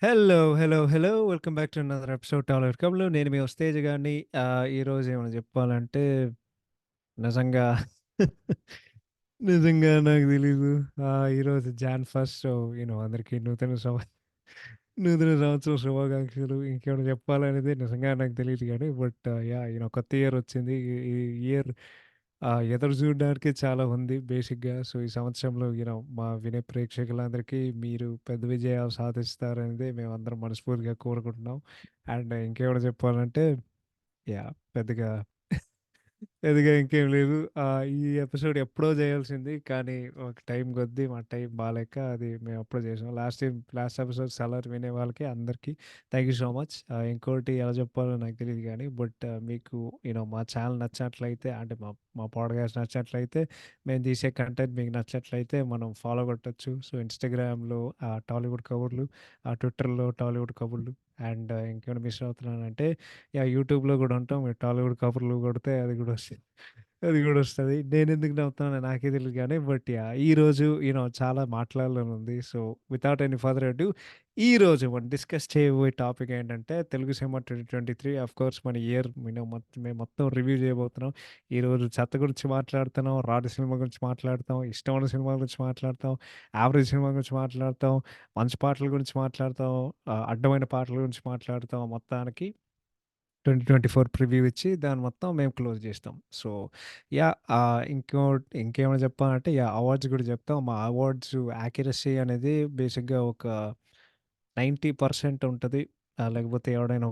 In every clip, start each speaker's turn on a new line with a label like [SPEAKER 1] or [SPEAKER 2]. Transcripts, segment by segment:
[SPEAKER 1] Hello, hello, hello. Welcome back to another episode Tollywood కబుర్లు. నేను మీ ఉస్తేజ గారిని. ఈరోజు ఏమైనా చెప్పాలంటే నిజంగా నిజంగా నాకు తెలీదు. ఈరోజు జాన్ ఫస్ట్. సో, అందరికీ నూతన సంవత్సరం శుభాకాంక్షలు. ఇంకేమైనా చెప్పాలనేది నిజంగా నాకు తెలీదు గానీ, బట్ యాహ్! కొత్త ఇయర్ వచ్చింది. ఈ ఇయర్ ఎదురు చూడడానికి చాలా ఉంది బేసిక్‌గా. సో, ఈ సంవత్సరంలో మా వినే ప్రేక్షకులందరికీ మీరు పెద్ద విజయాలు సాధిస్తారనేదే మేమందరం మనస్ఫూర్తిగా కోరుకుంటున్నాం. అండ్ ఇంకేమైనా చెప్పాలంటే పెద్దగా పెద్దగా ఇంకేం లేదు. ఈ ఎపిసోడ్ ఎప్పుడో చేయాల్సింది. కానీ ఒక టైం కొద్దీ మా టైం బాలేక అది మేము అప్పుడే చేసాం. లాస్ట్ ఎపిసోడ్ సెలర్ వినే వాళ్ళకి అందరికీ థాంక్ యూ సో మచ్. ఇంకోటి ఎలా చెప్పాలో నాకు తెలీదు గానీ బట్ మీకు మా ఛానల్ నచ్చినట్లయితే అంటే మా పాడ్‌కాస్ట్ నచ్చినట్లయితే మేము తీసే కంటెంట్ మీకు నచ్చినట్లయితే మనం ఫాలో కొట్టొచ్చు. సో, ఇన్‌స్టాగ్రామ్‌లో టాలీవుడ్ కబుర్లు, ట్విట్టర్‌లో టాలీవుడ్ కబుర్లు అండ్ ఇంకేమైనా మిస్ అవుతున్నానంటే యూట్యూబ్‌లో గూడా ఉంటాం. మీరు టాలీవుడ్ కబుర్లు కొడితే అది గూడా వస్తది. అది గూడా వస్తది. నేనెందుకు నవ్వుతున్నానో నాకే తెలీదు గానీ బట్ ఈరోజు చాలా మాట్లాడాలని ఉంది. సో, వితౌట్ ఎనీ ఫర్దర్ అడ్యూ ఈరోజు మనం డిస్కస్ చేయబోయే టాపిక్ ఏంటంటే తెలుగు సినిమా 2023 ఆఫ్‌కోర్స్ మన ఇయర్ మేము మొత్తం రివ్యూ చేయబోతున్నాం. ఈరోజు చెత్త గురించి మాట్లాడుతున్నాం. రాటు సినిమా గురించి మాట్లాడతాం. ఇష్టమైన సినిమాల గురించి మాట్లాడతాం. యావరేజ్ సినిమా గురించి మాట్లాడతాం. మంచి పాటల గురించి మాట్లాడతాం. అడ్డమైన పాటల గురించి మాట్లాడతాం. మొత్తానికి 2024 ప్రివ్యూ ఇచ్చి దాన్ని మొత్తం మేము క్లోజ్ చేస్తాం. సో, ఇంకేమైనా చెప్పాలంటే అవార్డ్స్ కూడా చెప్తాం. మా అవార్డ్స్ యాక్యురసీ అనేది బేసిక్‌గా ఒక 90% ఉంటది. లేకపోతే ఎవడైనా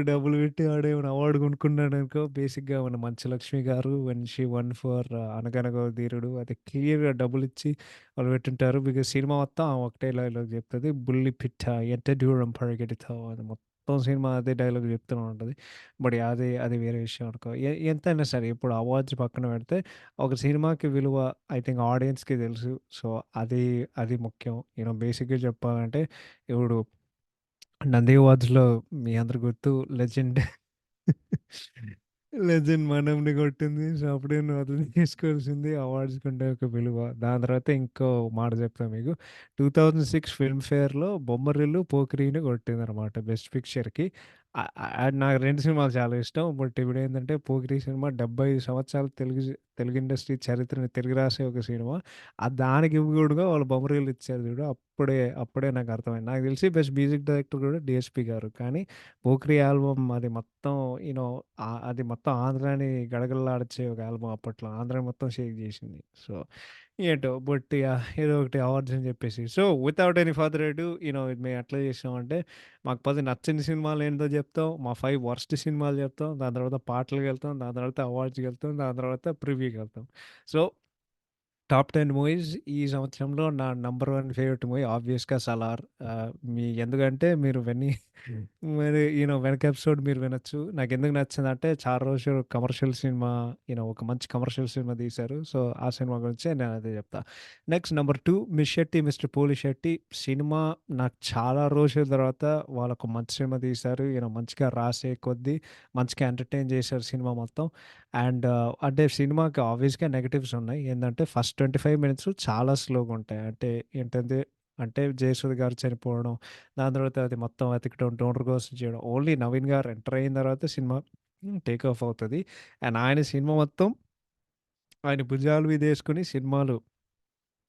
[SPEAKER 1] డబ్బులు పెట్టి ఆడేమైనా అవార్డ్ కొనుక్కున్నాడనుకో బేసిక్‌గా మన మంచులక్ష్మి గారు వెన్ షీ వన్ ఫర్ 'అనగనగా ఓ ధీరుడు' అది క్లియర్‌గా డబ్బులిచ్చి వాళ్ళు పెట్టుంటారు. బికాజ్ సినిమా మొత్తం ఆమె ఒకటే డైలాగ్ చెప్తది. 'బుల్లి పిట్ట ఎంత దూరం పరిగెడతావు' అని మొత్తం సినిమా అదే డైలాగ్ చెప్తూనే ఉంటది. బట్ అది వేరే విషయం అనుకో. ఎంతైనా సరే ఇప్పుడు అవార్డ్స్ పక్కన పెడితే ఒక సినిమాకి విలువ ఐ థింక్ ఆడియన్స్‌కి తెలుసు. సో, అది అది ముఖ్యం. బేసిక్‌గా చెప్పాలంటే ఇప్పుడు 'నంది అవార్డ్స్‌లో' మీ అందరికి గుర్తు లెజెండ్ లెజెండ్ మనెంని కొట్టింది. సో, అప్పుడే నువ్వు అర్థం చేసుకోవాల్సింది అవార్డ్స్‌కుండే ఒక విలువ. దాని తర్వాత ఇంకో మాట చెప్తా మీకు. 2006 ఫిల్మ్‌ఫేర్‌లో 'బొమ్మరిల్లు', 'పోకిరి'ని కొట్టిందనమాట బెస్ట్ పిక్చర్‌కి. నాకు 2 సినిమాలు చాలా ఇష్టం. బట్ ఇప్పుడేందంటే 'పోకిరి' సినిమా 75 సంవత్సరాల తెలుగు ఇండస్ట్రీ చరిత్రని తిరిగి రాసే ఒక సినిమా. దానికి ఇవ్వకూడగా వాళ్ళు 'బొమ్మరిల్లు' ఇచ్చారు చూడు. అప్పుడే నాకు అర్థమైంది. నాకు తెలిసి బెస్ట్ మ్యూజిక్ డైరెక్టర్ కూడా 'డీఎస్‌పీ' గారు. కానీ 'పోకిరి' ఆల్బమ్ అది మొత్తం యూ నో అది మొత్తం ఆంధ్రాని గడగడలాడించే ఒక ఆల్బమ్ అప్పట్లో. ఆంధ్రాని మొత్తం షేక్ జేసింది. సో, ఏంటో బట్ ఏదో ఒకటి అవార్డ్స్ అని జెప్పేసి. సో, వితౌట్ ఎనీ ఫర్దర్ అడ్యూ మేము ఎట్లా జేసామంటే, మాకు 10 నచ్చని సినిమాలేంటో జెప్తాం. మా 5 వరస్ట్ సినిమాలు జెప్తాం. దాని తర్వాత పాటలకెళ్తాం. దాని తర్వాత అవార్డ్స్‌కెళ్తాం. దాని తర్వాత ప్రివ్యూకెళ్తాం. సో టాప్ 10 మూవీస్ ఈ సంవత్సరంలో నా నంబర్ 1 ఫేవరెట్ మూవీ ఆబ్వియస్‌గా 'సలార్'. ఎందుకంటే మీరు మరి వెనక ఎపిసోడ్ మీరు వినొచ్చు. నాకెందుకు నచ్చిందంటే చాలా రోజులు కమర్షియల్ సినిమా ఒక మంచి కమర్షియల్ సినిమా తీశారు. సో, ఆ సినిమా గురించే నేను అదే చెప్తా. Next number 2 Miss Shetty Mr Polishetty cinema నాకు చాలా రోజుల తర్వాత వాళ్ళొక మంచి సినిమా తీశారు. మంచిగా రాసే కొద్దీ మంచిగా ఎంటర్‌టైన్ చేశారు సినిమా మొత్తం. అండ్ అంటే సినిమాకి ఆబ్వియస్‌గా నెగెటివ్స్ ఉన్నాయి. ఏందంటే ఫస్ట్ 25 మినిట్స్ చాలా స్లోగుంటాయి. అంటే జయసూర్య గారు చనిపోవడం, దాని తర్వాత అది మొత్తం వెతకడం, డోనర్ కోసం చేయడం. ఓన్లీ నవీన్ గారు ఎంటర్ అయిన తర్వాత సినిమా టేక్ ఆఫ్ అవుతది. అండ్ ఆయన సినిమా మొత్తం ఆయన భుజాల మీదేసుకొని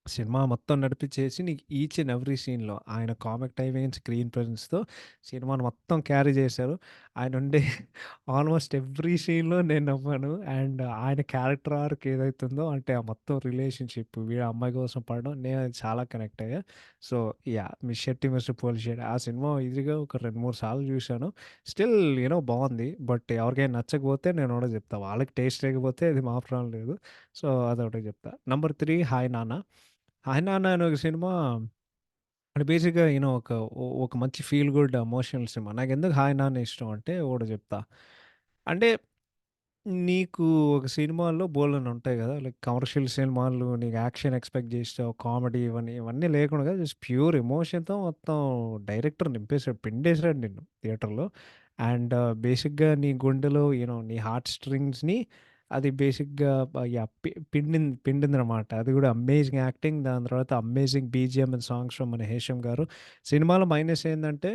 [SPEAKER 1] సినిమా మొత్తం నడిపిచ్చేసి నీకు ఈచ్ అండ్ ఎవ్రీ సీన్‌లో ఆయన కామిక్ టైమింగ్, స్క్రీన్ ప్రెజెన్స్‌తో సినిమాని మొత్తం క్యారీ చేశారు. ఆయనుండే ఆల్మోస్ట్ ఎవ్రీ సీన్‌లో నేను నవ్వాను. అండ్ ఆయన క్యారెక్టర్ ఆర్క్ ఏదైతుందో అంటే ఆ మొత్తం రిలేషన్‌షిప్ వీడు అమ్మాయి కోసం పడడం నేను అది చాలా కనెక్ట్ అయ్యా. So, 'Miss Shetty Mr Polishetty' ఆ సినిమా ఈజీగా ఒక 2, 3 సార్లు చూశాను. స్టిల్ బావుంది. బట్ ఎవరికైనా నచ్చకపోతే నేను ఒకటే చెప్తా. వాళ్ళకి టేస్ట్ లేకపోతే అది మా ప్రాబ్లమ్ లేదు. సో, అదొకటే చెప్తా. నంబర్ 3 హాయ్ నాన్న. 'హాయ్ నాన్న' అనే ఒక సినిమా అంటే బేసిక్‌గా ఒక మంచి ఫీల్ గుడ్ ఎమోషనల్ సినిమా. నాకెందుకు 'హాయ్ నాన్న' ఇష్టం అంటే ఒకటి చెప్తా. అంటే నీకు ఒక సినిమాల్లో బోలెడన్ని ఉంటాయి గదా! లైక్ కమర్షియల్ సినిమాలు నీకు యాక్షన్ ఎక్స్‌పెక్ట్ జేస్తావు. కామెడీ ఇవన్నీ లేకుండా జస్ట్ ప్యూర్ ఎమోషన్‌తో మొత్తం డైరెక్టర్ నింపేసాడు. పిండేసాడు నిన్ను థియేటర్‌లో. అండ్ బేసిక్‌గా నీ గుండెలో నీ హార్ట్ స్ట్రింగ్స్‌ని అది బేసిక్‌గా యాహ్! పిండిందనమాట. అది గూడా అమేజింగ్ యాక్టింగ్. దాని తర్వాత amazing BGM and songs from మన 'హేషం' గారు. సినిమాలో మైనస్ ఏందంటే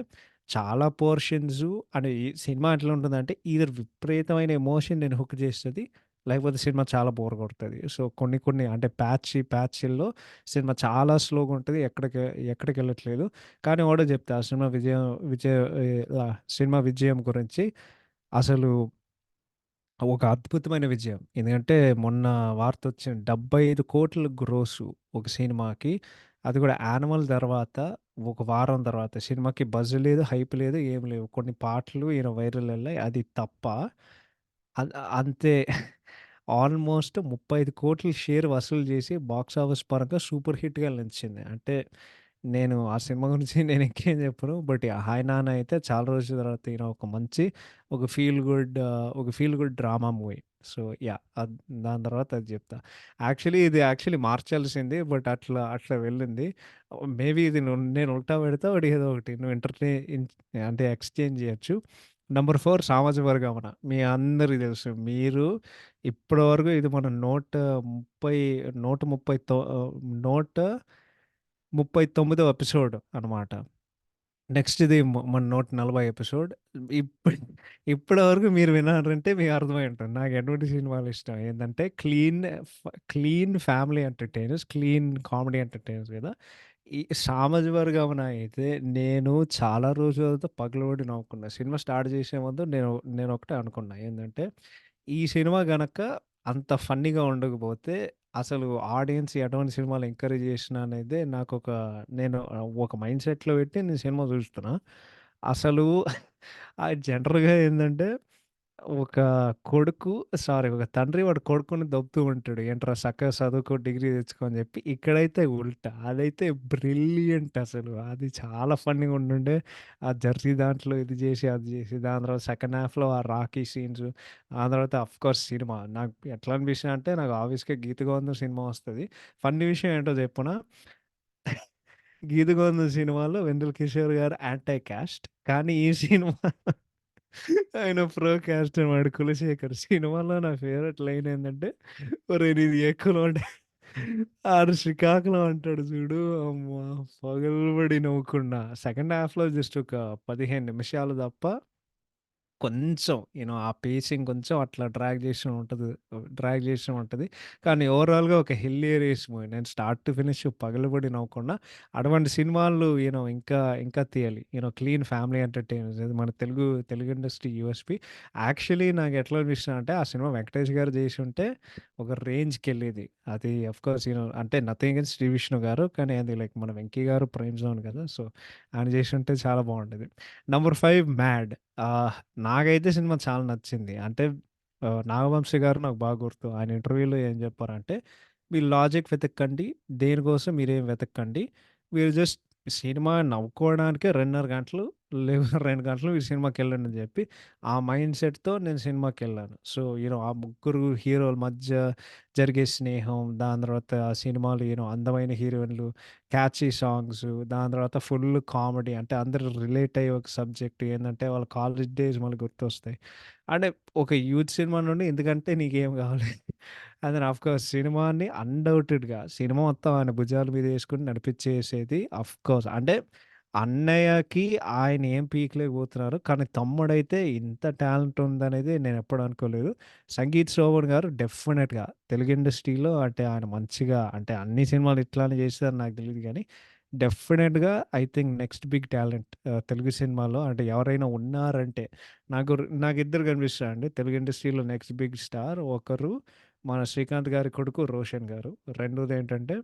[SPEAKER 1] చాలా పోర్షన్సు అంటే ఈ సినిమా ఎట్లా ఉంటుందంటే ఈదర్ విపరీతమైన ఎమోషన్ నేను హుక్ చేస్తది. లేకపోతే సినిమా చాలా బోర్ కొడతది. సో, కొన్ని కొన్ని అంటే ప్యాచ్‌ల్లో సినిమా చాలా స్లోగా ఉంటది. ఎక్కడికెళ్ళట్లేదు. కానీ ఒకటే చెప్తా ఆ సినిమా సినిమా విజయం గురించి అసలు ఒక అద్భుతమైన విజయం. ఎందుకంటే మొన్న వార్తొచ్చింది. 75,00,00,000 గ్రోసు ఒక సినిమాకి. అది కూడా 'యానిమల్' తర్వాత ఒక వారం తర్వాత సినిమాకి బజ్ లేదు, హైప్ లేదు, ఏమి లేవు. కొన్ని పాటలు వైరల్ ఎళ్ళాయి. అది తప్ప అంతే. ఆల్మోస్ట్ 35,00,00,000 షేర్ వసూలు చేసి బాక్స్ ఆఫీస్ పరంగా సూపర్ హిట్‌గా నిలిచింది. అంటే నేను ఆ సినిమా గురించి నేను ఇంకేం చెప్పను. బట్ 'హాయ్ నాన్న' అయితే చాలా రోజుల తర్వాత ఒక మంచి ఒక feel good drama movie. So, yeah! దాని తర్వాత అది చెప్తా. యాక్చువల్లీ మార్చాల్సింది. బట్ అట్లా అట్లా వెళ్ళింది. మేబీ ఇది నేను ఉల్టా పెడతా. వాడు ఏదో ఒకటి నువ్వు అంటే ఎక్స్‌చేంజ్ చేయొచ్చు. నంబర్ 4 సామాజిక వర్గామన. మీ అందరికి తెలుసు. మీరు ఇప్పటి వరకు ఇది మన 130 130 139వ ఎపిసోడ్ అనమాట. నెక్స్ట్ ఇది మన 140 ఎపిసోడ్. ఇప్పటి ఇప్పటి వరకు మీరు విన్నారంటే మీకు అర్థమై ఉంటుంది. నాకు ఎటువంటి సినిమాలు ఇష్టం. ఏందంటే clean family entertainers, clean comedy entertainers కదా! ఈ 'సామాజిక వర్గమన' అయితే నేను చాలా రోజులతో పగలబడి నవ్వుకున్నా. సినిమా స్టార్ట్ చేసే ముందు నేనొకటే అనుకున్నా. ఏందంటే, ఈ సినిమా గనక అంత ఫన్నీగా ఉండకపోతే అసలు ఆడియన్స్ ఎటువంటి సినిమాలు ఎంకరేజ్ చేసినా అనేదే నేను ఒక మైండ్ సెట్‌లో పెట్టి నేను సినిమా చూస్తున్నా. అసలు జనరల్‌గా ఏందంటే ఒక ఒక తండ్రి వాడి కొడుకుని దొబ్బుతూ ఉంటాడు. ఏంట్రా సక్కగా చదువుకో, డిగ్రీ తెచ్చుకో అని చెప్పి. ఇక్కడైతే ఉల్టా. అదైతే బ్రిలియంట్ అసలు. అది చాలా ఫన్నీగా ఉండుండే. ఆ జెర్సీ దాంట్లో ఇది చేసి, అది చేసి, దాని తర్వాత సెకండ్ హాఫ్‌లో ఆ రాకీ సీన్స్, ఆ తర్వాత ఆఫ్‌కోర్స్ సినిమా. నాకు ఎట్లా అనిపించిందంటే నాకు ఆబ్వియస్‌గా 'గీత గోవిందం' సినిమా వస్తది. ఫన్నీ విషయం ఏంటో చెప్పనా? 'గీత గోవిందం' సినిమాలో వెన్నెల కిషోర్ గారు యాంటీ కాస్ట్. కానీ ఈ సినిమా ఆయన ప్రో కాస్ట్ అనమాట 'కులశేఖర్'. సినిమాలో నా ఫేవరెట్ లైన్ ఏందంటే, "ఒరేయ్! నీది ఏ కులం" అంటే ఆడు శ్రీకాకుళం అంటాడు చూడు. అమ్మా! పగలబడి నవ్వుకున్నా. సెకండ్ హాఫ్‌లో జస్ట్ ఒక 15 నిమిషాలు తప్ప కొంచెం ఆ పేసింగ్ కొంచెం అట్లా డ్రాగ్ చేసి ఉంటది. కానీ ఓవరాల్‌గా ఒక హిల్లేరియస్ మూవీ. నేను స్టార్ట్ టు ఫినిష్ పగలబడి నవ్వకుండా అటువంటి సినిమాలు ఇంకా తీయాలి. క్లీన్ ఫ్యామిలీ ఎంటర్‌టైనర్స్ ఇది మన తెలుగు ఇండస్ట్రీ యూఎస్‌పీ. యాక్చువల్లీ నాకు ఎట్లా అనిపిస్తుందంటే ఆ సినిమా వెంకటేష్ గారు చేసుంటే ఒక రేంజ్‌కెళ్ళేది. అది ఆఫ్‌కోర్స్ అంటే నథింగ్ అగైన్స్ట్ శ్రీ విష్ణు గారు. కానీ అది లైక్ మన వెంకీ గారు ప్రైమ్ జోన్ కదా! సో, ఆయన చేసుంటే చాలా బావుండేది. Number 5 'mad'. ఆహ్, నాకైతే సినిమా చాలా నచ్చింది. అంటే 'నాగవంశి' గారు నాకు బాగా గుర్తు. ఆయన ఇంటర్వ్యూలో ఏం చెప్పారంటే, "మీరు లాజిక్ వెతక్కండి. దేనికోసం మీరేం వెతక్కండి. మీరు జస్ట్ సినిమా నవ్వుకోవడానికే 2:30 గంటలు, లేదా 2 గంటలు మీరు సినిమాకెళ్ళండి" అని చెప్పి, ఆ మైండ్ సెట్‌తో నేను సినిమాకెళ్ళాను. సో, ఆ ముగ్గురు హీరోల మధ్య జరిగే స్నేహం, దాని తర్వాత ఆ సినిమాలో అందమైన హీరోయిన్‌లు, క్యాచీ సాంగ్స్, దాని తర్వాత ఫుల్ కామెడీ అంటే అందరూ రిలేట్ అయ్యే ఒక సబ్జెక్ట్ ఏందంటే వాళ్ళ కాలేజ్ డేస్ మళ్ళీ గుర్తొస్తాయి. అంటే ఒక యూత్ సినిమా నుండి ఎందుకంటే నీకేం కావాలి? అని ఆఫ్‌కోర్స్ సినిమా మొత్తం ఆయన భుజాల మీద యేసుకొని నడిపిచ్చేసేది ఆఫ్‌కోర్స్. అంటే అన్నయ్యకి ఆయన ఏం పీకలేకపోతున్నారు. కానీ తమ్ముడైతే ఇంత టాలెంట్ ఉందనేది నేనెప్పుడు అనుకోలేదు. సంగీత్ శోభన్ గారు డెఫినెట్‌గా తెలుగు ఇండస్ట్రీలో అంటే ఆయన మంచిగా అంటే అన్ని సినిమాలు ఇట్లానే చేస్తారని నాకు తెలీదు గానీ, డెఫినెట్‌గా I think next big talent Telugu సినిమాలో అంటే ఎవరైనా ఉన్నారంటే నాకిద్దరు కనిపిస్తారండి. తెలుగు ఇండస్ట్రీలో నెక్స్ట్ బిగ్ స్టార్. ఒకరు మన శ్రీకాంత్ గారి కొడుకు రోషన్ గారు. రెండోదేంటంటే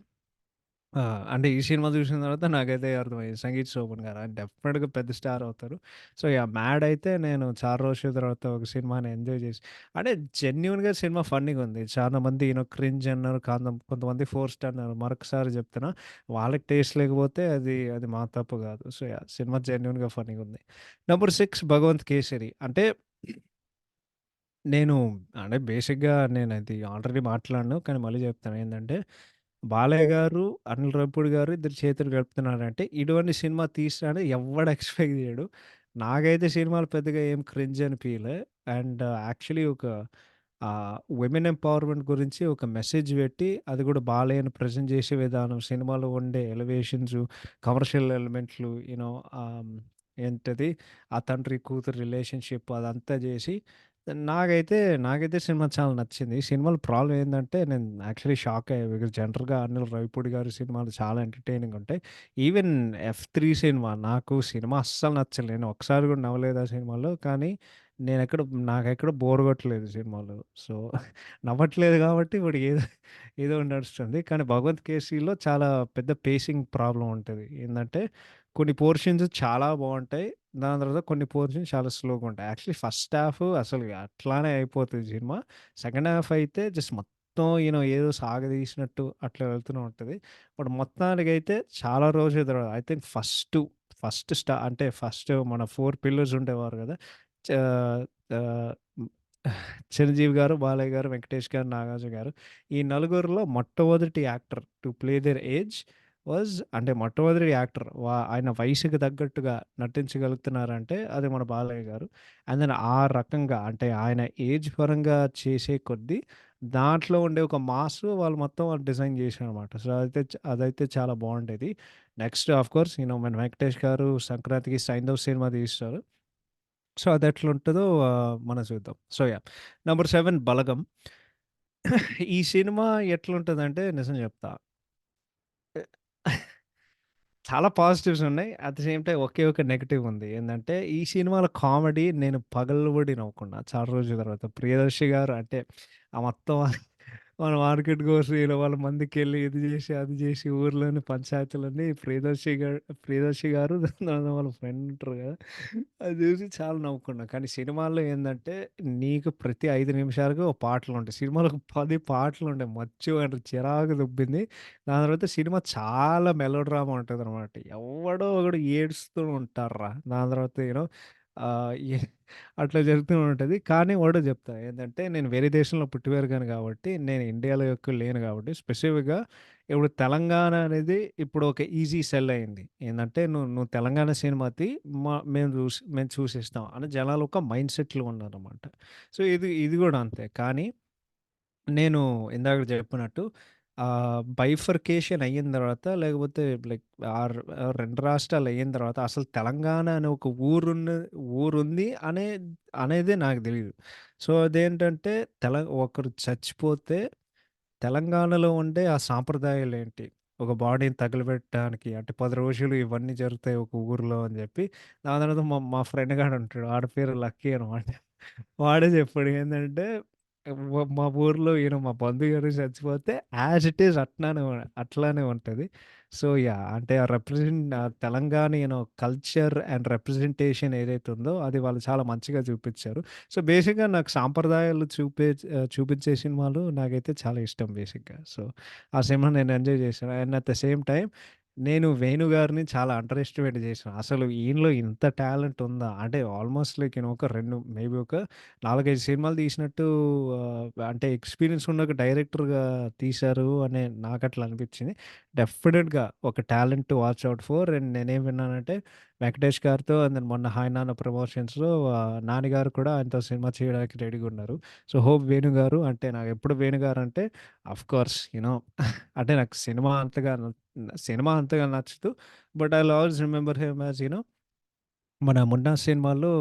[SPEAKER 1] ఆ! అంటే ఈ సినిమా చూసిన తర్వాత నాకైతే అర్థమైంది. సంగీత్ శోభన్ గారు. ఆయన డెఫినిట్‌గా పెద్ద స్టార్ అవుతారు. So, yeah! 'మ్యాడ్' అయితే నేను చాలా రోజుల తర్వాత ఒక సినిమాని ఎంజాయ్ చేసి అంటే జెన్యూన్‌గా సినిమా ఫన్నీగుంది. చాలా మంది క్రింజ్ అన్నారు. కొంతమంది ఫోర్స్డ్ అన్నారు. మరొకసారి చెప్తున్నా వాళ్ళకి టేస్ట్ లేకపోతే అది మా తప్పు కాదు. So, yeah! సినిమా జెన్యూన్‌గా ఫన్నీగుంది. నంబర్ 6 భగవంత్ కేసరి. అంటే నేను అంటే బేసిక్‌గా నేనది ఆల్రెడీ మాట్లాడాను. కానీ మళ్ళీ చెప్తాను. ఏందంటే, బాలయ్య గారు, అనిల్ రావిపూడి గారు ఇద్దరు చేతులు కలుపుతున్నారంటే, ఇటువంటి సినిమా తీస్తాడని ఎవ్వడు ఎక్స్‌పెక్ట్ చేయడు. నాకైతే సినిమాలు పెద్దగా ఏం క్రింజ్ అనిపియలే. అండ్ యాక్చువల్లీ విమెన్ ఎంపవర్‌మెంట్ గురించి ఒక మెసేజ్ పెట్టి, అది కూడా బాలయ్యని ప్రెజెంట్ చేసే విధానం, సినిమాలో ఉండే ఎలివేషన్సు, కమర్షియల్ ఎలిమెంట్లు, ఆహ్, ఏంటది ఆ తండ్రి కూతురు రిలేషన్‌షిప్ అదంతా చేసి నాకైతే, నాకైతే సినిమా చాలా నచ్చింది. ఈ సినిమాలో ప్రాబ్లమ్ ఏందంటే నేను యాక్చువల్లీ షాక్ అయ్యా. బికాజ్ జనరల్‌గా అనిల్ రావిపూడి గారి సినిమాలు చాలా ఎంటర్‌టైనింగ్‌గా ఉంటాయి. ఈవెన్ 'ఎఫ్3' సినిమా నాకు సినిమా అస్సలు నచ్చలేదు. నేను ఒక్కసారి కూడా నవ్వలేదు ఆ సినిమాలో. కానీ నేనెక్కడ నాకెక్కడ బోర్ కొట్టలేదు సినిమాలో. సో, నవ్వట్లేదు కాబట్టి ఇప్పుడు ఏదో ఏదో నడుస్తుంది. కానీ 'భగవంత్ కేసరిలో' చాలా పెద్ద పేసింగ్ ప్రాబ్లమ్ ఉంటది. ఏందంటే కొన్ని పోర్షన్స్ చాలా బావుంటాయి. దాని తర్వాత కొన్ని పోర్షన్స్ చాలా స్లోగా ఉంటాయి. యాక్చువల్లీ ఫస్ట్ హాఫ్ అసలు అట్లానే అయిపోతది సినిమా. సెకండ్ హాఫ్ అయితే జస్ట్ మొత్తం ఏదో సాగదీసినట్టు అట్లా వెళ్తూనే ఉంటది. బట్ మొత్తానికైతే చాలా రోజుల తర్వాత ఐ థింక్ అంటే ఫస్ట్ మన 4 పిల్లర్స్ ఉండేవారు గదా! చ ఆహ్, హ్మ్. 'చిరంజీవి' గారు, 'బాలయ్య' గారు, 'వెంకటేష్' గారు, 'నాగార్జున' గారు ఈ నలుగురిలో మొట్టమొదటి actor to play their age అంటే మొట్టమొదటి యాక్టర్ ఆయన వయసుకి తగ్గట్టుగా నటించగలుగుతున్నారంటే అది మన 'బాలయ్య' గారు. అండ్ దెన్ ఆ రకంగా అంటే ఆయన ఏజ్ పరంగా చేసే కొద్దీ దాంట్లో ఉండే ఒక మాస్ వాళ్ళు మొత్తం వాళ్ళు డిజైన్ చేశారనమాట. సో, అదైతే చాలా బావుండేది. నెక్స్ట్ ఆఫ్‌కోర్స్ మన 'వెంకటేష్' గారు సంక్రాంతికి 'సైంధవ్' సినిమా తీస్తారు. సో, అదెట్లుంటదో మనం చూద్దాం. So, yeah! నంబర్ 7 'బలగం.' ఈ సినిమా ఎట్లుంటదంటే నిజం చెప్తా. చాలా పాజిటివ్స్ ఉన్నాయి. అట్ ది సేమ్ టైమ్ ఒకే ఒక నెగెటివ్ ఉంది. ఏందంటే ఈ సినిమాలో కామెడీ నేను పగలబడి నవ్వుకున్నా చాలా రోజుల తర్వాత. ప్రియదర్శి గారు అంటే మొత్తం మన మార్కెట్ కోసి వాళ్ళ మందికెళ్ళి ఇది జేసి, అది జేసి ఊర్లోని పంచాయతీలన్నీ ప్రియదర్శి గారు వాళ్ళ ఫ్రెండ్ ఉంటారు గదా! అది జూసి చాలా నవ్వుకున్నా. కానీ సినిమాల్లో ఏందంటే నీకు ప్రతి 5 నిమిషాలకు ఒక పాటలుంటాయి. సినిమాలో ఒక 10 పాటలుంటాయి. మచ్చు అంటే చిరాకు దొబ్బింది. దాని తర్వాత సినిమా చాలా మెలో డ్రామా ఉంటదనమాట. ఎవడో ఒకడు ఏడుస్తూ ఉంటార్రా. దాని తర్వాత ఆహ్, ఎ అట్లా జరుగుతూ ఉంటది. కానీ ఒకటే చెప్తా ఏందంటే, నేను వేరే దేశంలో పుట్టి పెరిగాను కాబట్టి, నేను ఇండియాలో ఎక్కువ లేను కాబట్టి, స్పెసిఫిక్‌గా ఇప్పుడు తెలంగాణ అనేది ఇప్పుడు ఒక ఈజీ సెల్ అయింది. ఏందంటే, నువ్వు నువ్వు తెలంగాణ సినిమా తీ మేము చూసిస్తాం అని జనాలు ఒక మైండ్ సెట్‌లో ఉన్నారనమాట. సో, ఇది గూడా అంతే. కానీ నేను ఇందాక చెప్పినట్టు బైఫర్కేషన్ అయిన తర్వాత లేకపోతే లైక్ 2 రాష్ట్రాలు అయిన తర్వాత అసలు తెలంగాణ అనే ఒక ఊరుంది అనేదే నాకు తెలీదు. సో, అదేంటంటే ఒకరు చచ్చిపోతే తెలంగాణలో ఉండే ఆ సాంప్రదాయాలేంటి? ఒక బాడీని తగలబెట్టడానికి అంటే 10 రోజులు ఇవన్నీ జరుగుతాయి ఒక ఊర్లో అని జెప్పి, దాని తర్వాత మా మా ఫ్రెండ్ గాడుంటాడు. ఆడి పేరు లక్కీ అనమాట. వాడే చెప్పాడు ఏందంటే, మా ఊర్లో మా బంధువు గారు చచ్చిపోతే యాజ్ ఇట్ ఈజ్ అట్లానే ఉంటది. So, yeah! అంటే తెలంగాణ కల్చర్ అండ్ రిప్రజెంటేషన్ ఏదైతే ఉందో అది వాళ్ళు చాలా మంచిగా చూపిచ్చారు. సో, బేసిక్‌గా నాకు సాంప్రదాయాలు చూపించే సినిమాలు నాకైతే చాలా ఇష్టం బేసిక్‌గా. సో, ఆ సినిమా నేను ఎంజాయ్ చేశాను. And at the same time నేను 'వేణు' గారిని చాలా అండర్ ఎస్టిమేట్ చేశాను. అసలు ఈయనలో ఇంత టాలెంట్ ఉందా? అంటే ఆల్‌మోస్ట్ లైక్ ఒక 2 మేబీ ఒక 4, 5 సినిమాలు తీసినట్టు అంటే ఎక్స్‌పీరియన్స్ ఉన్న ఒక డైరెక్టర్‌గా తీశారు అని నాకట్లా అనిపించింది. డెఫినిట్‌గా ఒక talent to watch out for. And నేనేం విన్నానంటే వెంకటేష్ గారితో అండ్ దెన్ మొన్న 'హాయ్ నాన్న' ప్రమోషన్స్‌లో నాని గారు కూడా ఆయనతో సినిమా చేయడానికి రెడీగా ఉన్నారు. సో, హోప్ వేణు గారు అంటే నాకెప్పుడు వేణు గారంటే ఆఫ్‌కోర్స్ అంటే నాకు సినిమా అంతగా నచ్చదు. But I will always remember him as మన 'మున్నా' సినిమాలో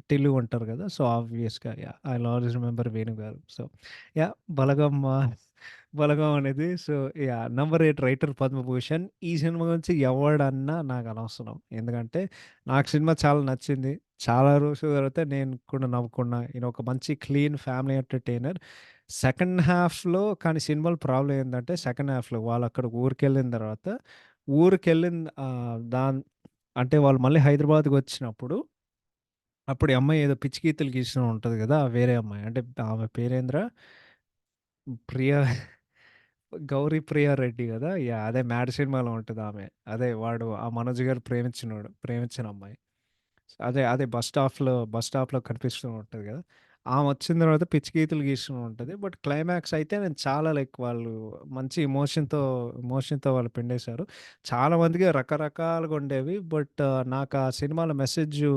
[SPEAKER 1] టిల్లు ఉంటారు గదా! సో, ఆబ్వియస్‌గా yeah! I will always remember Venu garu. So, yeah! 'Balagam' 'Balagam' అనేది so, yeah! Number 8 writer Padmabhushan. ఈ సినిమా గురించి ఎవడన్నా నాకనవసరం. ఎందుకంటే నాకు సినిమా చాలా నచ్చింది. చాలా రోజుల తర్వాత నేను కూడా నవ్వుకున్నా. ఒక మంచి క్లీన్ ఫ్యామిలీ ఎంటర్‌టైనర్. సెకండ్ హాఫ్‌లో కానీ సినిమాలో ప్రాబ్లమ్ ఏందంటే సెకండ్ హాఫ్‌లో వాళ్ళక్కడ ఊరికెళ్ళిన తర్వాత ఊరికెళ్ళిన అంటే వాళ్ళు మళ్ళీ హైదరాబాద్‌కొచ్చినప్పుడు, అప్పుడు ఈ అమ్మాయి ఏదో పిచ్చి గీతలు గీస్తూ ఉంటది గదా! వేరే అమ్మాయి. అంటే ఆమె పేరేందిరా? ప్రియా గౌరీ ప్రియా రెడ్డి గదా! యాహ్! అదే 'మ్యాడ్' సినిమాలో ఉంటదామె. అదే వాడు ఆ మనోజ్ గారు ప్రేమించిన అమ్మాయి. అదే బస్ స్టాప్‌లో కనిపిస్తూ ఉంటది గదా! ఆమొచ్చిన తర్వాత పిచ్చి గీతలు గీస్తూ ఉంటది. బట్ క్లైమాక్స్ అయితే నేను చాలా లైక్ వాళ్ళు మంచి ఎమోషన్‌తో వాళ్ళు పిండేశారు. చాలా మందికి రకరకాలుగా ఉండేవి. బట్ నాకు ఆ సినిమాలో మెసేజు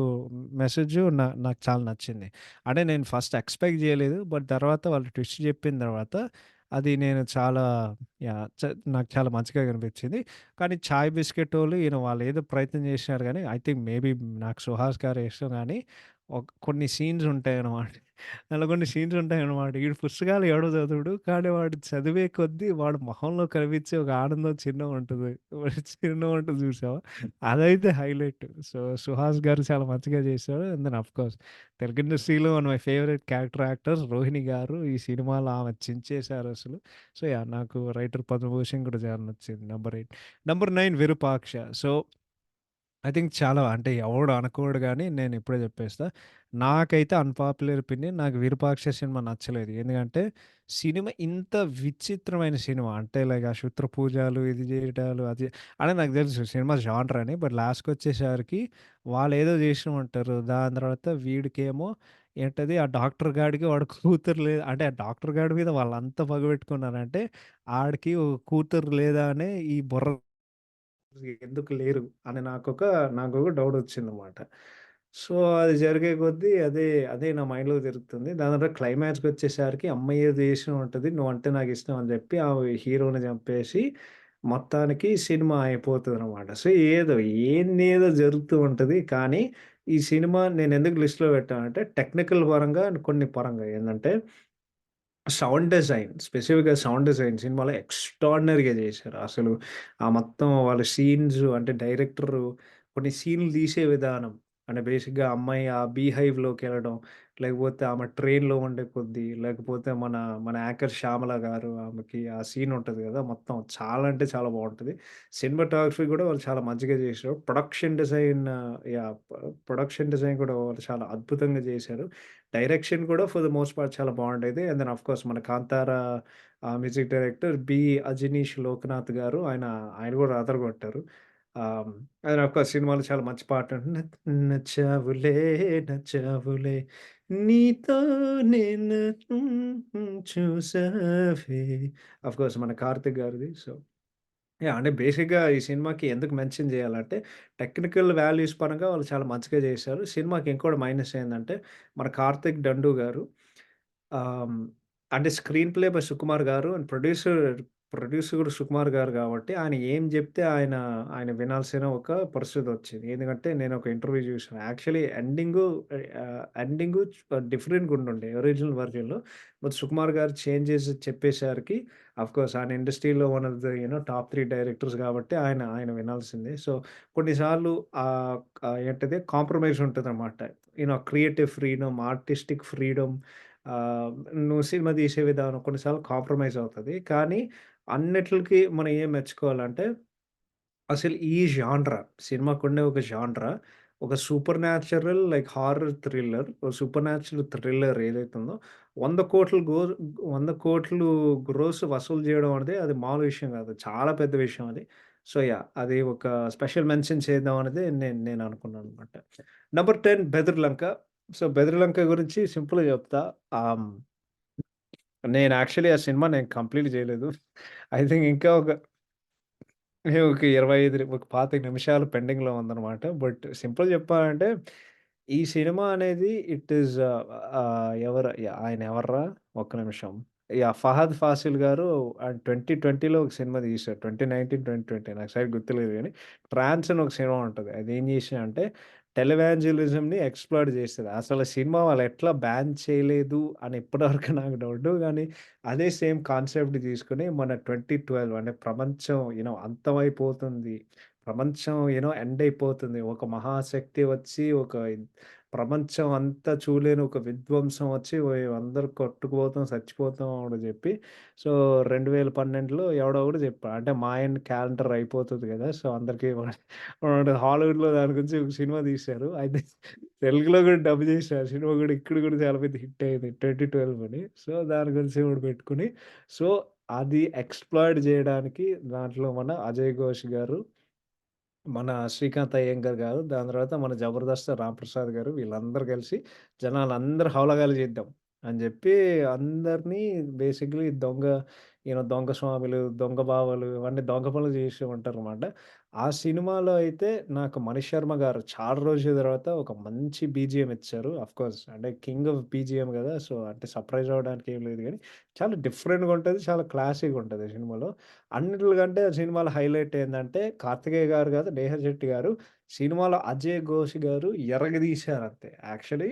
[SPEAKER 1] నాకు చాలా నచ్చింది. అంటే నేను ఫస్ట్ ఎక్స్‌పెక్ట్ జేయలేదు. బట్ తర్వాత వాళ్ళు ట్విస్ట్ జెప్పిన తర్వాత అది నేను చాలా యాహ్! నాకు చాలా మంచిగా కనిపించింది. కానీ 'చాయ్ బిస్కెటోళ్ళు' వాళ్ళేదో ప్రయత్నం జేసినారు గానీ ఐ థింక్ మేబీ నాకు 'సుహాస్' గారి ఇష్టం గానీ కొన్ని సీన్స్ ఉంటాయన్నమాట. అలా కొన్ని సీన్స్ ఉంటాయన్నమాట. ఈడు పుస్తకాలు ఎవడో చదవడు. కానీ వాడు చదివే కొద్దీ వాడి మొహంలో కనిపించే ఒక ఆనందం చిన్నగా ఉంటది. చిన్నగా ఉంటది చూసావా? అదైతే హైలైట్. సో, 'సుహాస్' గారు చాలా మంచిగా చేశారు. అండ్ దెన్ ఆఫ్‌కోర్స్ తెలుగు ఇండస్ట్రీలో one of my favourite character actors 'Rohini' garu ఈ సినిమాలో ఆమె చించేశారసలు. So, yeah! నాకు రైటర్ పద్మభూషణ్ కూడా చాలా నచ్చింది. Number 8. Number 9 Virupaksha. So I think చాలా అంటే ఎవడు అనుకోడు గానీ, నేనిప్పుడే జెప్పేస్తా. నాకైతే అన్‌పాపులర్ ఒపీనియన్ నాకు 'విరూపాక్ష' సినిమా నచ్చలేదు. ఎందుకంటే, సినిమా ఇంత విచిత్రమైన సినిమా. అంటే లైక్ ఆ శుత్ర పూజలు, ఇది జేయటాలు అది అంటే నాకు తెలుసు సినిమా జానర్ అని. బట్ లాస్ట్‌కొచ్చేసరికి వాళ్ళేదో జేసినమంటారు. దాని తర్వాత వీడికేమో ఏంటది ఆ డాక్టర్ గాడికి వాడి కూతురు లేదు. అంటే ఆ డాక్టర్ గాడి మీద వాళ్ళంత పగ పెట్టుకున్నారంటే, ఆడికి ఒక కూతురు లేదా అనే ఈ బుర్ర ఎందుకు లేరు అని నాకొక డౌటొచ్చిందనమాట. సో, అది జరిగే కొద్దీ అదే నా మైండ్‌లో తిరుగుతుంది. దాని తర్వాత క్లైమాక్స్‌కొచ్చేసరికి అమ్మాయి ఏదో చేసినా ఉంటది. నువ్వంటే నాకిష్టం అని చెప్పి ఆ హీరోని చంపేసి మొత్తానికి సినిమా అయిపోతదనమాట. సో, ఏందేదో జరుగుతూ ఉంటది. కానీ ఈ సినిమా నేనెందుకు లిస్ట్‌లో పెట్టానంటే టెక్నికల్ పరంగా అండ్ కొన్ని పరంగా ఏందంటే స్పెసిఫిక్‌గా సౌండ్ డిజైన్ సినిమాలో ఎక్స్‌ట్రార్డినరీగా చేశారు. అసలు ఆ మొత్తం వాళ్ళ సీన్స్ అంటే డైరెక్టరు కొన్ని సీన్‌లు తీసే విధానం. అంటే బేసిక్‌గా అమ్మాయి ఆ బీహైవ్‌లోకెళ్ళడం, లేకపోతే ఆమె ట్రైన్‌లో ఉండే కొద్దీ, లేకపోతే మన యాంకర్ శ్యామల గారు ఆమెకి ఆ సీన్ ఉంటది కదా! మొత్తం చాలా అంటే చాలా బావుంటది. సినిమాటోగ్రఫీ కూడా వాళ్ళు చాలా మంచిగా చేశారు. యాహ్! ప్రొడక్షన్ డిజైన్ కూడా వాళ్ళు చాలా అద్భుతంగా చేశారు. డైరెక్షన్ కూడా ఫర్ ద మోస్ట్ పార్ట్ చాలా బావుండేది. అండ్ దెన్ ఆఫ్‌కోర్స్ మన 'కాంతార' మ్యూజిక్ డైరెక్టర్ అజనీష్ లోకనాథ్ గారు. ఆయన కూడా అదరగొట్టారు. ఆహ్, అండ్ ఆఫ్‌కోర్స్ సినిమాలో చాలా మంచి పాట నచ్చావులే నచ్చావులే నీతోనే నన్ను చూసావే ఆఫ్‌కోర్స్ మన కార్తీక్ గారిది. So yeah! అంటే బేసిక్‌గా ఈ సినిమాకి ఎందుకు మెన్షన్ జేయాలంటే, టెక్నికల్ వాల్యూస్ పరంగా వాళ్ళు చాలా మంచిగా జేశారు. సినిమాకి ఇంకోటి మైనస్ ఏందంటే, మన కార్తిక్ డండు గారు ఆహ్, అంటే స్క్రీన్ ప్లే బై సుకుమార్ గారు అండ్ ప్రొడ్యూసర్ కూడా సుకుమార్ గారు గాబట్టి, ఆయన ఏం జెప్తే ఆయన వినాల్సిన ఒక పరిస్థితొచ్చింది. ఎందుకంటే, నేనొక ఇంటర్వ్యూ జూసాను. యాక్చువల్లీ ఎండింగు డిఫరెంట్‌గా ఉండుండే ఒరిజినల్ వర్షన్‌లో. బట్ సుకుమార్ గారు చేంజ్ జేసి చెప్పేసరికి ఆఫ్‌కోర్స్ ఆయన ఇండస్ట్రీలో one of the top 3 directors గాబట్టి ఆయన వినాల్సిందే. సో, కొన్నిసార్లు ఏంటిది కాంప్రమైజ్ ఉంటదనమాట. క్రియేటివ్ ఫ్రీడమ్, ఆర్టిస్టిక్ ఫ్రీడమ్ నువ్వు సినిమా తీసే విధానం కొన్నిసార్లు కాంప్రమైజ్ అవుతది. కానీ అన్నిట్లికి మనం ఏం మెచ్చుకోవాలంటే అసలు ఈ జాన్రా సినిమాకుండే ఒక జాన్రా ఒక super natural like horror thriller, super natural thriller ఏదైతే ఉందో 100,00,00,000 100,00,00,000 గ్రోస్ వసూలు చేయడం అనేది అది మామూలు విషయం కాదు. చాలా పెద్ద విషయం అది. So, yeah! అది ఒక స్పెషల్ మెన్షన్ చేద్దాం అనేది నేను అనుకున్నాననమాట. నంబర్ 10 బెదర్‌లంక. సో, 'బెదర్‌లంక' గురించి సింపుల్‌గా చెప్తా. ఆహ్, నేను యాక్చువల్లీ ఆ సినిమా కంప్లీట్ చేయలేదు. ఐ థింక్ ఇంకా ఒక 25 నిమిషాలు పెండింగ్‌లో ఉందనమాట. బట్ సింపుల్‌గా చెప్పాలంటే, ఈ సినిమా అనేది ఇట్ ఈస్ ఆయన ఎవర్రా? ఒక్క నిమిషం. ఫహద్ ఫాసిల్ గారు 2020లో ఒక సినిమా తీశారు. 2019, 2020 నాకు సరిగ్గా గుర్తులేదు గానీ, 'ట్రాన్స్' అని ఒక సినిమా ఉంటది. అదేం చేసిందంటే, టెలివాంజలిజంని ఎక్స్‌ప్లాయిట్ చేస్తది. అసలు సినిమా వాళ్ళు ఎట్లా బ్యాన్ చేయలేదు అని ఇప్పటివరకు నాకు డౌటు. గానీ అదే సేమ్ కాన్సెప్ట్ తీసుకొని మన 2012 అంటే ప్రపంచం అంతమైపోతుంది. ప్రపంచం ఎండ్ అయిపోతుంది. ఒక మహాశక్తి వచ్చి ప్రపంచం అంతా చూడలేని ఒక విధ్వంసం వచ్చి అందరూ కొట్టుకుపోతాం, చచ్చిపోతాం అని జెప్పి సో 2012లో ఎవడో ఒకడు చెప్పాడు. అంటే మాయన్ క్యాలెండర్ అయిపోతది గదా! సో అందరికి వాడు హాలీవుడ్‌లో దాని గురించి ఒక సినిమా తీశారు. అయితే తెలుగులో గూడా డబ్ చేశారు. ఆ సినిమా గూడా ఇక్కడ గూడా చాలా పెద్ద హిట్ అయింది 2012 అని. సో దాని గురించి ఒకటి పెట్టుకొని సో అది ఎక్స్‌ప్లాయిట్ జేయడానికి దాంట్లో మన అజయ్ ఘోష్ గారు మన 'శ్రీకాంత్ అయ్యంగార్' గారు, దాని తర్వాత మన 'జబర్దస్త్' 'రాంప్రసాద్' గారు వీళ్ళందరూ కలిసి జనాలందరూ హౌలగాలు చేద్దాం అని జెప్పి అందరినీ బేసిక్‌లీ దొంగ స్వాములు, దొంగ బావలు ఇవన్నీ దొంగ పనులు చేసి ఉంటారనమాట. ఆ సినిమాలో అయితే నాకు 'మణి శర్మ' గారు చాలా రోజుల తర్వాత ఒక మంచి బీజీఎం ఇచ్చారు. ఆఫ్‌కోర్స్ అంటే కింగ్ ఆఫ్ బీజీఎం గదా! సో, అంటే సర్ప్రైజ్ అవ్వడానికి ఏం లేదు గానీ, చాలా డిఫరెంట్‌గా ఉంటది. చాలా క్లాసీగా ఉంటది సినిమాలో. అన్నిట్లకంటే సినిమాలో హైలైట్ ఏందంటే, కార్తికేయ గారు గాదు, నేహా శెట్టి గారు సినిమాలో అజయ్ ఘోష్ గారు ఎరగదీశారంతే. యాక్చువల్లీ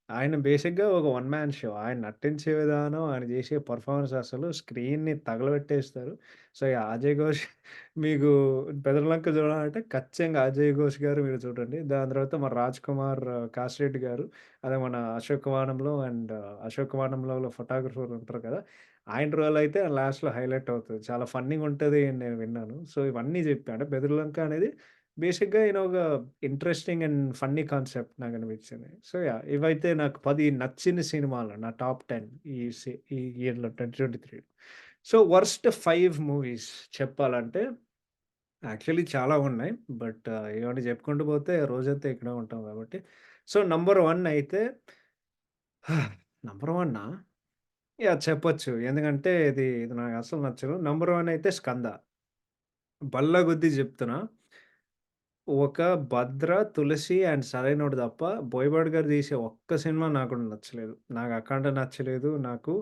[SPEAKER 1] ఆయన బేసిక్‌గా ఒక వన్ మ్యాన్ షో. ఆయన నటించే విధానం, ఆయన చేసే పెర్ఫార్మన్స్ అసలు స్క్రీన్‌ని తగలబెట్టేస్తారు. సో, అజయ్ ఘోష్ మీకు 'బెదర్లంక' చూడాలంటే ఖచ్చితంగా అజయ్ ఘోష్ గారు మీరు చూడండి. దాని తర్వాత మన 'రాజ్ కుమార్ కాసిరెడ్డి' గారు, అదే మన 'అశోకవనంలో' అండ్ 'అశోకవనంలో' ఫోటోగ్రఫర్ ఉంటారు కదా! ఆయన రోల్ అయితే లాస్ట్‌లో హైలైట్ అవుతది. చాలా ఫన్నీగా ఉంటది అని నేను విన్నాను. సో, ఇవన్నీ చెప్పా. అంటే 'బెదర్లంక' అనేది బేసిక్‌గా ఈయన ఒక ఇంట్రెస్టింగ్ అండ్ ఫన్నీ కాన్సెప్ట్ నాకనిపించింది. సో, ఇవైతే నాకు 10 నచ్చిన సినిమాలు నా టాప్ 10 ఈ ఇయర్‌లో 2023. సో, వర్స్ట్ 5 మూవీస్ చెప్పాలంటే యాక్చువల్లీ చాలా ఉన్నాయి. బట్ ఇవన్నీ చెప్పుకుంటూ పోతే రోజంతా ఇక్కడే ఉంటాం కాబట్టి. సో, నంబర్ 1 అయితే నంబర్ 1 చెప్పొచ్చు. ఎందుకంటే ఇది నాకు అస్సలు నచ్చదు. నంబర్ 1 అయితే 'స్కంద'. బల్లగుద్ది చెప్తున్నా. ఒక 'భద్ర', 'తులసి' అండ్ 'సరైనోడు' తప్ప 'బోయపాటి' గారు తీసే ఒక్క సినిమా నాకు కూడా నచ్చలేదు. నాకు 'అఖండ' నచ్చలేదు. నాకు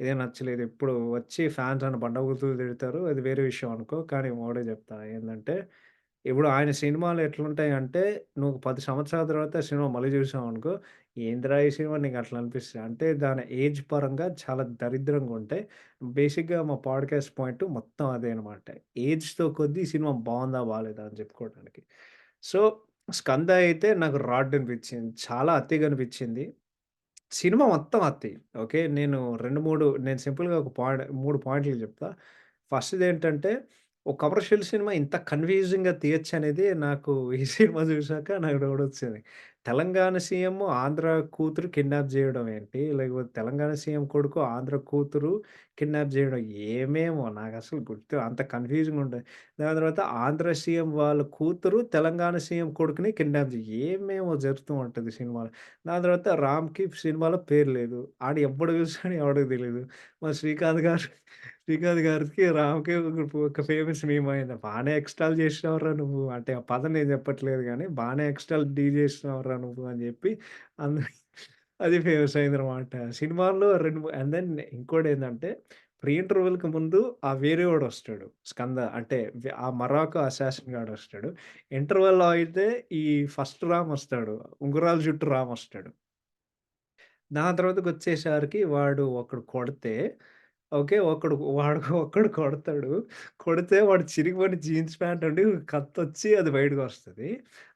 [SPEAKER 1] ఇదే నచ్చలేదు. ఇప్పుడు వచ్చి ఫ్యాన్స్ నన్ను బండబూతులు తిడతారు. అది వేరే విషయం అనుకో. కానీ ఒకటే చెప్తా ఏందంటే, ఇప్పుడు ఆయన సినిమాలు ఎట్లుంటాయంటే, నువ్వు 10 సంవత్సరాల తర్వాత ఆ సినిమా మళ్ళీ చూసావనుకో, ఏందిరా ఈ సినిమా నీకు అట్లా అనిపిస్తది. అంటే దాని ఏజ్ పరంగా చాలా దరిద్రంగా ఉంటాయి. బేసిక్‌గా మా పాడ్‌కాస్ట్ పాయింట్ మొత్తం అదే అనమాట. ఏజ్‌తో కొద్దీ ఈ సినిమా బావుందా? బాలేదా? అని చెప్పుకోవడానికి. సో, 'స్కంద' అయితే నాకు రాడ్ అనిపించింది. చాలా అతిగా అనిపించింది. సినిమా మొత్తం అత్తి. ఓకే. నేను సింపుల్‌గా ఒక 3 పాయింట్లు చెప్తా. ఫస్ట్‌దేంటంటే, ఒక కమర్షియల్ సినిమా ఇంత కన్‌ఫ్యూజింగ్‌గా తీయొచ్చనేది నాకు ఈ సినిమా చూసాక నాకు డౌటొచ్చింది. తెలంగాణ సీఎం ఆంధ్ర కూతురు కిడ్నాప్ జేయడం ఏంటి? లేకపోతే తెలంగాణ సీఎం కొడుకు ఆంధ్ర కూతురు కిడ్నాప్ జేయడం ఏమేమో నాకసలు అంత కన్‌ఫ్యూజింగ్‌గా ఉంటది. దాని తర్వాత ఆంధ్ర సీఎం వాళ్ళ కూతురు తెలంగాణ సీఎం కొడుకుని కిడ్నాప్ ఏమేమో జరుగుతూ ఉంటది సినిమాలో. దాని తర్వాత 'రామ్‌కి' సినిమాలో పేరు లేదు. ఆడు ఎప్పుడు పిలుస్తాడో ఎవడికి తెలీదు. మా శ్రీకాంత్ గారికి 'రామ్‌కి' ఒక ఫేమస్ మీమ్ అయింది. బానే ఎక్స్ట్రాలు చేసినావురా నువ్వు. అంటే ఆ పదం నేను చెప్పట్లేదు గానీ, బానే ఎక్స్ట్రాలు చేసినావురా నువ్వు అని చెప్పి అందరు అది ఫేమస్ అయిందనమాట. సినిమాల్లో 2 అండ్ దెన్ ఇంకోటేందంటే ప్రీ ఇంటర్వల్‌కి ముందు ఆ వేరేవాడొస్తాడు. అంటే ఆ మరాఠా అసాసిన్ గాడొస్తాడు. ఇంటర్వల్‌లో అయితే ఈ ఫస్ట్ రామ్ వస్తాడు. ఉంగరాల జుట్టు రామ్ వస్తాడు. దాని తర్వాతకొచ్చేసరికి వాడు ఒకడు కొడితే ఓకే. ఒక్కడు కొడతాడు. కొడితే వాడు చిరిగిపోయిన జీన్స్ ప్యాంట్ ఉండి కత్తొచ్చి అది బయటకొస్తది.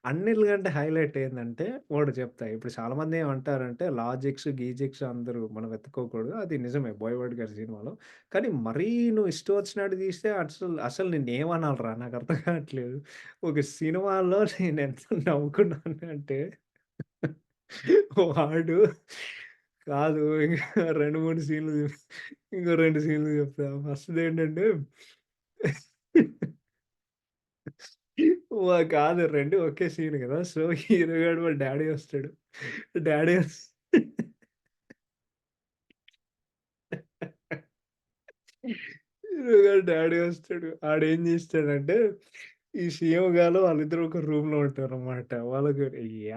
[SPEAKER 1] అన్నిట్లకంటే హైలైట్ ఏందంటే ఒకటి చెప్తా. ఇప్పుడు చాలామంది ఏమంటారంటే లాజిక్స్, గీజిక్స్ అందరూ మనం వెతుక్కోకూడదు. అది నిజమే 'బోయపాటి' గారి సినిమాలో. కానీ మరీ నువ్వు ఇష్టం వచ్చినట్టు తీస్తే అసలు నిన్నేమనాలిరా నాకర్థం కావట్లేదు. ఒక సినిమాలో నేనెంత నవ్వుకున్నానంటే వాడు కాదు. ఇంకా 2, 3 సీన్‌లు ఇంకో 2 సీన్‌లు చెప్తా. ఫస్ట్‌దేంటంటే కాదు 2 ఒకే సీన్ గదా! సో, హీరో గాడు వాళ్ళ డ్యాడీ వస్తాడు. డ్యాడీ వస్ హీరో గాడి డ్యాడీ వస్తాడు. ఆడేం చేస్తాడంటే, ఈ సీఎం గారు వాళ్ళిద్దరూ ఒక రూమ్‌లో ఉంటారనమాట. వాళ్ళకి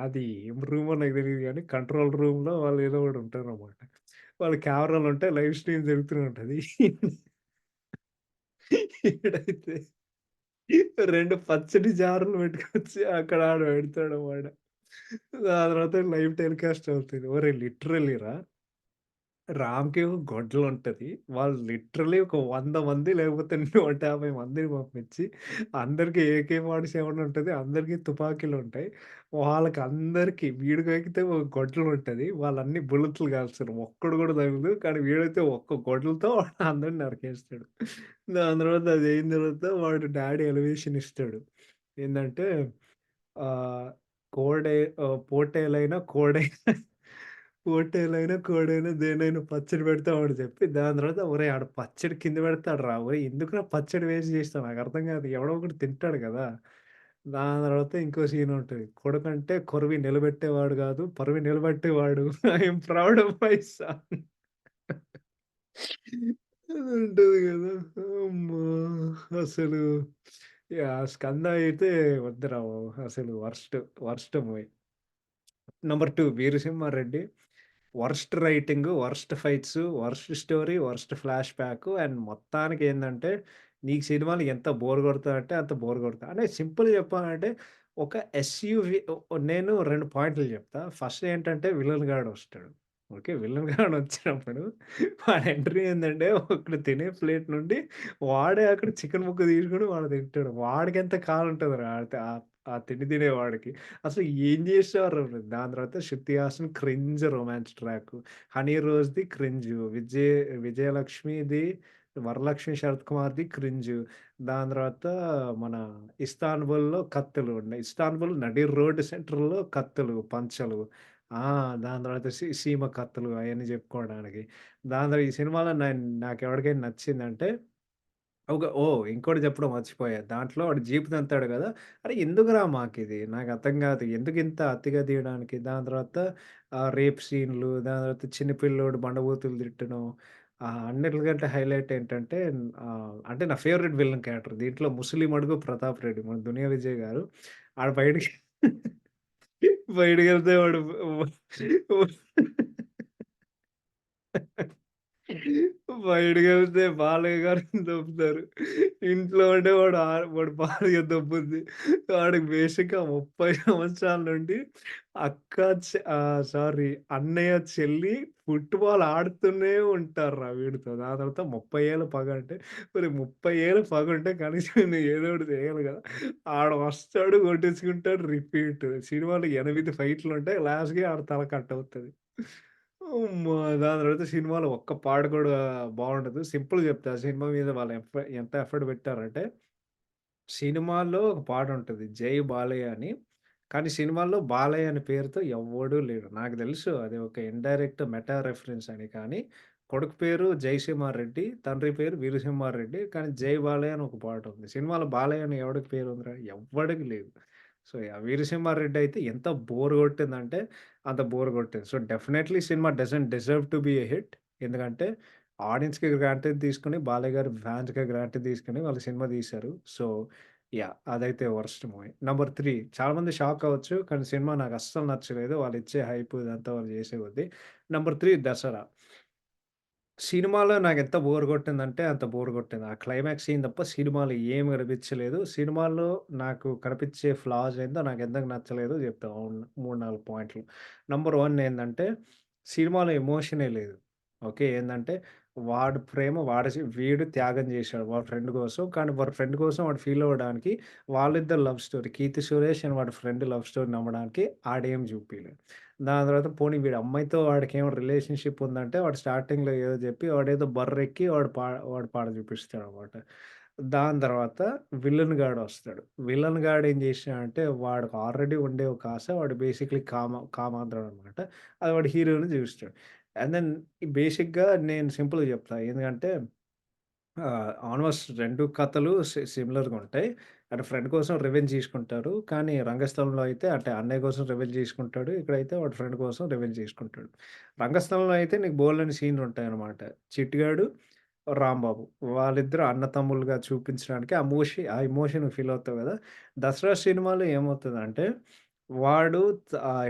[SPEAKER 1] అది ఏం రూమో నాకు తెలీదు గానీ, కంట్రోల్ రూమ్‌లో వాళ్ళు ఏదో ఒకటి ఉంటారనమాట. వాళ్ళ కెమెరాలుంటాయి. లైవ్ స్ట్రీమ్ జరుగుతూనే ఉంటది. ఈడైతే 2 పచ్చడి జారులు పెట్టుకొచ్చి అక్కడ ఆడ పెడతాడనమాట. ఆ తర్వాత లైవ్ టెలికాస్ట్ అవుతది. ఒరేయ్! లిటరల్లీరా 'రామ్‌కి' ఒక గొడ్డలుంటది. వాళ్ళు లిటరల్లీ ఒక 100 మంది లేకపోతే 150 మందిని పంపించి అందరికి AK-47 ఉంటది. అందరికి తుపాకీలుంటాయి. వాళ్ళకందరికి వీడికైతే ఒక గొడ్డలుంటది. వాళ్ళన్నీ బుల్లెట్లు కాల్చరు. ఒక్కడు కూడా తగలదు. కానీ వీడైతే ఒక్క గొడ్డలతో అందరిని నరికేస్తాడు. దాని తర్వాత అదయిన తర్వాత వాడు డాడీ ఎలివేషన్ ఇస్తాడు. ఏందంటే ఆహ్, పోటేలైనా కోడైనా కోటేలైనా, దేన్నైనా పచ్చడి పెడతామని చెప్పి, దాని తర్వాత ఒరేయ్! ఆడు పచ్చడి కింద పెడతాడురా! ఒరేయ్! ఎందుకురా పచ్చడి వేస్ట్ చేసినావు నాకర్థం కాదు. ఎవడో ఒకడు తింటాడు కదా! దాని తర్వాత ఇంకో సీనుంటది. కొడుకంటే కొరివి నిలబెట్టేవాడు గాదు, పరివి నిలబెట్టేవాడు. I am proud of my son. అది ఉంటది గదా! అమ్మా! అసలు యాహ్! 'స్కంద' అయితే వద్దురా బాబు. అసలు worst movie. Number 2 Veera Simha Reddy. Worst writing, worst fights, worst story, worst flash back and మొత్తానికేందంటే, నీకు సినిమాలు ఎంత బోర్ కొడతాయంటే అంత బోర్ కొడతాయి. అంటే సింపుల్‌గా చెప్పాలంటే, ఒక ఎస్‌యూవీ నేను 2 పాయింట్లు చెప్తా. ఫస్ట్ ఏంటంటే విలన్ గాడొస్తాడు. ఓకే. విలన్ గాడొచ్చినప్పుడు వాడి ఎంట్రీ ఏందంటే, ఒకడు తినే ప్లేట్ నుండి వాడే అక్కడ చికెన్ ముక్క తీసుకొని వాడు తింటాడు. వాడికెంత కాలుంటదిరా ఆ తిండి తినేవాడికి. అసలు ఏం జేశారు? దాని తర్వాత 'Shruti Haasan' cringe romance track. 'Honey రోజ్‌ది' క్రింజు. 'విజయలక్ష్మి'ది 'వరలక్ష్మి శరత్ కుమార్‌ది' క్రింజు. దాని తర్వాత మన 'ఇస్తాన్బుల్‌లో' కత్తులు ఉన్నాయి. 'ఇస్తాన్బుల్' నడి రోడ్ సెంటర్‌లో కత్తులు, పంచలు. ఆ! దాని తర్వాత 'సీమ కత్తులు' అయన్నీ చెప్పుకోవడానికి. దాని తర్వాత ఈ సినిమాలో నాకెవరికైనా నచ్చిందంటే ఇంకోటి చెప్పడం మర్చిపోయా. దాంట్లో వాడు జీప్ తంతాడు గదా! అరే! ఎందుకురా మాకిది? నాకర్థం కాదు. ఎందుకింత అతిగా తీయడానికి? దాని తర్వాత రేప్ సీన్‌లు, దాని తర్వాత చిన్న పిల్లోడు బండబూతులు తిట్టడం. అన్నిట్లికంటే హైలైట్ ఏంటంటే అంటే నా ఫేవరెట్ విలన్ క్యారెక్టర్. దీంట్లో ముసలి మడుగు ప్రతాప్ రెడ్డి. మన 'దునియా విజయ్' గారు. ఆడు బయటికి బయటికెళ్తే వాడు బయటికెళ్తే బాలయ్య గారిని దొబ్బుతారు. ఇంట్లో ఉంటే వాడి భార్య దొబ్బుద్ది. వాడికి బేసిక్‌గా 30 సంవత్సరాల నుండి సారీ అన్నయ్య, చెల్లి ఫుట్‌బాల్ ఆడుతూనే ఉంటార్రా వీడితో. దాని తర్వాత 30 ఏళ్ల పగ అంటే, మరి 30 ఏళ్ల పగుంటే కనీసం నువ్వు ఏదో ఒకటి చేయాలి కదా! ఆడు వస్తాడు, కొట్టించుకుంటాడు, రిపీట్. సినిమాలో 8 ఫైట్‌లుంటాయి. లాస్ట్‌కి ఆడి తల కట్ అవుతది. అమ్మా! దాని తర్వాత సినిమాలో ఒక్క పాట కూడా బావుండదు. సింపుల్‌గా చెప్తా. ఆ సినిమా మీద వాళ్ళు ఎంత ఎఫర్ట్ పెట్టారంటే, సినిమాలో ఒక పాటుంటది 'జై బాలయ్య' అని. కానీ సినిమాలో బాలయ్య అనే పేరుతో ఎవ్వడు లేడు. నాకు తెలుసు అది ఒక ఇండైరెక్ట్ మెటా రెఫరెన్స్ అని. కానీ కొడుకు పేరు జయసింహారెడ్డి, తండ్రి పేరు వీరసింహారెడ్డి. కానీ 'జై బాలయ్య' అని ఒక పాటుంది. సినిమాలో బాలయ్య అని ఎవడికి పేరుందిరా? ఎవ్వడికి లేదు. So, yeah! వీరసింహారెడ్డి అయితే ఎంత బోర్ కొట్టిందంటే అంత బోర్ కొట్టింది. So, definitely cinema doesn't deserve to be a hit. ఎందుకంటే ఆడియన్స్‌కి గ్రాంటెడ్ తీసుకొని, బాలయ్య గారి ఫ్యాన్స్‌కి గ్రాంటెడ్ తీసుకొని వాళ్ళు సినిమా తీశారు. So, yeah! అదైతే వరస్ట్ మూవీ. నంబర్ 3 చాలామంది షాక్ అవ్వచ్చు. కానీ సినిమా నాకస్సలు నచ్చలేదు. వాళ్ళిచ్చే హైప్ ఇదంతా వాళ్ళు చేసే కొద్దీ. నంబర్ 3 దసరా. సినిమాలో నాకెంత బోర్ కొట్టిందంటే అంత బోర్ కొట్టింది. ఆ క్లైమాక్స్ సీన్ తప్ప సినిమాలో ఏమి కనిపించలేదు. సినిమాలో నాకు కనిపించే ఫ్లాస్ ఏందో నాకెందుకు నచ్చలేదో చెప్తా. 3, 4 పాయింట్లు. నంబర్ 1 ఏందంటే సినిమాలో ఎమోషనే లేదు. ఓకే. ఏందంటే వాడి ప్రేమ వీడు త్యాగం చేశాడు వాడి ఫ్రెండ్ కోసం. కానీ వాడి ఫ్రెండ్ కోసం వాడు ఫీల్ అవ్వడానికి వాళ్ళిద్దరి love story 'Keerthy Suresh' and వాడి ఫ్రెండ్ లవ్ స్టోరీ నమ్మడానికి ఆడేం చూపియలేదు. దాని తర్వాత పోనీ వీడి అమ్మాయితో వాడికేమో రిలేషన్‌షిప్ ఉందంటే వాడు స్టార్టింగ్‌లో ఏదో చెప్పి వాడేదో బర్రెక్కి వాడు పాడ చూపిస్తాడనమాట. దాని తర్వాత విలన్ గాడొస్తాడు. విలన్ గాడు ఏం చేశాడంటే వాడికి ఆల్రెడీ ఉండే ఒక ఆశ వాడు బేసిక్‌లీ కామాంధుడనమాట. అది వాడు హీరో‌ని చూపిస్తాడు. అండ్ దెన్ బేసిక్‌గా నేను సింపుల్‌గా చెప్తా. ఎందుకంటే ఆల్‌మోస్ట్ 2 కథలు సిమిలర్‌గా ఉంటాయి. అటు ఫ్రెండ్ కోసం రివెంజ్ తీసుకుంటారు. కానీ రంగస్థలంలో అయితే అంటే అన్నయ్య కోసం రివెంజ్ తీసుకుంటాడు. ఇక్కడైతే వాడి ఫ్రెండ్ కోసం రివెంజ్ తీసుకుంటాడు. రంగస్థలంలో అయితే నీకు బోలెడన్ని సీన్‌లుంటాయన్నమాట. 'చిట్టిగాడు', 'రాంబాబు' వాళ్ళిద్దరూ అన్నతమ్ములుగా చూపించడానికి ఆ ఎమోషన్ ఫీల్ అవుతావు కదా! 'దసరా' సినిమాలో ఏమవుతదంటే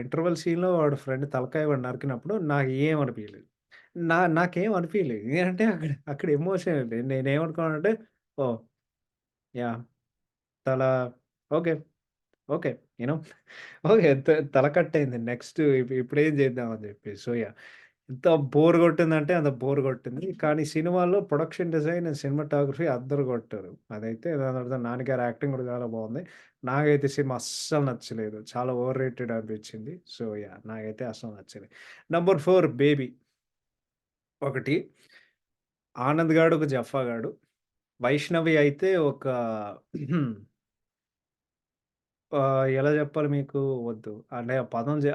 [SPEAKER 1] ఇంటర్వల్ సీన్‌లో వాడి ఫ్రెండ్ తలకాయ వాడు నరికినప్పుడు నాకు ఏం అనిపియలేదు. నాకేం అనిపియలేదు. ఎందుకంటే అక్కడ ఎమోషన్ లేదు. నేనేమనుకున్నానంటే ఓహ్! యాహ్! తల okay. Okay. You know okay. తల కట్టయింది. నెక్స్ట్ ఇప్పుడేం చేద్దాం అని చెప్పేసి. So, yeah! ఎంత బోర్ కొట్టిందంటే అంత బోర్ కొట్టింది. కానీ సినిమాలో ప్రొడక్షన్ డిజైన్ అండ్ సినిమాటోగ్రఫీ అద్దరు కొట్టారు. దాని తర్వాత 'నాని' గారి యాక్టింగ్ కూడా చాలా బాగుంది. నాకైతే సినిమా అస్సలు నచ్చలేదు. చాలా ఓవర్ రేటెడ్ అనిపించింది. So, yeah! నాకైతే అస్సలు నచ్చలేదు. నంబర్ 4 'బేబీ' ఒకటి. 'ఆనంద్' గాడు ఒక జఫా గాడు. 'వైష్ణవి' అయితే ఒక ఎలా చెప్పాలి మీకు? వద్దు. అంటే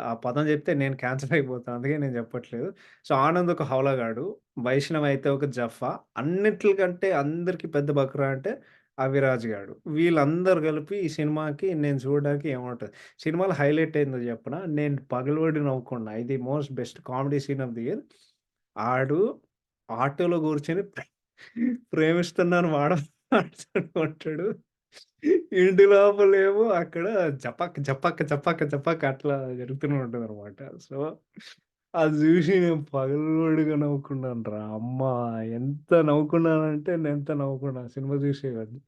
[SPEAKER 1] ఆ పదం చెప్తే నేను క్యాన్సర్ అయిపోతా. అందుకే నేను చెప్పట్లేదు. సో, 'ఆనంద్' ఒక హౌలగాడు. 'వైష్ణవి' అయితే ఒక జఫా. అన్నిట్లికంటే అందరికి పెద్ద బకరా అంటే
[SPEAKER 2] అవిరాజ్ గాడు. వీళ్ళందరూ కలిపి ఈ సినిమాకి నేను చూడడానికి ఏముంటది. సినిమాలో హైలైట్ ఏందో చెప్పనా? నేను పగలబడి నవ్వుకున్నా. ఇది most best comedy scene of the year. ఆడు ఆటోలో కూర్చొని ప్రేమిస్తున్నాను మాట్లాడుకుంటాడు. ఇంటి లోపలేమో అక్కడ జపక్, జపక్, జపక్, జపక్ అట్లా జరుగుతూనే ఉంటదనమాట. సో, అది జూసి నేను పగలబడిగా నవ్వుకున్నానురా! అమ్మా! ఎంత నవ్వుకున్నానంటే నేనెంత నవ్వుకున్నా సినిమా చూసేవాడిని.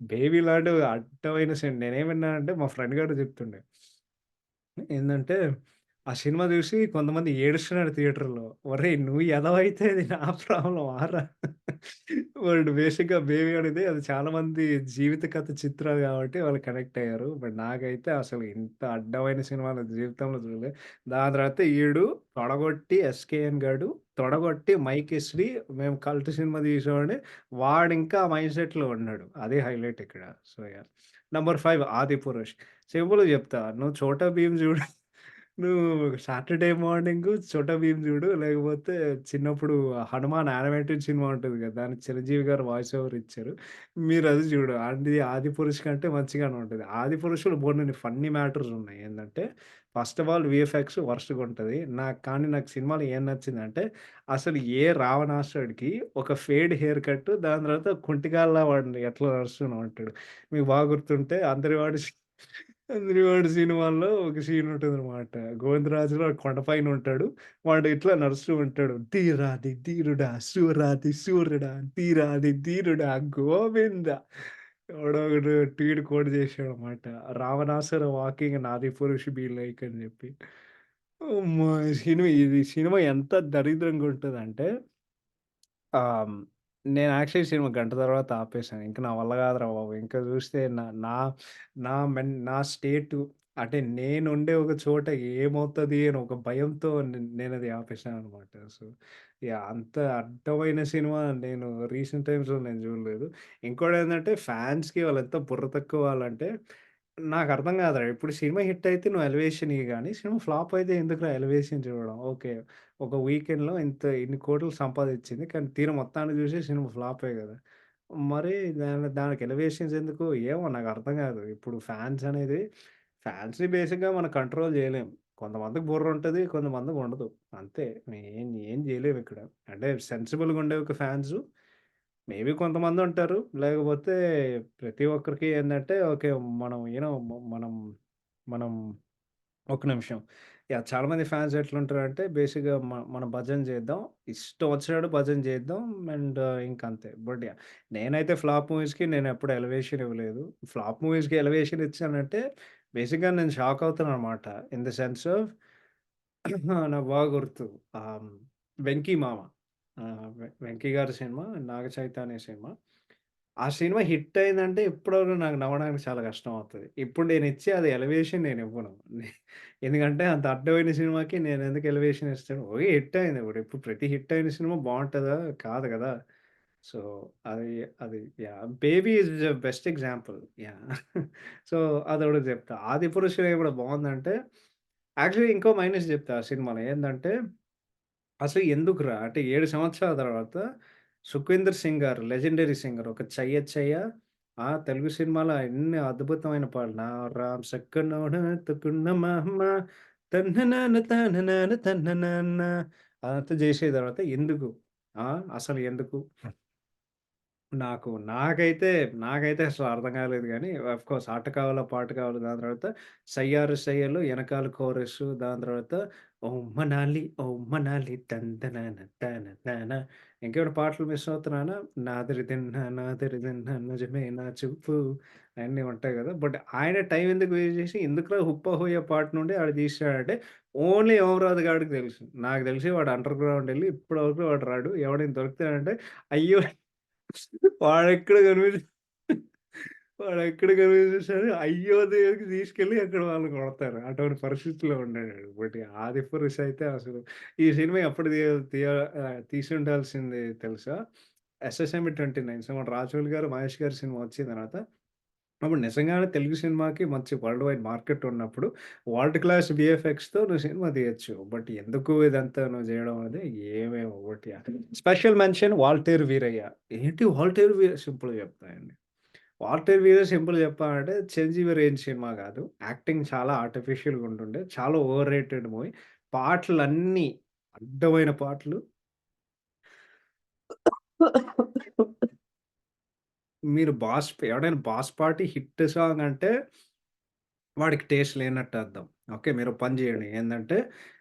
[SPEAKER 2] 'బేబీ' లాంటి అడ్డమైన సీన్ నేనేమన్నానంటే మా ఫ్రెండ్ గాడు చెప్తుండే. ఏందంటే, ఆ సినిమా జూసి కొంతమంది ఏడుస్తున్నారు థియేటర్‌లో. ఒరేయ్! నువ్వు ఎదవైతే అది నా ప్రాబ్లమారా? వాడు బేసిక్‌గా 'బేబీ' అనేది అది చాలా మంది జీవిత కథ చిత్రాలు గాబట్టి వాళ్ళు కనెక్ట్ అయ్యారు. బట్ నాకైతే అసలు ఇంత అడ్డమైన సినిమాలు జీవితంలో చూడలే. దాని తర్వాత ఈడు తొడగొట్టి 'ఎస్‌కేఎన్' గాడు తొడగొట్టి మైకేసి మేము కల్ట్ సినిమా తీసామని వాడింకా ఆ మైండ్ సెట్‌లో ఉన్నాడు. అదే హైలైట్ ఇక్కడ. So, yeah! నంబర్ 5 'ఆదిపురుష్'. సింపుల్‌గా చెప్తా. నువ్వు 'చోటా భీమ్' చూడు. నువ్వు సాటర్‌డే మార్నింగు 'చోటా భీమ్' చూడు. లేకపోతే చిన్నప్పుడు 'హనుమాన్' యానిమేటెడ్ సినిమా ఉంటది కదా! దానికి చిరంజీవి గారు వాయిస్ ఓవర్ ఇచ్చారు. మీరది చూడు. అది 'ఆదిపురుష్' కంటే మంచిగానే ఉంటది. 'ఆదిపురుష్‌లో' బోలెడన్ని ఫన్నీ మ్యాటర్స్ ఉన్నాయి. ఏందంటే ఫస్ట్ ఆఫ్ ఆల్ వీఎఫ్ఎక్స్ వరస్ట్‌గుంటది. నాకు సినిమాలో ఏం నచ్చిందంటే అసలు ఏ రావణాసురుడికి ఒక ఫేడ్ హెయిర్ కట్ దాని తర్వాత కుంటిగాళ్ళ వాడిని ఎట్లా నడుస్తూనే ఉంటాడు. మీకు బాగా గుర్తుంటే 'అందరివాడు' సినిమాల్లో ఒక సీన్ ఉంటదనమాట. గోవిందరాజులో కొండపైన ఉంటాడు. వాడు ఇట్లా నడుస్తూ ఉంటాడు. "ధీరాది ధీరుడా శూరాది శూరుడా ధీరాది ధీరుడా గోవింద" ఎవడో ఒకడు ట్వీట్ కోట్ చేసాడనమాట. 'రావణాసుర వాకింగ్ నాది పురుష్ బి లైక్' అని చెప్పి. అమ్మా! సినిమా ఎంత దరిద్రంగా ఉంటదంటే ఆ! నేను యాక్చువల్లీ సినిమా గంట తర్వాత ఆపేసాను. ఇంక నా వల్ల కాదురా బాబు! ఇంకా చూస్తే నా నా నా నా స్టేటు అంటే నేనుండే ఒక చోట ఏమవుతది అని ఒక భయంతో నేనది ఆపేసాననమాట. So, yeah! అంత అడ్డమైన సినిమా నేను రీసెంట్ టైమ్స్‌లో నేను చూడలేదు. ఇంకోటేంటంటే ఫ్యాన్స్‌కి వాళ్ళెంత బుర్ర తక్కువ వాళ్ళంటే నాకర్థం కాదురా! ఇప్పుడు సినిమా హిట్ అయితే నువ్వు ఎలివేషన్ ఇయ్యి గాని, సినిమా ఫ్లాప్ అయితే ఎందుకురా ఎలివేషన్ చూడడం? ఓకే. ఒక వీకెండ్‌లో ఇన్ని కోట్లు సంపాదిచ్చింది. కానీ తీరా మొత్తాన్ని చూసి సినిమా ఫ్లాపే గదా! మరి దానికి ఎలివేషన్స్ ఎందుకు? ఏమో నాకర్థం గాదు. ఇప్పుడు ఫ్యాన్స్‌ని బేసిక్‌గా మనం కంట్రోల్ జేయలేం. కొంతమందికి బుర్ర ఉంటది. కొంతమందికి ఉండదు. అంతే. ఏం జేయలేమిక్కడ. అంటే సెన్సిబుల్‌గా ఉండే ఒక ఫ్యాన్సు మేబీ కొంతమందుంటారు. లేకపోతే ప్రతి ఒక్కరికి ఏందంటే ఓకే. మనం మనం మనం ఒక్క నిమిషం. యాహ్! చాలామంది ఫ్యాన్స్ ఎట్లుంటారంటే బేసిక్‌గా మనం భజన చేద్దాం. ఇష్టం వచ్చినట్టు భజన చేద్దాం అండ్ ఇంకంతే. But yeah! నేనైతే ఫ్లాప్ మూవీస్‌కి నేనెప్పుడు ఎలివేషన్ ఇవ్వలేదు. ఫ్లాప్ మూవీస్‌కి ఎలివేషన్ ఇచ్చానంటే బేసిక్‌గా నేను షాక్ అవుతాననమాట. ఇన్ ద సెన్స్ ఆఫ్ నాకు బాగా గుర్తు. 'వెంకి మామ' 'వెంకి' గారి సినిమా, నాగ చైతన్య సినిమా. ఆ సినిమా హిట్ అయిందంటే ఇప్పటివరకు నాకు నమ్మడానికి చాలా కష్టం అవుతది. ఇప్పుడు నేనిచ్చే అది ఎలివేషన్ నేనివ్వను. ఎందుకంటే అంత అడ్డమైన సినిమాకి నేనెందుకు ఎలివేషన్ ఇస్తాను. ఓకే హిట్ అయింది. ఇప్పుడు ప్రతి హిట్ అయిన సినిమా బావుంటదా? కాదు గదా! సో, అది అది yeah! 'Baby' is the best example. Yeah! So, అదొకటి చెప్తా. 'ఆదిపురుష్' కూడా బావుందంటే యాక్చువల్లీ ఇంకో మైనస్ చెప్తా ఆ సినిమాలో ఏందంటే అసలు ఎందుకురా? అంటే 7 సంవత్సరాల తర్వాత 'సుఖ్వీందర్ సింగ్' గారు లెజెండరీ సింగర్ ఒక 'చెయ్య చెయ్య' తెలుగు సినిమాలో ఎన్ని అద్భుతమైన పాటలు 'నా రామ్ సక్కనోడ ఎత్తుకున్న మామ తన్ననాన తాననాన తన్ననాన్న' అదంతా చేసిన తర్వాత ఎందుకు? ఆ! అసలు ఎందుకు? నాకైతే అసలు అర్థం కాలేదు గానీ, ఆఫ్‌కోర్స్ ఆట కావాలా, పాట కావాలా దాని తర్వాత 'సయ్యారు సయ్యలో' ఎనకాల కోరస్సు దాని తర్వాత 'ఓ మనాలి ఓ మనాలి తందనాన తాన తాన' ఇంకేమైనా పాటలు మిస్ అవుతున్నానా? 'నాదరిదిన్న నాదరిదిన్న నిజమే నా చూపు' అయన్నీ ఉంటాయి గదా! బట్ ఆయన టైం ఎందుకు వేస్ట్ జేసి ఎందుకురా 'హుప్పా హుయ్యా' పాట నుండి ఆడు తీసాడంటే ఓన్లీ ఓమరాజు గాడికి తెలుసు. నాకు తెలిసి వాడు అండర్ గ్రౌండ్ ఎళ్లి ఇప్పటి వరకు వాడు రాడు. ఎవడైనా దొరుకుతాడంటే అయ్యో! వాడెక్కడ కనిపించి వాడెక్కడ కనిపించేసాడు అయ్యో దగ్గరికి తీసుకెళ్ళి అక్కడ వాళ్ళని కొడతారు. అటువంటి పరిస్థితిలో ఉన్నాడాడు. బట్ 'ఆదిపురుష్' అయితే అసలు ఈ సినిమా ఎప్పుడు తీసుండాల్సింది తెలుసా? 'ఎస్ఎస్ఎంబి 29' సినిమా రాజమౌళి గారు, మహేష్ గారి సినిమా వచ్చిన తర్వాత అప్పుడు నిజంగానే తెలుగు సినిమాకి మంచి వరల్డ్ వైడ్ మార్కెట్ ఉన్నప్పుడు వరల్డ్ క్లాస్ వీఎఫ్ఎక్స్‌తో నువ్వు సినిమా తీయొచ్చు. బట్ ఎందుకు ఇదంతా నువ్వు చేయడం అనేది ఏమేమో ఒకటి స్పెషల్ మెన్షన్ 'వాల్తేరు వీరయ్య'. ఏంటి 'వాల్తేరు వీర' సింపుల్‌గా చెప్తానండి. 'వాల్టర్ వీరు' సింపుల్ చెప్పాలంటే 'చిరంజీవి రేంజ్' సినిమా కాదు. యాక్టింగ్ చాలా ఆర్టిఫిషియల్‌గా ఉంటుండే. చాలా ఓవర్ రేటెడ్ మూవీ. పాటలన్నీ అడ్డమైన పాటలు. మీరు ఎవడైనా 'బాస్' పార్టీ హిట్ సాంగ్ అంటే వాడికి టేస్ట్ లేనట్టు అర్థం. ఓకే. మీరు పని జేయండి. ఏందంటే,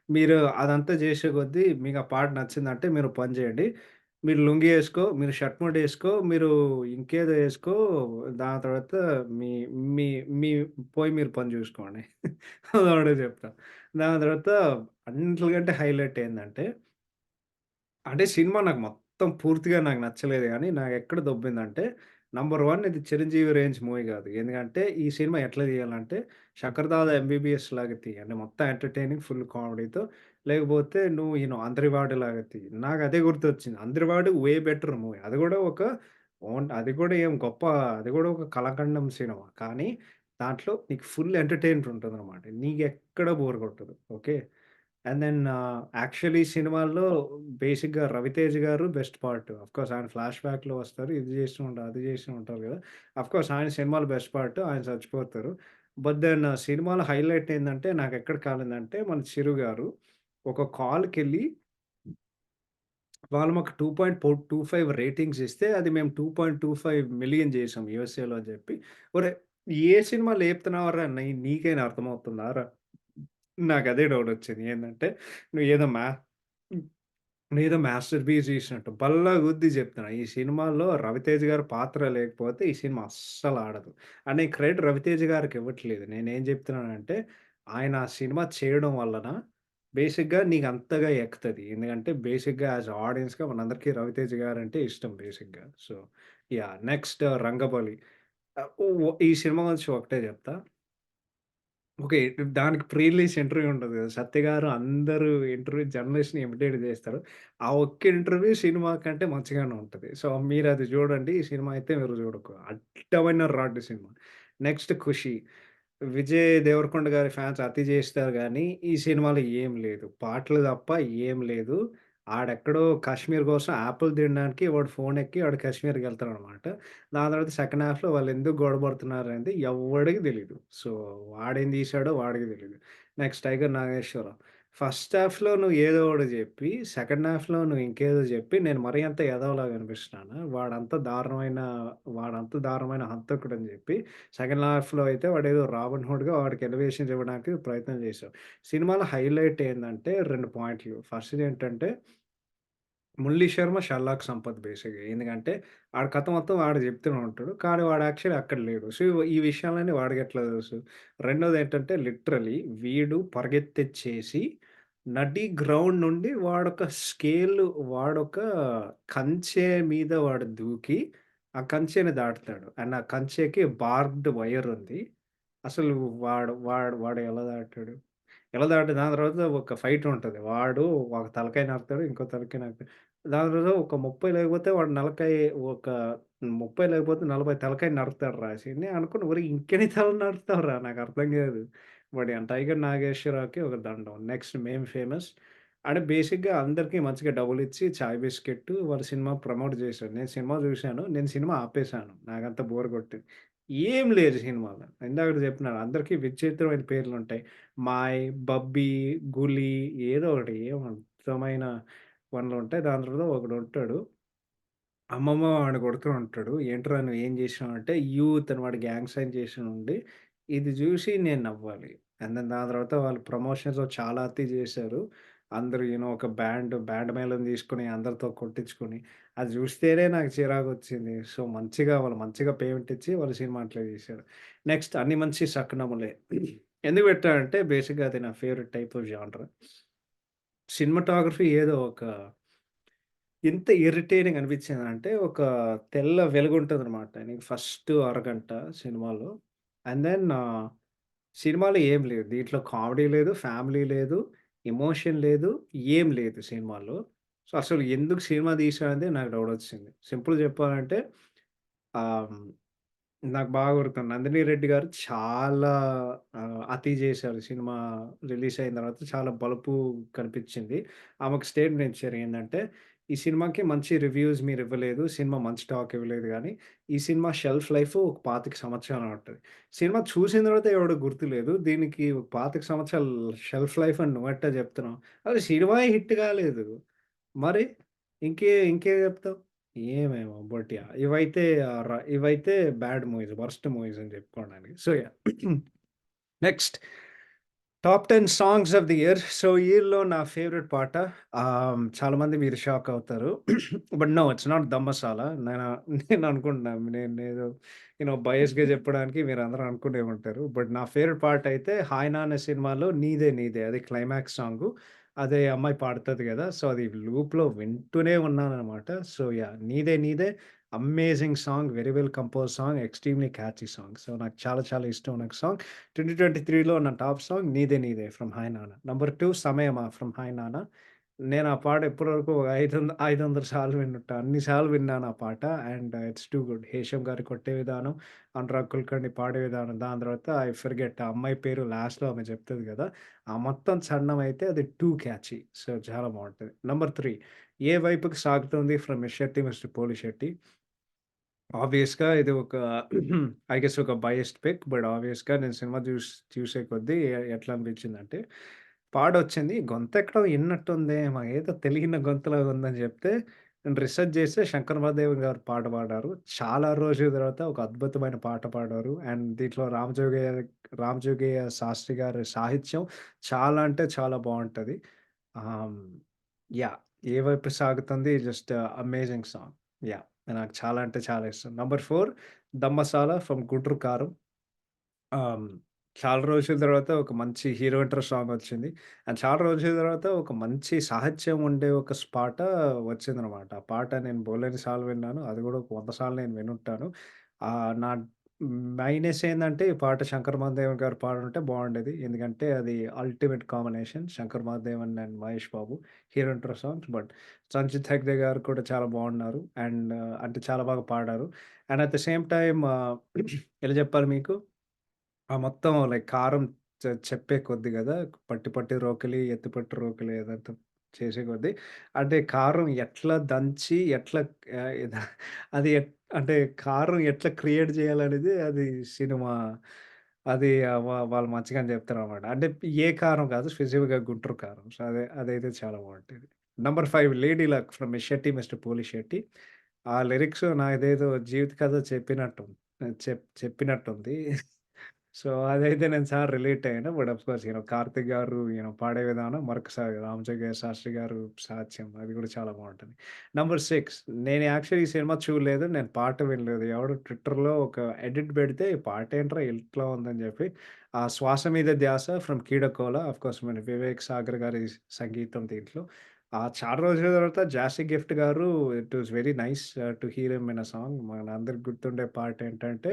[SPEAKER 2] మీరు అదంతా జేసే కొద్దీ మీకు ఆ పాట నచ్చిందంటే మీరు పని జేయండి. మీరు లుంగీ ఏసుకో, మీరు షర్ట్ ముడి ఏసుకో, మీరు ఇంకేదో ఏసుకో, దాని తర్వాత మీ మీ మీ పోయి మీరు పని జూసుకోండి. అదొకటే చెప్తా. దాని తర్వాత అన్నిట్లికంటే హైలైట్ ఏందంటే అంటే సినిమా పూర్తిగా నాకు నచ్చలేదు గానీ, నాకెక్కడ దొబ్బిందంటే, నంబర్ 1 ఇది 'చిరంజీవి రేంజ్' మూవీ గాదు. ఎందుకంటే, ఈ సినిమా ఎట్లా తీయాలంటే, 'శంకర్ దాదా ఎంబీబీఎస్' లాగా తీయండి. మొత్తం ఎంటర్‌టైనింగ్ ఫుల్ కామెడీతో. లేకపోతే నువ్వు 'అందరివాడు' లాగా తీయి. నాకదే గుర్తొచ్చింది. 'అందరివాడు' వే బెటర్ మూవీ. అది గూడా ఏం గొప్ప అది గూడా ఒక కళాఖండం సినిమా. కానీ, దాంట్లో నీకు ఫుల్ ఎంటర్‌టైన్‌మెంట్ ఉంటదనమాట. నీకెక్కడ బోర్ కొట్టదు. ఓకే. అండ్ దెన్ యాక్చువల్లీ సినిమాల్లో బేసిక్‌గా 'రవితేజ' గారు బెస్ట్ పార్ట్. ఆఫ్‌కోర్స్ ఆయన ఫ్లాష్ బ్యాక్‌లో వస్తారు. ఇది చేస్తూ ఉంటారు, అది చేస్తూ ఉంటారు గదా! ఆఫ్‌కోర్స్ ఆయన సినిమాలో బెస్ట్ పార్ట్. ఆయన చచ్చిపోతారు. బట్ దెన్ సినిమాలో హైలైట్ ఏందంటే నాకెక్కడ కాలిందంటే మన 'చిరు' గారు ఒక కాల్‌కెళ్ళి వాళ్ళు మాకు 2.25 రేటింగ్స్ ఇస్తే అది మేము 2.25 మిలియన్ చేసాం యూఎస్ఏలో అని చెప్పి. ఒరేయ్! ఏ సినిమా లేపుతున్నావురా నీకైనా అర్థమవుతుందారా? నాకదే డౌటొచ్చింది. ఏందంటే నువ్వేదో మ్యా నేనేదో మాస్టర్ పీస్ జూసినట్టు. బల్ల గుద్ది జెప్తున్నా. ఈ సినిమాలో 'రవితేజ' గారి పాత్ర లేకపోతే ఈ సినిమా అస్సలాడదు. అండ్ నేను క్రెడిట్ 'రవితేజ' గారికి ఇవ్వట్లేదు. నేనేం జెప్తున్నానంటే, ఆయన ఆ సినిమా చేయడం వలన బేసిక్‌గా నీకంతగా ఎక్కుతది. ఎందుకంటే బేసిక్‌గా యాస్ ఆడియన్స్‌గా మనందరికీ 'రవితేజ' గారంటే ఇష్టం బేసిక్‌గా. So, yeah! నెక్స్ట్ 'రంగబలి'. ఈ సినిమా గురించి ఒకటే జెప్తా. ఓకే. దానికి ప్రీ రిలీజ్ ఇంటర్వ్యూ ఉంటది గదా! 'సత్య' గారు అందరూ జర్నలిస్ట్‌ని ఇమిటేట్ జేస్తారు. ఆ ఒక్క ఇంటర్వ్యూ సినిమా కంటే మంచిగానే ఉంటది. సో, మీరది జూడండి. ఈ సినిమా అయితే మీరు జూడకు. అడ్డమైన రాడ్ సినిమా. నెక్స్ట్ 'ఖుషి'. విజయ్ దేవరకొండ గారి ఫ్యాన్స్ అతి జేస్తారు గానీ, ఈ సినిమాలో ఏం లేదు. పాటలు తప్ప ఏం లేదు. ఆడెక్కడో కాశ్మీర్ కోసం యాపిల్ తినడానికి వాడు ఫోన్ ఎక్కి ఆడు కాశ్మీర్‌కెళ్తాడనమాట. దాని తర్వాత సెకండ్ హాఫ్‌లో వాళ్ళెందుకు గొడవ పడుతున్నారనేది ఎవ్వడికి తెలీదు. సో, వాడేం తీశాడో వాడికి తెలీదు. Next 'tiger Nageswararao'. ఫస్ట్ హాఫ్‌లో నువ్వు ఏదో ఒకటి జెప్పి, సెకండ్ హాఫ్‌లో నువ్వు ఇంకేదో జెప్పి, నేను మరీ అంత ఎదవలాగా అనిపిస్తున్నానా? వాడంత దారుణమైన హంతకుడని జెప్పి, సెకండ్ హాఫ్‌లో అయితే వాడేదో రాబిన్ హుడ్‌గా వాడికి ఎలివేషన్స్ ఇవ్వడానికి ప్రయత్నం చేశావు. సినిమాలో హైలైట్ ఏందంటే 2 పాయింట్లు. ఫస్ట్‌దేంటంటే 'మురళీ శర్మ', 'షర్లాక్ సంపత్' బేసిక్‌గా. ఎందుకంటే ఆడి కథ మొత్తం వాడు చెప్తూనే ఉంటాడు. కానీ వాడు యాక్చువల్లీ అక్కడ లేడు. సో, ఈ విషయాలన్నీ వాడికెట్లా తెలుసు? రెండోదేంటంటే లిటరల్లీ వీడు పరిగెత్తిచ్చేసి నడి గ్రౌండ్ నుండి వాడొక కంచె మీద వాడు దూకి ఆ కంచెని దాటుతాడు. అండ్ ఆ కంచెకి బార్బ్డ్ వైర్ ఉంది. అసలు వాడు వాడు వాడు ఎలా దాటాడు? ఎలా దాటి దాని తర్వాత ఒక ఫైట్ ఉంటది. వాడు ఒక తలకాయ నరుకుతాడు. ఇంకో తలకాయ నరుకుతాడు. దాని తర్వాత ఒక 30 లేకపోతే వాడు ఒక 30 లేకపోతే 40 తలకాయ నరుకుతాడురా నేను అనుకున్నా ఒరేయ్! ఇంకెన్ని తలలు నరుకుతావురా నాకు అర్థం కాదు. వాడి 'టైగర్ నాగేశ్వరరావుకి' ఒక దండం. నెక్స్ట్ 'మేమ్ ఫేమస్' అంటే బేసిక్‌గా అందరికి మంచిగా డబ్బులిచ్చి చాయ్ బిస్కెట్ వాళ్ళ సినిమా ప్రమోట్ చేశాడు. నేను సినిమా చూసాను. నేను సినిమా ఆపేసాను. నాకంత బోర్ కొట్టింది. ఏం లేదు సినిమాలో. ఇందాకడ చెప్పినాను అందరికి విచిత్రమైన పేర్లుంటాయి. 'మాయ్', 'బబ్బీ', 'గులి' ఏదో ఒకటి ఏం అర్థమైన పనులుంటాయి. దాని తర్వాత ఒకడుంటాడు. అమ్మమ్మ వాడిని కొడుతూ ఉంటాడు. ఏంట్రా నువ్వు ఏం చేసినావంటే, యూత్ అని వాడు గ్యాంగ్ సైన్ చేసుండి, ఇది జూసి నేను నవ్వాలి. అండ్ దెన్ దాని తర్వాత వాళ్ళు ప్రమోషన్స్‌లో చాలా అతి చేశారు. అందరూ ఒక బ్యాండ్ మేళం తీసుకొని అందరితో కొట్టించుకొని, అది జూస్తేనే నాకు చిరాకొచ్చింది. సో, వాళ్ళు మంచిగా పేమెంట్ ఇచ్చి వాళ్ళు సినిమా అట్లా తీశారు. నెక్స్ట్ 'అన్ని మంచి సక్నములే' ఎందుకు పెట్టానంటే బేసిక్‌గా అది నా favourite type of genre. Cinematography ఏదో ఎంత ఇరిటేటింగ్ అనిపించిందంటే, ఒక తెల్ల వెలుగుంటదనమాట. నీకు ఫస్ట్ అరగంట సినిమాలో. అండ్ దెన్ సినిమాలో ఏం లేదు. దీంట్లో కామెడీ లేదు, ఫ్యామిలీ లేదు, ఎమోషన్ లేదు, ఏం లేదు సినిమాలో. సో, అసలు ఎందుకు సినిమా తీశారనేది నాకు డౌటొచ్చింది. సింపుల్‌గా చెప్పాలంటే ఆహ్, నాకు బాగా గుర్తుంది. నందిని రెడ్డి గారు చాలా అతి చేశారు. సినిమా రిలీజ్ అయిన తర్వాత చాలా బలుపు కనిపించింది. ఆమెకు స్టేట్మెంట్ ఇచ్చారు ఏందంటే ఈ సినిమాకి మంచి రివ్యూస్ మీరివ్వలేదు. సినిమా మంచి టాక్ ఇవ్వలేదు గానీ, ఈ సినిమా షెల్ఫ్ లైఫ్ ఒక 25 సంవత్సరాలు ఉంటది. సినిమా చూసిన తర్వాత ఎవడికి గుర్తులేదు. దీనికి ఒక 25 సంవత్సరాలు షెల్ఫ్ లైఫ్ అని నువ్వెట్టా జెప్తున్నావు? అసలు సినిమాయే హిట్ కాలేదు. మరి ఇంకేం జెప్తావు? ఏమేమో బట్ యాహ్! ఇవైతే బ్యాడ్ మూవీస్. వరస్ట్ మూవీస్ అని చెప్పుకోవడానికి. So yeah! Next top 10 songs of the year. So, ఈ ఇయర్‌లో నా ఫేవరెట్ పాట చాలామంది మీరు షాక్ అవుతారు. బట్ నో ఇట్స్ నాట్ 'దమ్మసాల'. నేననుకుంటున్నా నేనేదో బయాస్‌గా చెప్పడానికి మీరందరూ అనుకునే ఉంటారు. బట్ నా ఫేవరెట్ పాట అయితే 'హాయ్ నాన్న' సినిమాలో 'నీదే నీదే' అది క్లైమాక్స్ సాంగు. అదే అమ్మాయి పాడుతది గదా! సో, అది లూప్‌లో వింటూనే ఉన్నాననమాట. So, yeah! 'నీదే నీదే' amazing song. Very well compose song. Extremely catchy song. So, నాకు చాలా చాలా ఇష్టం నాకు సాంగ్. 2023లో నా టాప్ సాంగ్ 'నీదే నీదే' ఫ్రమ్ 'హాయ్ నాన్న'. నంబర్ 2 'సమయమా' ఫ్రమ్ 'హాయ్ నాన్న'. నేను ఆ పాట ఇప్పటివరకు ఒక 500 సార్లు వినుంటా. అన్ని సార్లు విన్నాను ఆ పాట. And it's too good. 'Hesham' గారు కొట్టే విధానం, అనురాగ్ కుల్కర్ణి పాడే విధానం, దాని తర్వాత ఐ ఫర్గెట్ ఆ అమ్మాయి పేరు లాస్ట్‌లో ఆమె చెప్తది గదా! ఆ మొత్తం చరణం అయితే అది టూ క్యాచీ. సో, చాలా బావుంటది. నంబర్ 3 'ఏ వైపుకి సాగుతోంది' ఫ్రమ్ 'మిస్టర్ మిస్టర్ పోలిశెట్టి'. ఆబ్వియస్‌గా ఇది ఒక ఐ గెస్ ఒక బయాస్డ్ పిక్. బట్ ఆబ్వియస్‌గా నేను సినిమా చూసే కొద్దీ ఎట్లా అనిపించిందంటే, పాడొచ్చింది. గొంతెక్కడో ఇన్నట్టుంది. ఏదో తెలియని గొంతులాగా ఉందని చెప్తే, నేను రిసర్చ్ చేస్తే శంకర్ మహాదేవన్ గారు పాట పాడారు. చాలా రోజుల తర్వాత ఒక అద్భుతమైన పాట పాడారు. అండ్ దీంట్లో రామజోగయ్య శాస్త్రి గారి సాహిత్యం చాలా అంటే చాలా బావుంటది. ఆహ్, యాహ్! ఏ వైపు సాగుతుంది జస్ట్ అమేజింగ్ సాంగ్. యాహ్! నాకు చాలా అంటే చాలా ఇష్టం. నంబర్ 4 'దమ్మసాల' ఫ్రమ్ 'గుంటూరు కారం'. ఆహ్, చాలా రోజుల తర్వాత ఒక మంచి హీరో ఇంట్రో సాంగ్ వచ్చింది. అండ్ చాలా రోజుల తర్వాత ఒక మంచి సాహిత్యం ఉండే ఒక పాట వచ్చిందనమాట. ఆ పాట నేను బోలెని సార్లు విన్నాను. అది కూడా ఒక 100 సార్లు నేను వినుంటాను. నా మైనస్ ఏందంటే ఈ పాట శంకర్ మహాదేవన్ గారు పాడుంటే బాగుండేది. ఎందుకంటే అది ultimate combination Shankar Mahadevan and Mahesh Babu hero intro songs. But Sanjit Hegde గారు కూడా చాలా బాగున్నారు. అండ్ అంటే చాలా బాగా పాడారు. And at the same time ఎలా చెప్పాలి మీకు? ఆ! మొత్తం లైక్ కారం చెప్పే కొద్దీ గదా! పట్టి పట్టి రోకలి, ఎత్తి పట్టి రోకలి అదంతా చేసే కొద్దీ అంటే కారం ఎట్లా దంచి ఎట్లా ఆహ్, ఎద అది అంటే కారం ఎట్లా క్రియేట్ చేయాలనేది అది సినిమా అది వాళ్ళు మంచిగానే చెప్తారనమాట. అంటే ఏ కారం కాదు స్పెసిఫిక్‌గా గుంటూరు కారం. సో, అదైతే చాలా బావుంటది. Number 5 'lady luck' from 'Mr Mr Polishetty'. ఆ లిరిక్స్ నాదేదో జీవిత కథ చెప్పినట్టుంది. సో, అదైతే నేను చాలా రిలేట్ అయ్యాను. బట్ ఆఫ్‌కోర్స్ కార్తిక్ గారు పాడే విధానం మరొకసారి రామజోగయ్య శాస్త్రి గారు సాహిత్యం అది కూడా చాలా బావుంటది. నంబర్ 6 నేను యాక్చువల్లీ ఈ సినిమా చూడలేదు. నేను పాట వినలేదు. ఎవడో ట్విట్టర్‌లో ఒక ఎడిట్ పెడితే ఈ పాటేంట్రా ఇట్లా ఉందని చెప్పి, ఆ 'శ్వాస మీద ధ్యాస' ఫ్రమ్ 'కీడకోల' ఆఫ్‌కోర్స్ మన వివేక్ సాగర్ గారి సంగీతం దీంట్లో. చాలా రోజుల తర్వాత 'జాసీ గిఫ్ట్' గారు it was very nice to hear him in a song. మనందరికి గుర్తుండే పాటేంటంటే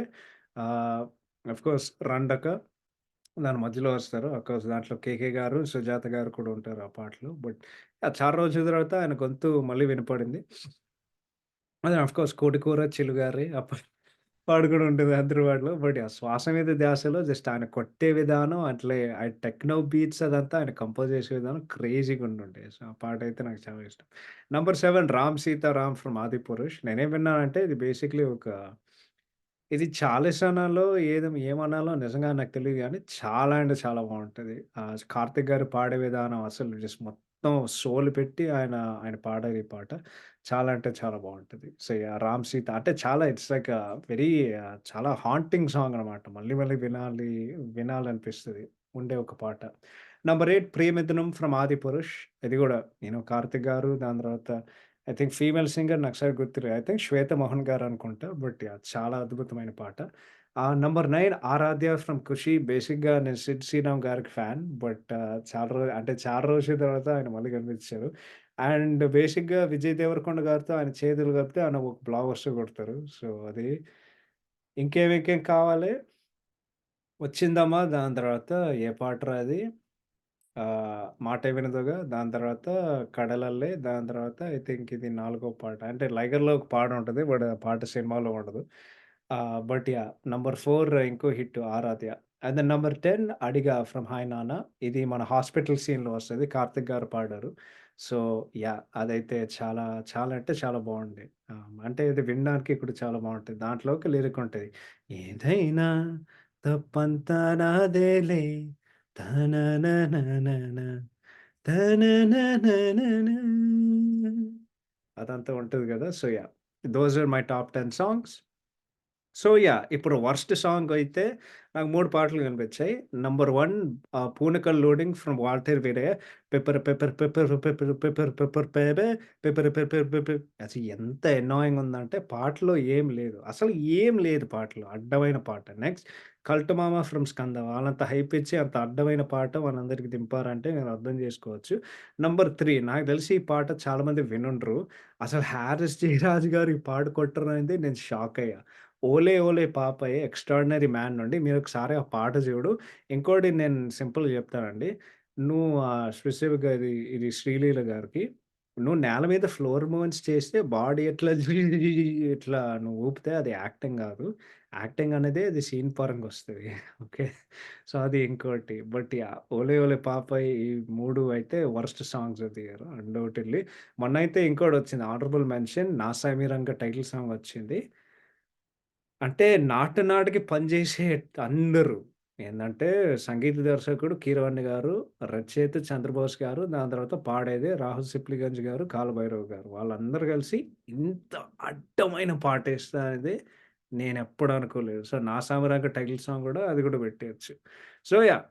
[SPEAKER 2] ఆహ్ ఆఫ్‌కోర్స్ 'రండక' దాని మధ్యలో వస్తారు. ఆఫ్‌కోర్స్ దాంట్లో 'కేకే' గారు, 'సుజాత' గారు కూడా ఉంటారు ఆ పాటలో. బట్ చాలా రోజుల తర్వాత ఆయన గొంతు మళ్ళీ వినపడింది. అదే ఆఫ్‌కోర్స్ 'కోటికూర చిలుగారి' ఆ పాట కూడా ఉంటుంది 'హైదరాబాద్‌లో'. బట్ ఆ 'శ్వాస మీద ధ్యాసలో' జస్ట్ ఆయన కొట్టే విధానం అట్లే ఆ టెక్నో బీట్స్ అదంతా ఆయన కంపోజ్ చేసే విధానం క్రేజీగా ఉండుండే. సో, ఆ పాటైతే నాకు చాలా ఇష్టం. Number 7 'Ram Sitaram' from 'Adipurush'. నేనేం విన్నానంటే ఇది బేసిక్‌లీ ఇది చాలీసానాలో ఏమనాలో నిజంగా నాకు తెలీదు గానీ, చాలా అంటే చాలా బావుంటది. 'కార్తిక్' గారు పాడే విధానం అసలు జస్ట్ మొత్తం సోల్ పెట్టి ఆయన పాడారు ఈ పాట. చాలా అంటే చాలా బావుంటది. So, yeah! 'రామ్ సీత' అంటే చాలా ఇట్స్ లైక్ వెరీ చాలా హాంటింగ్ సాంగ్ అనమాట. మళ్ళీ మళ్ళీ వినాలనిపిస్తది ఉండే ఒక పాట. నంబర్ 8 'ప్రియమిథునం' ఫ్రమ్ 'ఆదిపురుష్'. ఇది గూడా కార్తిక్ గారు దాని తర్వాత ఐ థింక్ ఫీమేల్ సింగర్ నాకు సరిగ్గా గుర్తులేదు. ఐ థింక్ 'శ్వేత మోహన్' గారనుకుంటా. But yeah! చాలా అద్భుతమైన పాట. Number 9 'Aradhya' from 'Kushi'. బేసిక్‌గా నేను 'సిద్ శ్రీరామ్' గారికి ఫ్యాన్. బట్ చాలా రోజుల తర్వాత ఆయన మళ్ళీ కనిపించారు. అండ్ బేసిక్‌గా 'విజయ్ దేవరకొండ' గారితో ఆయన చేతులు కలిపితే ఆయన ఒక బ్లాక్ బస్టర్ కొడతారు. సో, అది ఇంకేం కావాలి 'వచ్చిందమ్మా' దాని తర్వాత ఏ పాటరా అది? 'మాటే వినదుగా' దాని తర్వాత 'కడలల్లే' దాని తర్వాత ఐ థింక్ ఇది నాలుగో పాట. అంటే 'లైగర్‌లో' ఒక పాట ఉంటది. బట్ ఆ పాట సినిమాలో ఉండదు. But yeah! నంబర్ 4 ఇంకో హిట్ 'ఆరాధ్య'. అండ్ నంబర్ 10 'అడిగా' ఫ్రమ్ 'హాయ్ నాన్న'. ఇది మన హాస్పిటల్ సీన్‌లో వస్తది. కార్తిక్ గారు పాడారు. So, yeah! అదైతే చాలా, చాలా అంటే చాలా బావుంది. అంటే ఇది వినడానికి కూడా చాలా బావుంటది. దాంట్లో ఒక లిరిక్ ఉంటది. ఏదైనా తప్పంతా నాదేలే తననననన తననననన అదంతా ఉంటది గదా! So, yeah! Those are my top 10 songs. So, yeah! ఇప్పుడు వర్స్ట్ సాంగ్ అయితే నాకు 3 పాటలు కనిపించాయి. Number 1 'Poonakal loading' from 'Waltair Veerayya' pepper pepper pepper pepper pepper pepper పేబే పెప్పర్ పెప్పర్ పెప్పర్ అసలు ఎంత అన్నాయింగ్ ఉందంటే పాటలో ఏం లేదు. అసలు ఏం లేదు పాటలో. అడ్డమైన పాట. నెక్స్ట్ 'కల్ట్ మామ ఫ్రమ్ స్కంద' వాళ్ళంత హైప్ ఇచ్చి అంత అడ్డమైన పాట మనందరికి దింపారంటే నేను అర్థం చేసుకోవచ్చు. నంబర్ 3 నాకు తెలిసి ఈ పాట చాలామంది వినుండరు. అసలు 'హారిస్ జయరాజ్' గారు ఈ పాట కొట్టరనేది నేను షాక్ అయ్యా. 'ఓలే ఓలే పాపయ్ ఎక్స్‌ట్రార్డినరీ మ్యాన్' నుండి మీరొకసారి ఆ పాట చూడు. ఇంకోటి నేను సింపుల్‌గా చెప్తానండి. నువ్వు స్పెసిఫిక్‌గా ఇది శ్రీలీల గారికి. నువ్వు నేల మీద ఫ్లోర్ మూవ్‌మెంట్స్ చేస్తే బాడీ ఎట్లా ఇట్లా నువ్వు ఊపితే అది యాక్టింగ్ గాదు. యాక్టింగ్ అనేది అది సీన్ పరంగొస్తది. ఓకే. సో, అది ఇంకోటి. But yeah! 'ఓలే ఓలే పాపయ్' ఈ 3 అయితే worst songs of the year undoubtedly. మొన్నైతే ఇంకోటొచ్చింది honourable mention 'Naa Saamiranga' title song వచ్చింది. అంటే నాటు నాటుకి పనిచేసే అందరూ. ఏందంటే సంగీత దర్శకుడు కీరవాణి గారు, రచయిత చంద్రబోస్ గారు, దాని తర్వాత పాడేది రాహుల్ సిప్లిగంజ్ గారు, కాలభైరవ్ గారు. వాళ్ళందరూ కలిసి ఇంత అడ్డమైన పాటేస్తారనేది నేనెప్పుడు అనుకోలేదు. సో, 'నా సామిరంగ' టైటిల్ సాంగ్ గూడా అది గూడా పెట్టేయొచ్చు. So, yeah!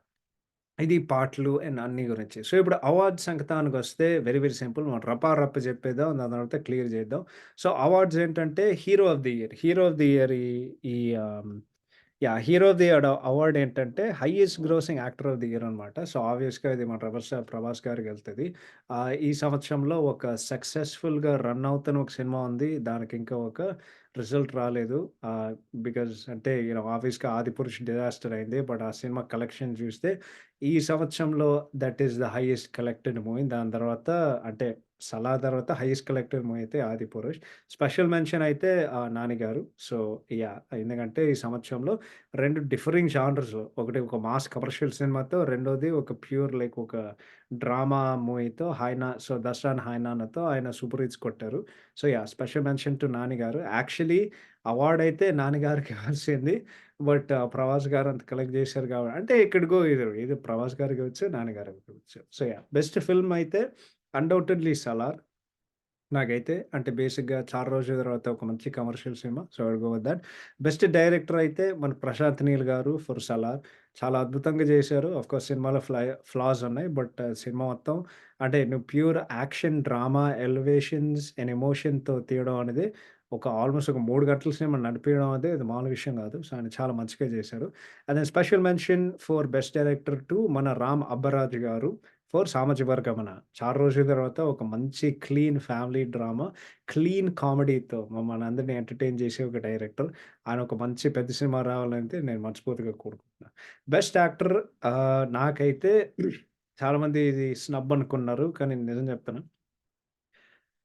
[SPEAKER 2] ఇది పాటలు అండ్ అన్ని గురించి. సో, ఇప్పుడు అవార్డ్స్ సంగతానికొస్తే వెరీ, వెరీ సింపుల్. మనం రపారప్ప చెప్పేద్దాం. దాని తర్వాత క్లియర్ చేద్దాం. సో, అవార్డ్స్ ఏంటంటే hero of the year. Hero of the year ఈ ఈ yeah! Hero of the year award ఏంటంటే highest grossing actor of the year అనమాట. సో, ఆబ్వియస్‌గా ఇది మన 'రెబెల్ స్టార్' 'ప్రభాస్' గారికెళ్తది. ఈ సంవత్సరంలో ఒక సక్సెస్‌ఫుల్‌గా రన్ అవుతున్న ఒక సినిమా ఉంది. దానికి ఇంకా ఒక రిజల్ట్ రాలేదు. బికాజ్ అంటే ఆబ్వియస్‌గా 'ఆదిపురుష్' డిజాస్టర్ అయింది. బట్ ఆ సినిమా కలెక్షన్ చూస్తే ఈ సంవత్సరంలో that is the highest collected movie. దాని తర్వాత అంటే 'సలార్' తర్వాత హైయెస్ట్ కలెక్టెడ్ మూవీ అయితే 'ఆదిపురుష్.' స్పెషల్ మెన్షన్ అయితే 'నాని' గారు. So, yeah! ఎందుకంటే ఈ సంవత్సరంలో 2 డిఫరింగ్ జానర్స్‌లో ఒకటి ఒక మాస్ కమర్షియల్ సినిమాతో, రెండోది ఒక ప్యూర్ లైక్ ఒక డ్రామా మూవీతో 'దసరా' అండ్ 'హాయ్ నాన్న'తో ఆయన సూపర్ హిట్స్ కొట్టారు. So, yeah! Special mention to 'Nani' గారు. యాక్చువల్లీ అవార్డ్ అయితే 'నాని' గారికి ఇవ్వాల్సింది. బట్ 'ప్రభాస్' గారు అంత కలెక్ట్ చేశారు అంటే ఇక్కడిగో ఇది 'ప్రభాస్' గారికి ఇవ్వచ్చు, 'నాని' గారికి ఇవ్వచ్చు. So, yeah! బెస్ట్ ఫిల్మ్ అయితే అన్‌డౌటెడ్‌లీ 'సలార్.' నాకైతే అంటే బేసిక్‌గా 'చాలా రోజుల తర్వాత' ఒక మంచి commercial cinema. So, I will go with that. Best director అయితే మన 'ప్రశాంత్ నీల్' గారు ఫర్ 'సలార్.' చాలా అద్భుతంగా చేశారు. ఆఫ్‌కోర్స్ సినిమాలో ఫ్లాస్ ఉన్నాయి. బట్ సినిమా మొత్తం అంటే నువ్వు pure action, drama, elevations and ఎమోషన్‌తో తీయడం అనేది ఆల్‌మోస్ట్ ఒక 3 గంటల సినిమా నడిపియడం అనేది అది మామూలు విషయం కాదు. సో, ఆయన చాలా మంచిగా చేశారు. And then special mention for best director to మన 'రామ్ అబ్బరాజు' గారు ఫర్ 'సామాజిక వర్గమన'. చాలా రోజుల తర్వాత ఒక మంచి క్లీన్ ఫ్యామిలీ డ్రామా, క్లీన్ కామెడీతో మమ్మల్నందరిని ఎంటర్‌టైన్ చేసే ఒక డైరెక్టర్. ఆయన ఒక మంచి పెద్ద సినిమా రావాలంటే నేను మనస్ఫూర్తిగా కోరుకుంటున్నా. బెస్ట్ యాక్టర్ నాకైతే చాలామంది ఇది స్నబ్ అనుకున్నారు. కానీ నిజం చెప్తాను.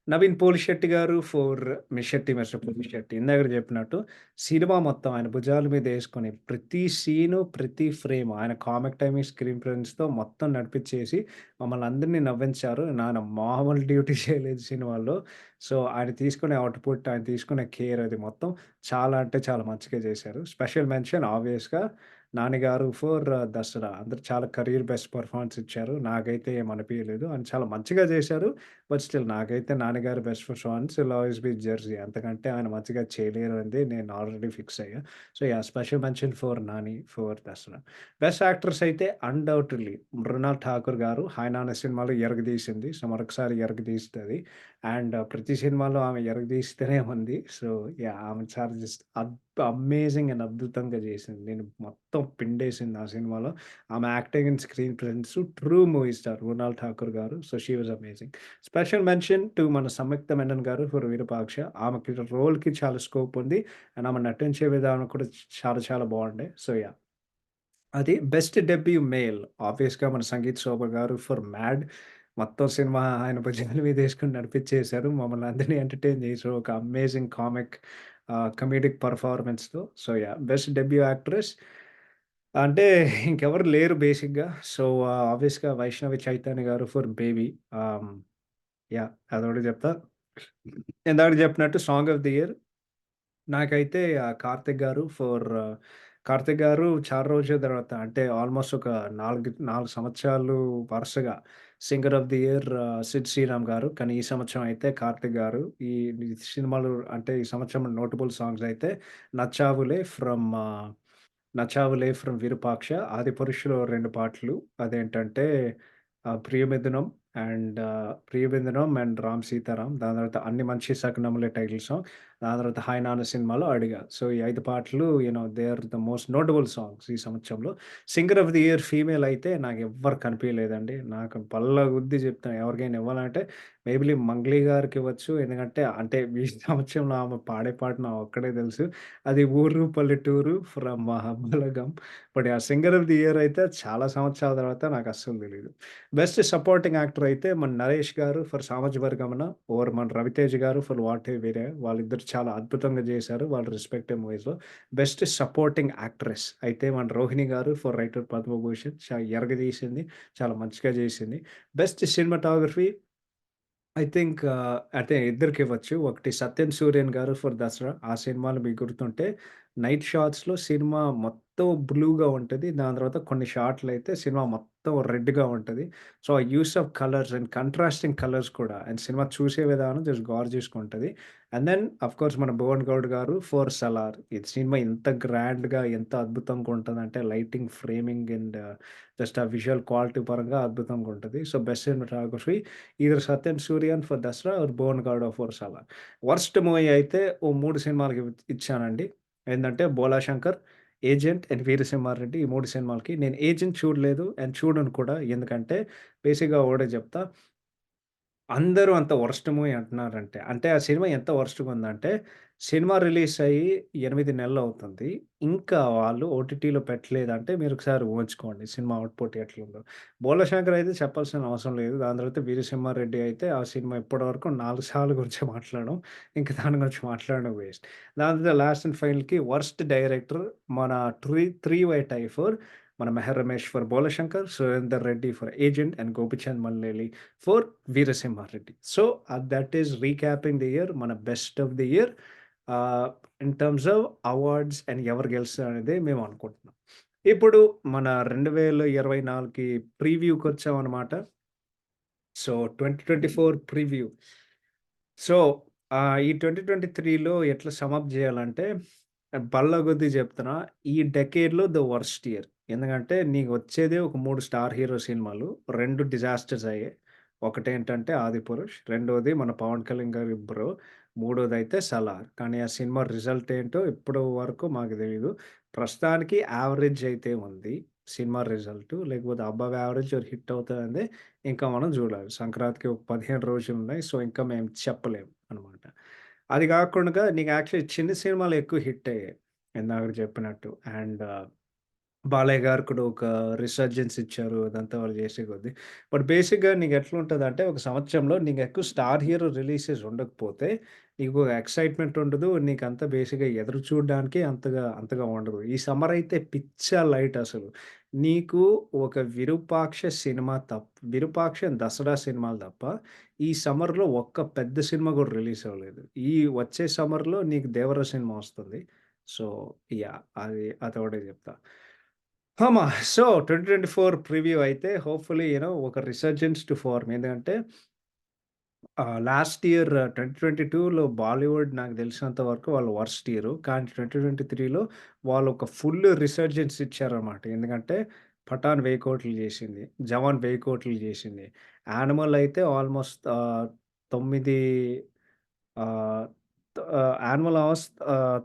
[SPEAKER 2] నవీన్ పోలిశెట్టి గారు ఫర్ 'మిస్టర్ పోలిశెట్టి.' ఇందాకడ చెప్పినట్టు సినిమా మొత్తం ఆయన భుజాల మీద యేసుకొని ప్రతి సీను, ప్రతి ఫ్రేమ్ ఆయన కామిక్ టైమింగ్, స్క్రీన్ ప్రెజెన్స్‌తో మొత్తం నడిపిచ్చేసి మమ్మల్ని అందరిని నవ్వించారు. ఆయన మామూలు డ్యూటీ చేయలేదు సినిమాలో. సో, ఆయన తీసుకునే అవుట్‌పుట్, ఆయన తీసుకునే కేర్ అది మొత్తం చాలా అంటే చాలా మంచిగా చేశారు. స్పెషల్ మెన్షన్ ఆబ్వియస్‌గా 'నాని' గారు ఫర్ 'దసరా.' అందరూ చాలా కెరీర్ బెస్ట్ పెర్ఫార్మన్స్ ఇచ్చారు. నాకైతే ఏమి అనిపియలేదు. ఆయన చాలా మంచిగా చేశారు. బట్ స్టిల్ నాకైతే 'నాని' గారి best performance 'will always be Jersey.' అంతకంటే ఆయన మంచిగా చేయలేరనేది నేను ఆల్రెడీ ఫిక్స్ అయ్యా. So, yeah! Special mention for 'Nani' for 'Dasara.' Best actors అయితే అన్‌డౌటెడ్‌లీ మృణాల్ ఠాకూర్ గారు 'హాయ్ నాన్న' సినిమాలో ఎరగదీసింది. సో, మరొకసారి ఎరగదీస్తది. అండ్ ప్రతి సినిమాలో ఆమె ఎరగదీస్తూనే ఉంది. So, yeah! ఆమె చాలా జస్ట్ అమేజింగ్ అండ్ అద్భుతంగా చేసింది. నేను మొత్తం పిండేసింది ఆ సినిమాలో. ఆమె acting and screen presence true movie star Mrunal Thakur గారు. So, she was amazing. Special mention to మన 'సంయుక్త మెనన్' గారు ఫర్ 'విరూపాక్ష.' ఆమెకి రోల్‌కి చాలా స్కోప్ ఉంది. అండ్ ఆమె నటించే విధానం కూడా చాలా చాలా బాగుండే. So, yeah! అది బెస్ట్ డెబ్యూ మేల్ ఆబ్వియస్‌గా మన 'సంగీత్ శోభ' గారు ఫర్ 'మ్యాడ్.' మొత్తం సినిమా ఆయన భుజాల మీద యేసుకొని నడిపించేశారు. మమ్మల్ని అందరిని ఎంటర్‌టైన్ చేసారు. ఒక అమేజింగ్ కమెడిక్ పెర్ఫార్మన్స్‌తో. So, yeah! Best debut actress అంటే ఇంకెవరు లేరు బేసిక్‌గా. సో, ఆబ్వియస్‌గా 'వైష్ణవి చైతన్య' గారు ఫర్ 'బేబీ.' ఆహ్ యాహ్! అదొకటి చెప్తా. ఇందాక చెప్పినట్టు సాంగ్ ఆఫ్ ది ఇయర్ నాకైతే 'కార్తిక్' గారు చాలా రోజుల తర్వాత అంటే ఆల్‌మోస్ట్ ఒక 4 సంవత్సరాలు వరుసగా singer of the year 'Sid Sriram' గారు. కానీ ఈ సంవత్సరం అయితే 'కార్తిక్' గారు. ఈ ఈ సినిమాలు అంటే ఈ సంవత్సరం నోటబుల్ సాంగ్స్ అయితే 'నచ్చావులే' ఫ్రమ్ 'విరూపాక్ష', 'ఆదిపురుషులో' 2 పాటలు. అదేంటంటే 'ప్రియమిథునం' అండ్ 'ప్రియమిథునం' అండ్ 'రామ్ సీతారాం'. దాని తర్వాత 'అన్ని మంచి సకనములే' టైటిల్ సాంగ్. దాని తర్వాత 'హాయ్ నాన్న' సినిమాలో 'అడిగా'. సో, ఈ 5 పాటలు they are the most notable songs ఈ సంవత్సరంలో. Singer of the year female అయితే నాకెవ్వరు కనిపియలేదండి. నాకు బల్లగుద్ది చెప్తున్నా ఎవరికైనా ఇవ్వాలంటే మేబీ 'మంగ్లీ' గారికివ్వచ్చు. ఎందుకంటే అంటే ఈ సంవత్సరంలో ఆమె పాడే పాట నాకొక్కడే తెలుసు. అది 'ఊరు పల్లెటూరు ఫ్రమ్ మహాబలగం.' బట్ ఆ సింగర్ ఆఫ్ ది ఇయర్ అయితే చాలా సంవత్సరాల తర్వాత నాకస్సలు తెలీదు. బెస్ట్ సపోర్టింగ్ యాక్టర్ అయితే మన 'నరేష్' గారు ఫర్ 'సామాజిక ఓర్ మన 'రవితేజ' గారు ఫర్ 'వాటే వీరే.' వాళ్ళిద్దరూ చాలా అద్భుతంగా చేశారు వాళ్ళ రెస్పెక్టివ్ మూవీస్‌లో. బెస్ట్ సపోర్టింగ్ యాక్ట్రెస్ అయితే మన 'రోహిణి' గారు ఫర్ 'రైటర్ పద్మభూషణ్' ఎరగదీసింది. చాలా మంచిగా చేసింది. బెస్ట్ సినిమాటోగ్రఫీ ఐ థింక్ అంటే ఇద్దరికివ్వచ్చు. ఒకటి 'సత్యన్ సూర్యన్' గారు ఫర్ 'దసరా.' ఆ సినిమాలో మీకు గుర్తుంటే నైట్ షాట్స్‌లో సినిమా మొత్తం బ్లూగా ఉంటది. దాని తర్వాత కొన్ని షాట్‌లయితే సినిమా మొత్తం రెడ్‌గా ఉంటది. సో, ఆ use of colours and contrasting colours కూడా అండ్ సినిమా చూసే విధానం జస్ట్ గార్జియస్‌గా ఉంటది. అండ్ దెన్ ఆఫ్‌కోర్స్ మన 'భువన్ గౌడ్' గారు ఫర్ 'సలార్.' ఇది సినిమా ఎంత గ్రాండ్‌గా, ఎంత అద్భుతంగా ఉంటదంటే లైటింగ్, ఫ్రేమింగ్ అండ్ జస్ట్ ఆ విజువల్ క్వాలిటీ పరంగా అద్భుతంగా ఉంటది. So, best cinematography either 'Satyan Sooryan' for 'Dasara' or 'Bhuvan Gowda' for 'Salaar.' Worst movie అయితే ఓ 3 సినిమాలకి ఇచ్చానండి. ఏందంటే 'బోలా శంకర్', 'ఏజెంట్' అండ్ 'వీరసింహారెడ్డి' ఈ 3 సినిమాలకి. నేను 'ఏజెంట్' చూడలేదు అండ్ చూడను కూడా. ఎందుకంటే బేసిక్‌గా ఒకటే చెప్తా. అందరూ అంత వరస్ట్ మూవీ అంటున్నారంటే, అంటే ఆ సినిమా ఎంత వరస్ట్‌గుందంటే, సినిమా రిలీజ్ అయ్యి 8 నెలలవుతుంది. ఇంకా వాళ్ళు ఓటీటీలో పెట్టలేదంటే మీరొకసారి ఊహించుకోండి సినిమా అవుట్‌పుట్ ఎట్లుందో. 'బోలశంకర్' అయితే చెప్పాల్సిన అవసరం లేదు. దాని తర్వాత 'వీరసింహారెడ్డి' అయితే ఆ సినిమా ఇప్పటివరకు 4 సార్లు గురించి మాట్లాడాం. ఇంక దాని గురించి మాట్లాడడం వేస్ట్. దాని తర్వాత లాస్ట్ అండ్ ఫైనల్‌కి వర్స్ట్ డైరెక్టర్ మన 'త్రీ వైట్ ఐ ఫర్' మన 'Meher Ramesh' for 'Bholashankar', 'Surender Reddy' for 'Agent' and 'Gopichand Malineni' for 'Veerasimhareddy.' So, that is recapping the year మన best of the year ah, in terms of awards and ఎవరు గెలుస్తారనేది మేము అనుకుంటున్నాం. ఇప్పుడు మన 2024కి ప్రివ్యూకొచ్చామనమాట. So, 2024 preview. సో, ఈ 2023లో ఎట్లా సమ్ జేయాలంటే, బల్లగుద్ది జెప్తున్నా. ఈ డెకేడ్‌లో ద వర్స్ట్ ఇయర్. ఎందుకంటే, నీకు వచ్చేదే ఒక 3 స్టార్ హీరో సినిమాలు. 2 డిజాస్టర్స్ అయ్యాయి. ఒకటేంటంటే 'ఆదిపురుష్', రెండోది మన 'పవన్ కళ్యాణ్' గారి 'బ్రో', మూడోదైతే 'సలార్.' కానీ ఆ సినిమా రిజల్ట్ ఏంటో ఇప్పటి వరకు మాకు తెలీదు. ప్రస్తుతానికి యావరేజ్ అయితే ఉంది సినిమా రిజల్టు. లేకపోతే అబోవ్ యావరేజ్ ఆర్ హిట్ అవుతదనేది ఇంకా మనం జూడాలి. సంక్రాంతికి ఒక 15 రోజులున్నాయి. సో, ఇంకా మేము చెప్పలేం అనమాట. అది గాకుండా నీకు యాక్చువల్లీ చిన్న సినిమాలు ఎక్కువ హిట్ అయ్యాయి. ఇందాకడ చెప్పినట్టు. అండ్ బాలయ్య గారు కూడా ఒక రిసర్జెన్స్ ఇచ్చారు. అదంతా వాళ్ళు చేసే కొద్దీ. బట్ బేసిక్‌గా నీకెట్లుంటదంటే ఒక సంవత్సరంలో నీకెక్కువ స్టార్ హీరో రిలీజెస్ ఉండకపోతే నీకు ఎక్సైట్‌మెంట్ ఉండదు. నీకంతా బేసిక్‌గా ఎదురు చూడడానికి అంతగా ఉండదు. ఈ సమ్మర్ అయితే పిచ్చ లైట్ అసలు. నీకు ఒక 'విరూపాక్ష' అండ్ 'దసరా' సినిమాలు తప్ప ఈ సమ్మర్‌లో ఒక్క పెద్ద సినిమా కూడా రిలీజ్ అవ్వలేదు. ఈ వచ్చే సమ్మర్‌లో నీకు 'దేవర' సినిమా వస్తుంది. So, yeah! అదొకటే చెప్తా. హమ్మా! సో, 2024 ప్రివ్యూ అయితే హోప్‌ఫుల్లీ ఒక రిసర్జెన్స్ టు ఫార్మ్. ఎందుకంటే లాస్ట్ ఇయర్ 2022లో బాలీవుడ్ నాకు తెలిసినంత వరకు వాళ్ళు వర్స్ట్ ఇయరు. కానీ 2023లో వాళ్ళు ఒక ఫుల్ రిసర్జెన్స్ ఇచ్చారన్నమాట. ఎందుకంటే 'పఠాన్' 1000 కోట్లు చేసింది. 'జవాన్' 1000 కోట్లు చేసింది. 'యానిమల్' అయితే ఆల్‌మోస్ట్ 9 ఆహ్, 'యానిమల్' అవర్స్ ఆహ్,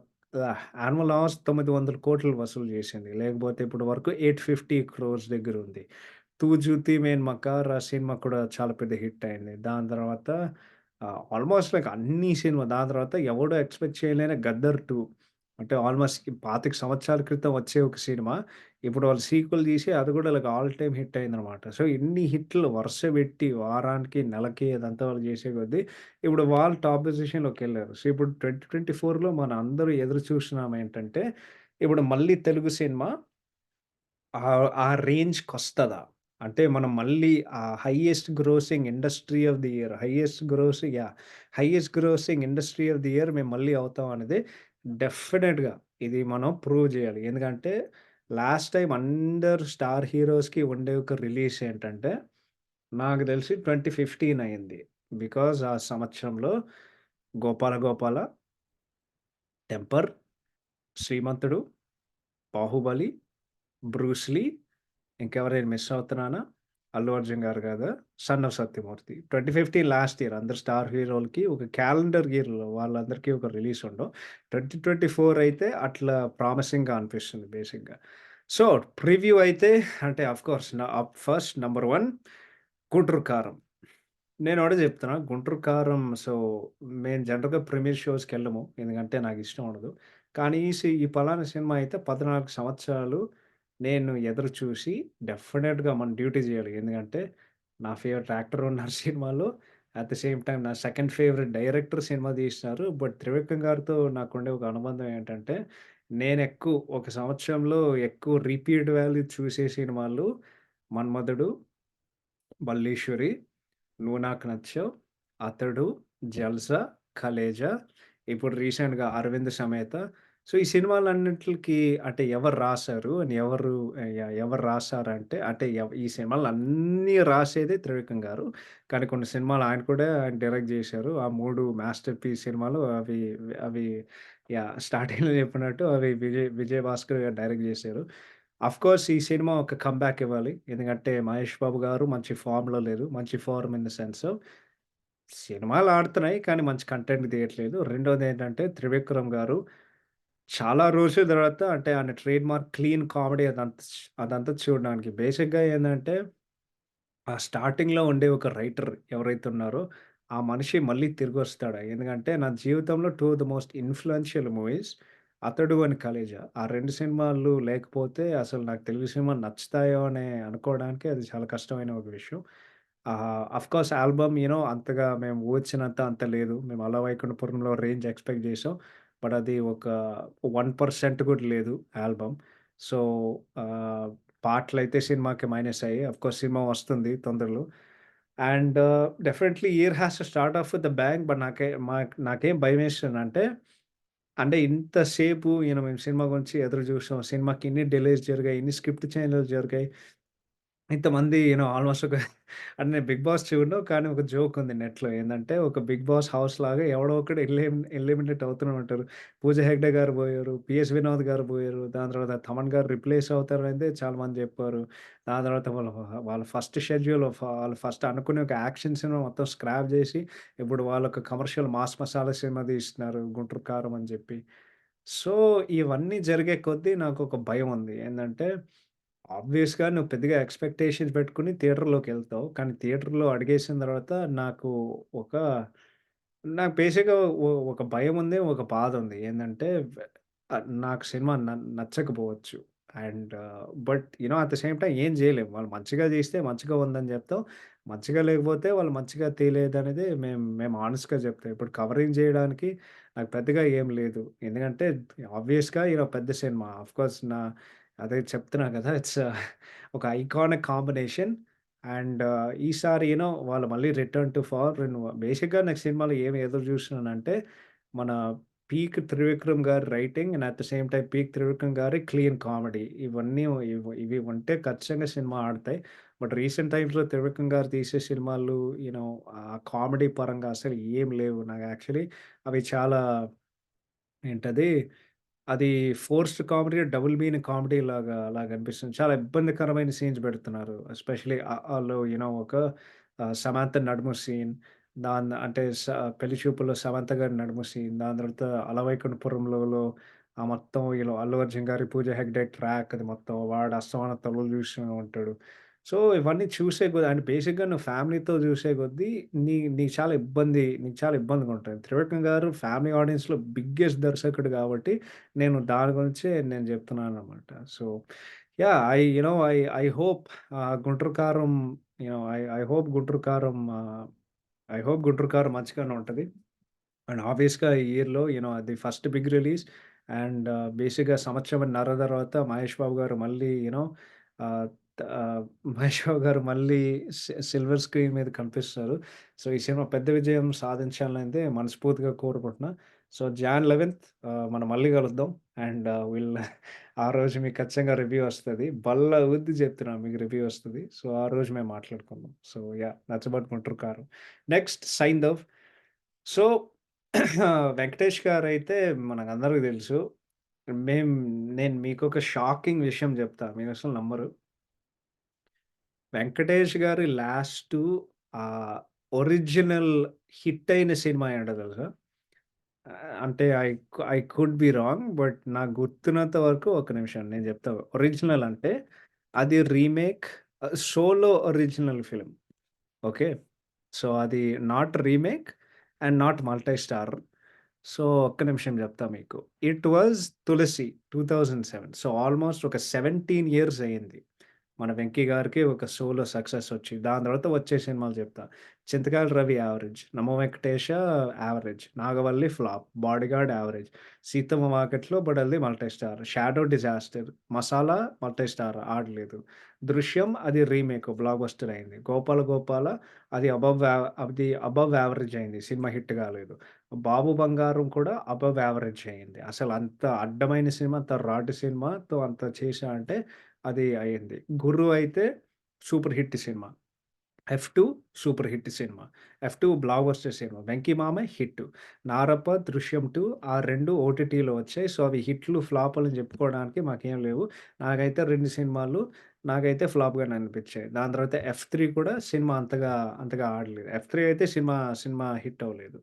[SPEAKER 2] 900,00,00,000 వసూలు చేసింది. లేకపోతే ఇప్పటి వరకు 850 క్రోర్స్ దగ్గరుంది. 'తూ జూతీ మేన్ మకాన్' ఆ సినిమా కూడా చాలా పెద్ద హిట్ అయింది. దాని తర్వాత ఆల్‌మోస్ట్ లైక్ అన్ని సినిమా దాని తర్వాత ఎవడు ఎక్స్‌పెక్ట్ చేయలేని 'గద్దర్ 2' అంటే ఆల్‌మోస్ట్ 25 సంవత్సరాల క్రితం వచ్చే ఒక సినిమా. ఇప్పుడు వాళ్ళు సీక్వెల్ తీసి అది కూడా లైక్ ఆల్ టైమ్ హిట్ అయిందనమాట. సో, ఇన్ని హిట్‌లు వరుసబెట్టి వారానికి, నెలకి అదంతా వాళ్ళు చేసే కొద్దీ ఇప్పుడు వాళ్ళు టాప్ పొజిషన్‌లోకెళ్లారు. సో, ఇప్పుడు 2024లో మన అందరూ ఎదురు చూస్తున్నాం ఏంటంటే, ఇప్పుడు మళ్ళీ తెలుగు సినిమా ఆ రేంజ్‌కొస్తదా? అంటే మనం మళ్ళీ highest grossing industry of the year, highest grossing industry of the year మేము మళ్ళీ అవుతాం అనేది డెఫినిట్‌గా ఇది మనం ప్రూవ్ జేయాలి. ఎందుకంటే లాస్ట్ టైమ్ అందరు స్టార్ హీరోస్‌కి ఉండే ఒక రిలీజ్ ఏంటంటే నాకు తెలిసి 2015 అయింది. బికాజ్ ఆ సంవత్సరంలో 'గోపాల గోపాల', 'టెంపర్', 'శ్రీమంతుడు', 'బాహుబలి', 'బ్రూస్ లీ' ఇంకెవరైనా మిస్ అవుతున్నానా? 'అల్లు అర్జున్' గారు కాదా? 'Son of Satyamurthy.' 2015 last year అందరు స్టార్ హీరోలకి ఒక క్యాలెండర్ ఇయర్‌లో వాళ్ళందరికీ ఒక రిలీజ్ ఉండవు. 2024 అయితే అట్లా ప్రామిసింగ్‌గా అనిపిస్తుంది బేసిక్‌గా. సో, ప్రివ్యూ అయితే అంటే ఆఫ్‌కోర్స్ ఫస్ట్ నంబర్ 1 'గుంటూరు కారం.' నేనొకటే చెప్తున్నా 'గుంటూరు కారం' సో, మేము జనరల్‌గా ప్రీమియర్ షోస్‌కెళ్ళము. ఎందుకంటే నాకిష్టం ఉండదు. కానీ ఈ పలానా సినిమా అయితే 14 సంవత్సరాలు నేను ఎదురు చూసి డెఫినిట్‌గా మనం డ్యూటీ చేయాలి. ఎందుకంటే నా ఫేవరెట్ యాక్టర్ ఉన్నారు సినిమాలో. అట్ ది సేమ్ టైమ్ నా సెకండ్ ఫేవరెట్ డైరెక్టర్ సినిమా తీస్తున్నారు. బట్ త్రివిక్రమ్ గారితో నాకుండే ఒక అనుబంధం ఏంటంటే ఒక సంవత్సరంలో ఎక్కువ రిపీట్ వాల్యూ చూసే సినిమాలు 'మన్మధుడు', 'మల్లీశ్వరి', 'నువ్వు నాకు నచ్చావు', 'అతడు', 'జల్సా', 'ఖలేజా' ఇప్పుడు రీసెంట్‌గా 'అరవింద్ సమేత'. సో, ఈ సినిమాలన్నిట్లికి అంటే ఎవరు రాసారు అని ఎవరు రాసారంటే అంటే ఈ సినిమాలన్నీ రాసేదే త్రివిక్రమ్ గారు. కానీ కొన్ని సినిమాలు ఆయన డైరెక్ట్ జేశారు. ఆ 3 మాస్టర్ పీస్ సినిమాలు అవి స్టార్టింగ్‌లో చెప్పినట్టు అవి విజయ్ భాస్కర్ గారు డైరెక్ట్ జేశారు. ఆఫ్‌కోర్స్ ఈ సినిమా ఒక కమ్‌బ్యాక్ ఇవ్వాలి. ఎందుకంటే 'మహేష్ బాబు' గారు మంచి ఫార్మ్‌లో లేరు. మంచి ఫార్మ్ ఇన్ ద సెన్స్ సినిమాలు ఆడుతున్నాయి. కానీ మంచి కంటెంట్ తీయట్లేదు. రెండోదేంటంటే త్రివిక్రమ్ గారు చాలా రోజుల తర్వాత అంటే ఆయన ట్రేడ్ మార్క్ క్లీన్ కామెడీ అదంతా చూడడానికి. బేసిక్‌గా ఏందంటే ఆ స్టార్టింగ్‌లో ఉండే ఒక రైటర్ ఎవరైతే ఉన్నారో, ఆ మనిషి మళ్ళీ తిరిగొస్తాడా? ఎందుకంటే నా జీవితంలో 2 of the most influential movies 'అతడు' అండ్ 'ఖలేజా' ఆ 2 సినిమాలు లేకపోతే అసలు నాకు తెలుగు సినిమాలు నచ్చుతాయో అని అనుకోవడానికి అది చాలా కష్టమైన ఒక విషయం. ఆఫ్‌కోర్స్ ఆల్బమ్ అంతగా మేము ఊహించినంత అంత లేదు. మేము 'అల వైకుంఠపురంలో' రేంజ్ ఎక్స్‌పెక్ట్ చేసాం. బట్ అది ఒక 1% కూడా లేదు ఆల్బమ్. సో, ఆహ్ పాటలైతే సినిమాకి మైనసయ్యాయి. ఆఫ్‌కోర్స్ సినిమా వస్తుంది తొందరలో. And definitely year has to start of with the bang. But నాకేం భయమేస్తుందంటే, అంటే ఇంతసేపు మేము సినిమా గురించి ఎదురు చూసాం. సినిమాకి ఇన్ని డిలేస్ జరిగాయి. ఇన్ని స్క్రిప్ట్ చేంజ్‌లు జరిగాయి. ఇంతమంది ఆల్‌మోస్ట్ అంటే నేను 'బిగ్ బాస్' చూడను. కానీ ఒక జోక్ ఉంది నెట్‌లో ఏందంటే, ఒక 'బిగ్ బాస్' హౌస్ లాగా ఎవడో ఒకడు ఎలిమినేట్ అవుతూనే ఉంటారు. 'పూజ హెగ్డే' గారు పోయారు. 'పీఎస్ వినోద్' గారు పోయారు. దాని తర్వాత 'తమన్' గారు రిప్లేస్ అవుతారనేది చాలా మంది చెప్పారు. దాని తర్వాత వాళ్ళ ఫస్ట్ షెడ్యూల్ వాళ్ళు ఫస్ట్ అనుకునే ఒక యాక్షన్ సినిమా మొత్తం స్క్రాప్ జేసి, ఇప్పుడు వాళ్ళొక కమర్షియల్ మాస్ మసాలా సినిమా తీస్తున్నారు 'గుంటూరు కారం' అని చెప్పి. సో, ఇవన్నీ జరిగే కొద్దీ నాకొక భయముంది. ఏందంటే ఆబ్వియస్‌గా నువ్వు పెద్దగా ఎక్స్‌పెక్టేషన్స్ పెట్టుకొని థియేటర్‌లోకెళ్తావు. కానీ థియేటర్‌లో అడుగేసిన తర్వాత ఒక నాకు బేసిక్‌గా ఒక భయముంది. ఒక బాధుంది. ఏందంటే నాకు సినిమా నచ్చకపోవచ్చు. And but at the same time ఏం జేయలేం. వాళ్ళు మంచిగా తీస్తే మంచిగా ఉందని జెప్తాం. మంచిగా లేకపోతే వాళ్ళు మంచిగా తీయలేదనేది మేము హానెస్ట్‌గా చెప్తాం. ఇప్పుడు కవరింగ్ జేయడానికి నాకు పెద్దగా ఏం లేదు. ఎందుకంటే ఆబ్వియస్‌గా పెద్ద సినిమా. ఆఫ్‌కోర్స్ అదే చెప్తున్నా గదా! ఒక ఐకానిక్ కాంబినేషన్. అండ్ ఈసారి వాళ్ళు మళ్ళీ రిటర్న్ టు ఫారెన్ బేసిక్‌గా నెక్స్ట్ సినిమాలో ఏమి ఎదురు జూస్తున్నానంటే, మన పీక్ త్రివిక్రమ్ గారి writing and at the same time peak Trivikram గారి క్లీన్ కామెడీ. ఇవి ఉంటే ఖచ్చితంగా సినిమా ఆడతాయి. బట్ రీసెంట్ టైమ్స్‌లో త్రివిక్రమ్ గారు తీసే సినిమాలు కామెడీ పరంగా అసలు ఏం లేవు. నాకు యాక్చువల్లీ అవి చాలా ఏంటది అది forced comedy, double meaning comedy అలాగా అనిపిస్తుంది. చాలా ఇబ్బందికరమైన సీన్స్ పెడుతున్నారు. ఎస్పెషల్లీ 'అఆ'లో ఒక సమంత నడుము సీన్. అంటే పెళ్లి చూపుల్లో సమంత గారి నడుము సీన్. దాని తర్వాత 'అలవైకుంఠపురంలో' మొత్తం అల్లు అర్జున్ గారి, పూజ హెగ్డే ట్రాక్ అది మొత్తం. వాడు అస్తమానం తలులు చూస్తూనే ఉంటాడు. సో, ఇవన్నీ చూసే కొద్దీ అంటే బేసిక్‌గా నువ్వు ఫ్యామిలీతో చూసే కొద్దీ నీకు చాలా ఇబ్బందిగా ఉంటది. త్రివిక్రమ్ గారు ఫ్యామిలీ ఆడియన్స్‌లో బిగ్గెస్ట్ దర్శకుడు కాబట్టి దాని గురించే నేను చెప్తున్నాననమాట. So, yeah! I hope 'Guntur Kaaram' you know I I hope 'Guntur Kaaram' I hope 'Guntur కారం' మంచిగానే ఉంటది. అండ్ ఆబ్వియస్‌గా ఈ ఇయర్‌లో అది ఫస్ట్ బిగ్ రిలీజ్. అండ్ బేసిక్‌గా సంవత్సరన్నర తర్వాత మహేష్ బాబు గారు మళ్ళీ ఆహ్, మహేష్ బాబు గారు మళ్ళీ సిల్వర్ స్క్రీన్ మీద కనిపిస్తారు. సో, ఈ సినిమా పెద్ద విజయం సాధించాలనైతే మనస్ఫూర్తిగా కోరుకుంటున్నా. సో, జాన్ 11థ్ మనం మళ్ళీ కలుద్దాం. అండ్ ఆ రోజు మీకు ఖచ్చితంగా రివ్యూ వస్తది. బల్ల గుద్ది చెప్తున్నా మీకు రివ్యూ వస్తది. సో, ఆ రోజు మేము మాట్లాడుకుందాం. So, yeah! నచ్చబట్ గుంటూరు కారం. నెక్స్ట్ 'సైందవ్'. సో, వెంకటేష్ గారైతే మనకందరికి తెలుసు. మేం నేను మీకొక షాకింగ్ విషయం చెప్తా. మీరసలు నమ్మరు. వెంకటేష్ గారి లాస్టు ఆహ్, ఒరిజినల్ హిట్ అయిన సినిమా ఏంటో తెలుసా? అంటే I could be wrong. But నాకు గుర్తున్నంత వరకు ఒక్క నిమిషం నేను చెప్తా. ఒరిజినల్ అంటే అది remake, solo original film. Okay. So, అది not remake and not multi star. So, ఒక్క నిమిషం చెప్తా మీకు. It was 'Tulasi' 2007. So, almost ఒక 17 ఇయర్స్ అయింది. మన 'వెంకి' గారికి ఒక సోలో సక్సెస్ వచ్చి. దాని తర్వాత వచ్చే సినిమాలు చెప్తా. 'చింతకాయల రవి' యావరేజ్, 'నమో వెంకటేశ' యావరేజ్, 'నాగవల్లి' ఫ్లాప్, 'బాడీగార్డ్' యావరేజ్, 'సీతమ్మ వాకిట్లో పడేది' multi star, 'shadow disaster', 'masala' multi star ఆడలేదు. 'దృశ్యం' అది రీమేక్ బ్లాక్ బస్టర్ అయింది. 'గోపాల గోపాల' అది అబవ్ యావరేజ్ అయింది. సినిమా హిట్ కాలేదు. 'బాబు బంగారం' కూడా అబవ్ యావరేజ్ అయింది. అసలంత అడ్డమైన సినిమా, అంత రాడ్ సినిమాతో అంత చేశా అంటే అది అయింది. 'గురు' అయితే super hit cinema. 'F two' super hit cinema. 'F two' blockbuster cinema. 'Venky Mama' hit. 'Narappa', 'దృశ్యం 2' ఆ 2 ఓటీటీలో వచ్చాయి. సో, అవి హిట్లు, ఫ్లాపులని చెప్పుకోవడానికి మాకేం లేవు. నాకైతే 2 సినిమాలు నాకైతే ఫ్లాప్‌గానే అనిపించాయి. దాని తర్వాత 'ఎఫ్3' కూడా సినిమా అంతగా ఆడలేదు. 'ఎఫ్3' అయితే సినిమా హిట్ అవ్వలేదు.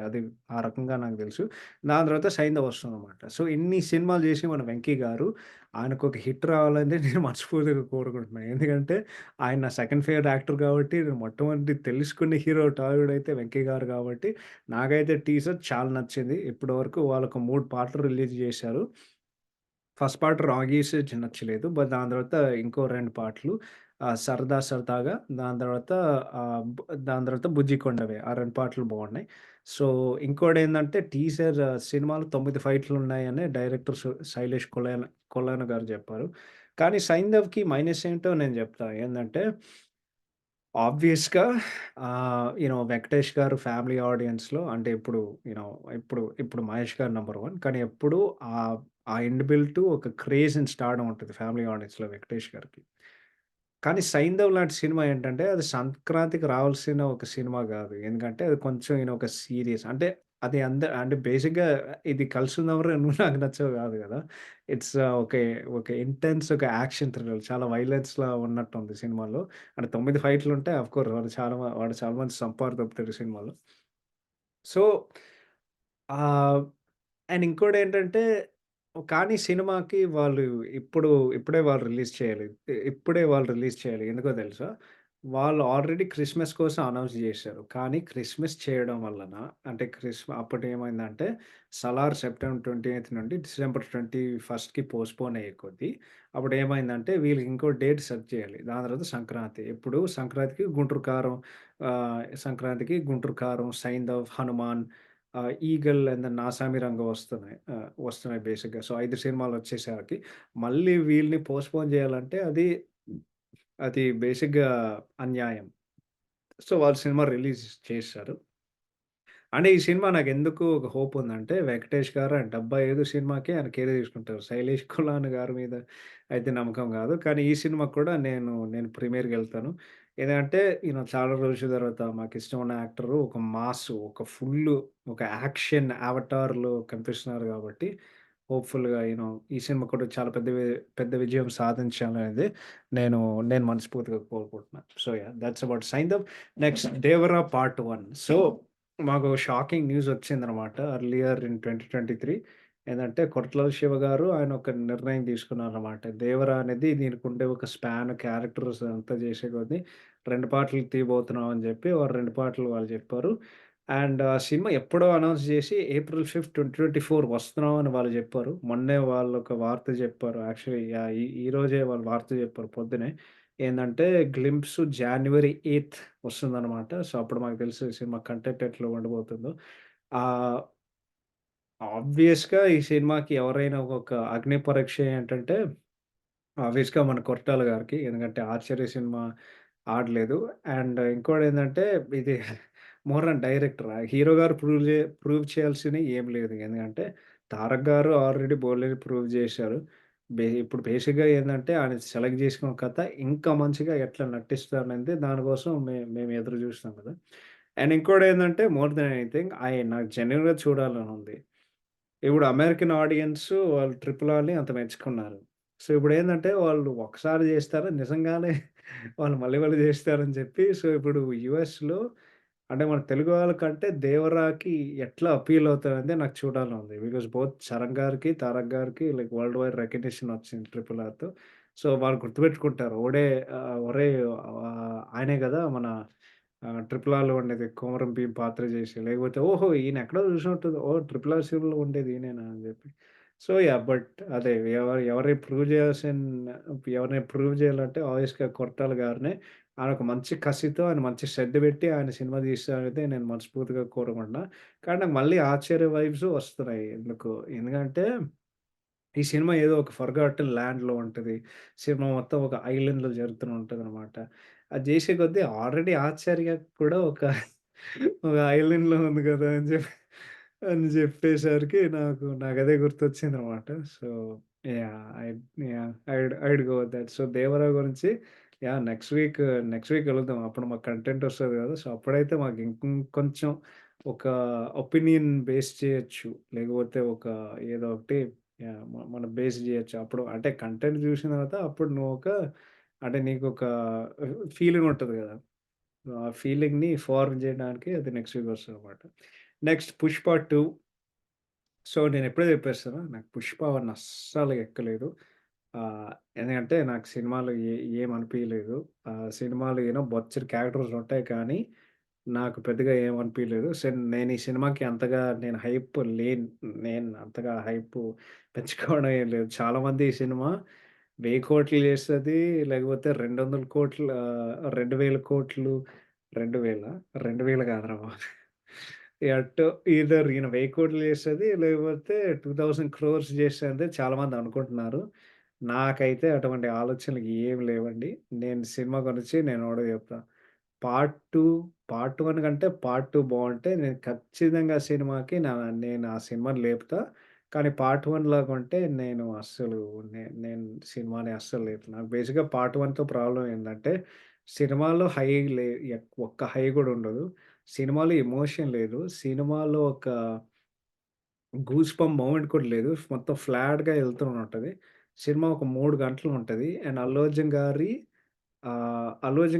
[SPEAKER 2] అది ఆ రకంగా నాకు తెలుసు. దాని తర్వాత 'సైంధవ్' వస్తుందన్నమాట. సో, ఇన్ని సినిమాలు చేసి మన 'వెంకి' గారు ఆయనకొక హిట్ రావాలని నేను మనస్ఫూర్తిగా కోరుకుంటున్నా. ఎందుకంటే ఆయన నా సెకండ్ ఫేవరెట్ యాక్టర్ కాబట్టి, నేను మొట్టమొదటి తెలుసుకున్న హీరో టాలీవుడ్ అయితే 'వెంకి' గారు కాబట్టి, నాకైతే టీజర్ చాలా నచ్చింది. ఇప్పటి వరకు వాళ్ళొక 3 పార్ట్‌లు రిలీజ్ చేశారు. ఫస్ట్ పార్ట్ 'రాగీస్' నచ్చలేదు. బట్ దాని తర్వాత ఇంకో 2 పార్ట్‌లు 'సరదా సరదాగా' దాని తర్వాత 'బుజ్జి కొండవే' ఆ 2 పార్ట్‌లు బాగున్నాయి. సో, ఇంకోటేందంటే టీజర్ సినిమాలో 9 ఫైట్‌లున్నాయని డైరెక్టర్ శైలేష్ కొలాన గారు చెప్పారు. కానీ 'సైంధవ్‌కి' మైనస్ ఏంటో నేను చెప్తా. ఏందంటే ఆబ్వియస్‌గా 'వెంకటేష్' గారు ఫ్యామిలీ ఆడియన్స్‌లో అంటే ఇప్పుడు ఇప్పుడు 'మహేష్' గారు నంబర్ 1. కానీ ఎప్పుడూ ఆ ఇన్‌బిల్ట్ ఒక క్రేజ్ అండ్ స్టార్డమ్ ఉంటది ఫ్యామిలీ ఆడియన్స్‌లో 'వెంకటేష్' గారికి. కానీ 'సైంధవ్' లాంటి సినిమా ఏంటంటే, అది సంక్రాంతికి రావాల్సిన ఒక సినిమా గాదు. ఎందుకంటే, అది కొంచెం ఒక సీరియస్ అంటే, అది అంటే బేసిక్‌గా ఇది 'కలిసుందాంరా నువ్వు నాకు నచ్చావు' గాదు గదా! ఇట్స్ ఒక ఇంటెన్స్ ఒక యాక్షన్ థ్రిల్లర్ చాలా వైలెన్స్‌లా ఉన్నట్టుంది సినిమాలో. అంటే 9 ఫైట్‌లుంటాయి. ఆఫ్‌కోర్స్ వాడు చాలా మంది సంపాలు దొబ్బుతాడు సినిమాలో. సో, ఆహ్ అండ్ ఇంకోటేంటంటే, కానీ సినిమాకి వాళ్ళు ఇప్పుడు ఇప్పుడే వాళ్ళు రిలీజ్ చేయాలి. ఇప్పుడే వాళ్ళు రిలీజ్ చేయాలి. ఎందుకో తెలుసా? వాళ్ళు ఆల్రెడీ క్రిస్మస్ కోసం అనౌన్స్ జేశారు. కానీ క్రిస్మస్ చేయడం వలన అంటే అప్పుడేమైందంటే 'సలార్' సెప్టెంబర్ 28 నుండి డిసెంబర్ 21కి పోస్ట్‌పోన్ అయ్యే కొద్దీ అప్పుడేమైందంటే వీళ్ళకి ఇంకో డేట్ సెట్ చేయాలి. దాని తర్వాత సంక్రాంతి. ఇప్పుడు సంక్రాంతికి 'Guntur Kaaram', 'Saindhav', 'Hanuman', 'Eagle' and then 'Naasaami Ranga' వస్తున్నాయి బేసిక్‌గా. సో, 5 సినిమాలొచ్చేసరికి మళ్ళీ వీళ్ళని పోస్ట్‌పోన్ జేయాలంటే అది బేసిక్‌గా అన్యాయం. సో, వాళ్ళు సినిమా రిలీజ్ చేశారు. అంటే ఈ సినిమా నాకెందుకు ఒక హోప్ ఉందంటే, 'వెంకటేష్' గారు ఆయన 75 సినిమాకే ఆయన కేర్ తీసుకుంటారు. 'శైలేష్ కులాన్' గారి మీద అయితే నమ్మకం గాదు. కానీ ఈ సినిమాకి కూడా నేను ప్రీమియర్‌కెళ్తాను. ఏదంటే చాలా రోజుల తర్వాత మాకిష్టమున్న యాక్టరు ఒక మాస్, ఒక ఫుల్లు, ఒక యాక్షన్ అవతార్‌లో కనిపిస్తున్నారు గాబట్టి, హోప్‌ఫుల్‌గా ఈ సినిమా కూడా చాలా పెద్ద విజయం సాధించాలనేది నేను నేను మనస్ఫూర్తిగా కోరుకుంటున్నాను. So, yeah! Thoughts about 'Saindhav'. Next 'Devara part 1'. So మాకు షాకింగ్ న్యూస్ వచ్చిందనమాట. ఎర్లియర్ ఇన్ 2023 ఏందంటే కొట్ల శివ గారు ఆయన ఒక నిర్ణయం తీసుకున్నారనమాట. 'దేవర' అనేది దీనికుండే ఒక స్పాన్ క్యారెక్టర్స్ అంతా చేసే కొద్దీ 2 పార్ట్‌లు తీయబోతున్నాం అని చెప్పి ఓ 2 పార్ట్‌లు వాళ్ళు చెప్పారు. అండ్ ఆ సినిమా ఎప్పుడో అనౌన్స్ చేసి ఏప్రిల్ 5, 2024 వస్తున్నాం అని వాళ్ళు చెప్పారు. మొన్నే వాళ్ళు ఒక వార్త చెప్పారు. Actually yeah! ఈ రోజే వాళ్ళు వార్త చెప్పారు పొద్దున్నే. ఏందంటే గ్లింప్స్ జనవరి 8 వస్తుందనమాట. సో, అప్పుడు మాకు తెలుసు ఈ సినిమా కంటెంట్ ఎట్లా ఉండబోతుందో. ఆహ్, ఆబ్వియస్‌గా ఈ సినిమాకి ఎవరైనా ఒక అగ్ని పరీక్ష ఏంటంటే ఆబ్వియస్‌గా మన 'కొరటాల' గారికి. ఎందుకంటే 'ఆర్చరీ' సినిమా ఆడలేదు. అండ్ ఇంకోటేందంటే ఇది మోర్ ఆన్ డైరెక్టర్. హీరో గారు ప్రూవ్ చేయాల్సినయి ఏం లేదు. ఎందుకంటే 'తారక్' గారు ఆల్రెడీ బోలెడు ప్రూవ్ చేశారు. ఇప్పుడు బేసిక్‌గా ఏందంటే ఆయన సెలెక్ట్ చేసుకున్న కథ ఇంకా మంచిగా ఎట్లా నటిస్తారనేది దానికోసం మేము ఎదురు చూస్తున్నాం కదా! అండ్ ఇంకోటేందంటే మోర్ దాన్ ఎనీథింగ్ నాకు జెన్యూన్‌గా చూడాలనుంది. ఇప్పుడు అమెరికన్ ఆడియన్స్ వాళ్ళు 'ట్రిపుల్ ఆర్‌ని' అంత మెచ్చుకున్నారు. సో, ఇప్పుడేందంటే వాళ్ళు ఒకసారి జేస్తారు. నిజంగానే వాళ్ళు మళ్ళీ మళ్ళీ జేస్తారని చెప్పి సో, ఇప్పుడు యూఎస్‌లో అంటే మన తెలుగు వాళ్ళకంటే 'దేవరా'కి ఎట్లా అపీల్ అవుతదనేది నాకు చూడాలనుంది. బికాజ్ బోత్ 'చరణ్' గారికి, 'తారక్' గారికి లైక్ వరల్డ్ వైడ్ రికగ్నిషన్ వచ్చింది 'ట్రిపుల్ ఆర్'తో. సో, వాళ్ళు గుర్తుపెట్టుకుంటారు. ఒరేయ్! ఆయనే గదా! మన 'ట్రిపుల్ ఆర్‌లో' ఉండేది 'కొమరం భీమ్' పాత్ర జేసి లేకపోతే ఓహో! ఈయన ఎక్కడో చూసినట్టుంది. ఓహ్! 'ట్రిపుల్ ఆర్' సినిమాలో ఉండేది ఈయనేనా అని జెప్పి. So, yeah! బట్ అదే ఎవరిని ప్రూవ్ చేయాలంటే ఆబ్వియస్‌గా 'కొరటాల' గారినే. ఆయన ఒక మంచి కసితో ఆయన మంచి శ్రద్ధ పెట్టి ఆయన సినిమా తీస్తారనేది నేను మనస్ఫూర్తిగా కోరుకుంటున్నా. కానీ నాకు మళ్ళీ ఆశ్చర్య వైబ్స్ వస్తున్నాయి. ఎందుకో ఎందుకంటే ఈ సినిమా ఏదో ఒక ఫర్గాటెన్ ల్యాండ్‌లో ఉంటది. సినిమా మొత్తం ఒక ఐలాండ్‌లో జరుగుతూ ఉంటదనమాట. అది జేసే కొద్దీ ఆల్రెడీ 'ఆచార్య' కూడా ఒక ఐలాండ్‌లో ఉంది గదా! అని జెప్పేసరికి నాకదే గుర్తొచ్చిందనమాట. So, yeah! I'd go with that. So, 'Devara' గురించి యాహ్! Next week ఎళుద్దాం. అప్పుడు మాకు కంటెంట్ ఒస్తది గదా! సో, అప్పుడైతే మాకు ఇంకొంచెం ఒక ఒపీనియన్ బేస్ చేయొచ్చు. లేకపోతే ఏదో ఒకటి యాహ్! మనం బేస్ జేయొచ్చు. అప్పుడు అంటే కంటెంట్ జూసిన తర్వాత అప్పుడు అంటే నీకొక ఫీలింగ్ ఉంటది గదా! ఆ ఫీలింగ్‌ని ఫార్మ్ జేయడానికి అది నెక్స్ట్ వీక్ వస్తదనమాట. నెక్స్ట్ 'పుష్ప 2' సో, నేనెప్పుడే జెప్పేస్తున్నా. నాకు 'పుష్ప 1' అస్సలు ఎక్కలేదు. ఎందుకంటే నాకు సినిమాలో ఏమనిపియలేదు. సినిమాలో బొచ్చెడు క్యారెక్టర్స్ ఉంటాయి కానీ, నాకు పెద్దగా ఏమనిపియలేదు. నేను ఈ సినిమాకి అంతగా నేను అంతగా హైపు పెంచుకోవడం ఏం లేదు. చాలామంది ఈ సినిమా 1000,00,00,000 చేస్తది. లేకపోతే 2,000,00,00,000 2000 2000 కాదురా బాబు. ఎట్టో ఈథర్ ఈయన 1000,00,00,000 చేస్తది. లేకపోతే 2000,00,00,000 చేస్తదని చాలామంది అనుకుంటున్నారు. నాకైతే అటువంటి ఆలోచనలు ఏమి లేవండి. నేను సినిమా గురించి ఒకటే చెప్తా. పార్ట్ 2 పార్ట్ 1 కంటే పార్ట్ 2 బావుంటే నేను ఖచ్చితంగా నేను ఆ సినిమాని లేపుతా. కానీ పార్ట్ 1 లాగుంటే నేను సినిమాని అస్సలు లేపను. నాకు బేసిక్‌గా పార్ట్ 1తో ప్రాబ్లమ్ ఏందంటే సినిమాలో హై లే ఒక్క హై గూడా ఉండదు. సినిమాలో ఎమోషన్ లేదు. సినిమాలో ఒక గూస్ బంప్ మూమెంట్ కూడా లేదు. మొత్తం ఫ్లాట్‌గా ఎళ్తూ ఉంటది. సినిమా ఒక 3 గంటలు ఉంటది. అండ్ అల్లు అర్జున్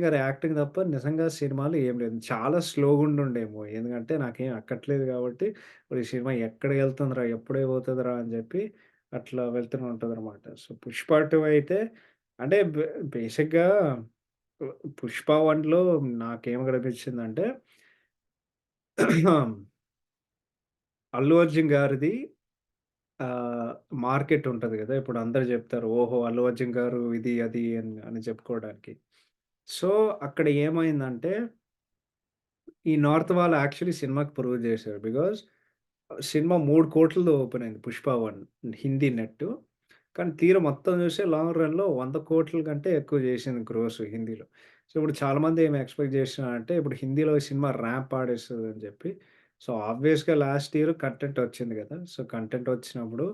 [SPEAKER 2] గారి యాక్టింగ్ తప్ప నిజంగా సినిమాలో ఏం లేదు. చాలా స్లోగుండుండేమో. ఎందుకంటే నాకేం ఎక్కట్లేదు కాబట్టి, మరి ఈ సినిమా ఎక్కడికెళ్తుందిరా? ఎప్పుడే పోతదిరా? అని చెప్పి అట్లా వెళ్తూనే ఉంటదనమాట. సో, 'పుష్ప 2' అయితే అంటే బేసిక్‌గా 'పుష్ప 1లో' నాకేమనిపించిందంటే అల్లు అర్జున్ గారిది మార్కెట్ ఉంటది గదా! ఇప్పుడు అందరూ జెప్తారు. ఓహో! అల్లు అర్జున్ గారు ఇది, అది అని చెప్పుకోవడానికి. సో, అక్కడ ఏమైందంటే, ఈ నార్త్ వాళ్ళు యాక్చువల్లీ సినిమాకి ప్రూవ్ జేశారు. సినిమా 3,00,00,000 ఓపెన్ అయింది 'పుష్ప 1' హిందీ నెట్టు. కానీ మొత్తం చూస్తే లాంగ్ రన్‌లో 100,00,00,000 కంటే ఎక్కువ చేసింది గ్రోస్ హిందీలో. సో, ఇప్పుడు చాలామంది ఏమి ఎక్స్‌పెక్ట్ చేస్తున్నారంటే, ఇప్పుడు హిందీలో ఈ సినిమా ర్యాంప్ ఆడేస్తదని చెప్పి. సో, ఆబ్వియస్‌గా లాస్ట్ ఇయర్ కంటెంట్ వచ్చింది కదా! సో, కంటెంట్ వచ్చినప్పుడు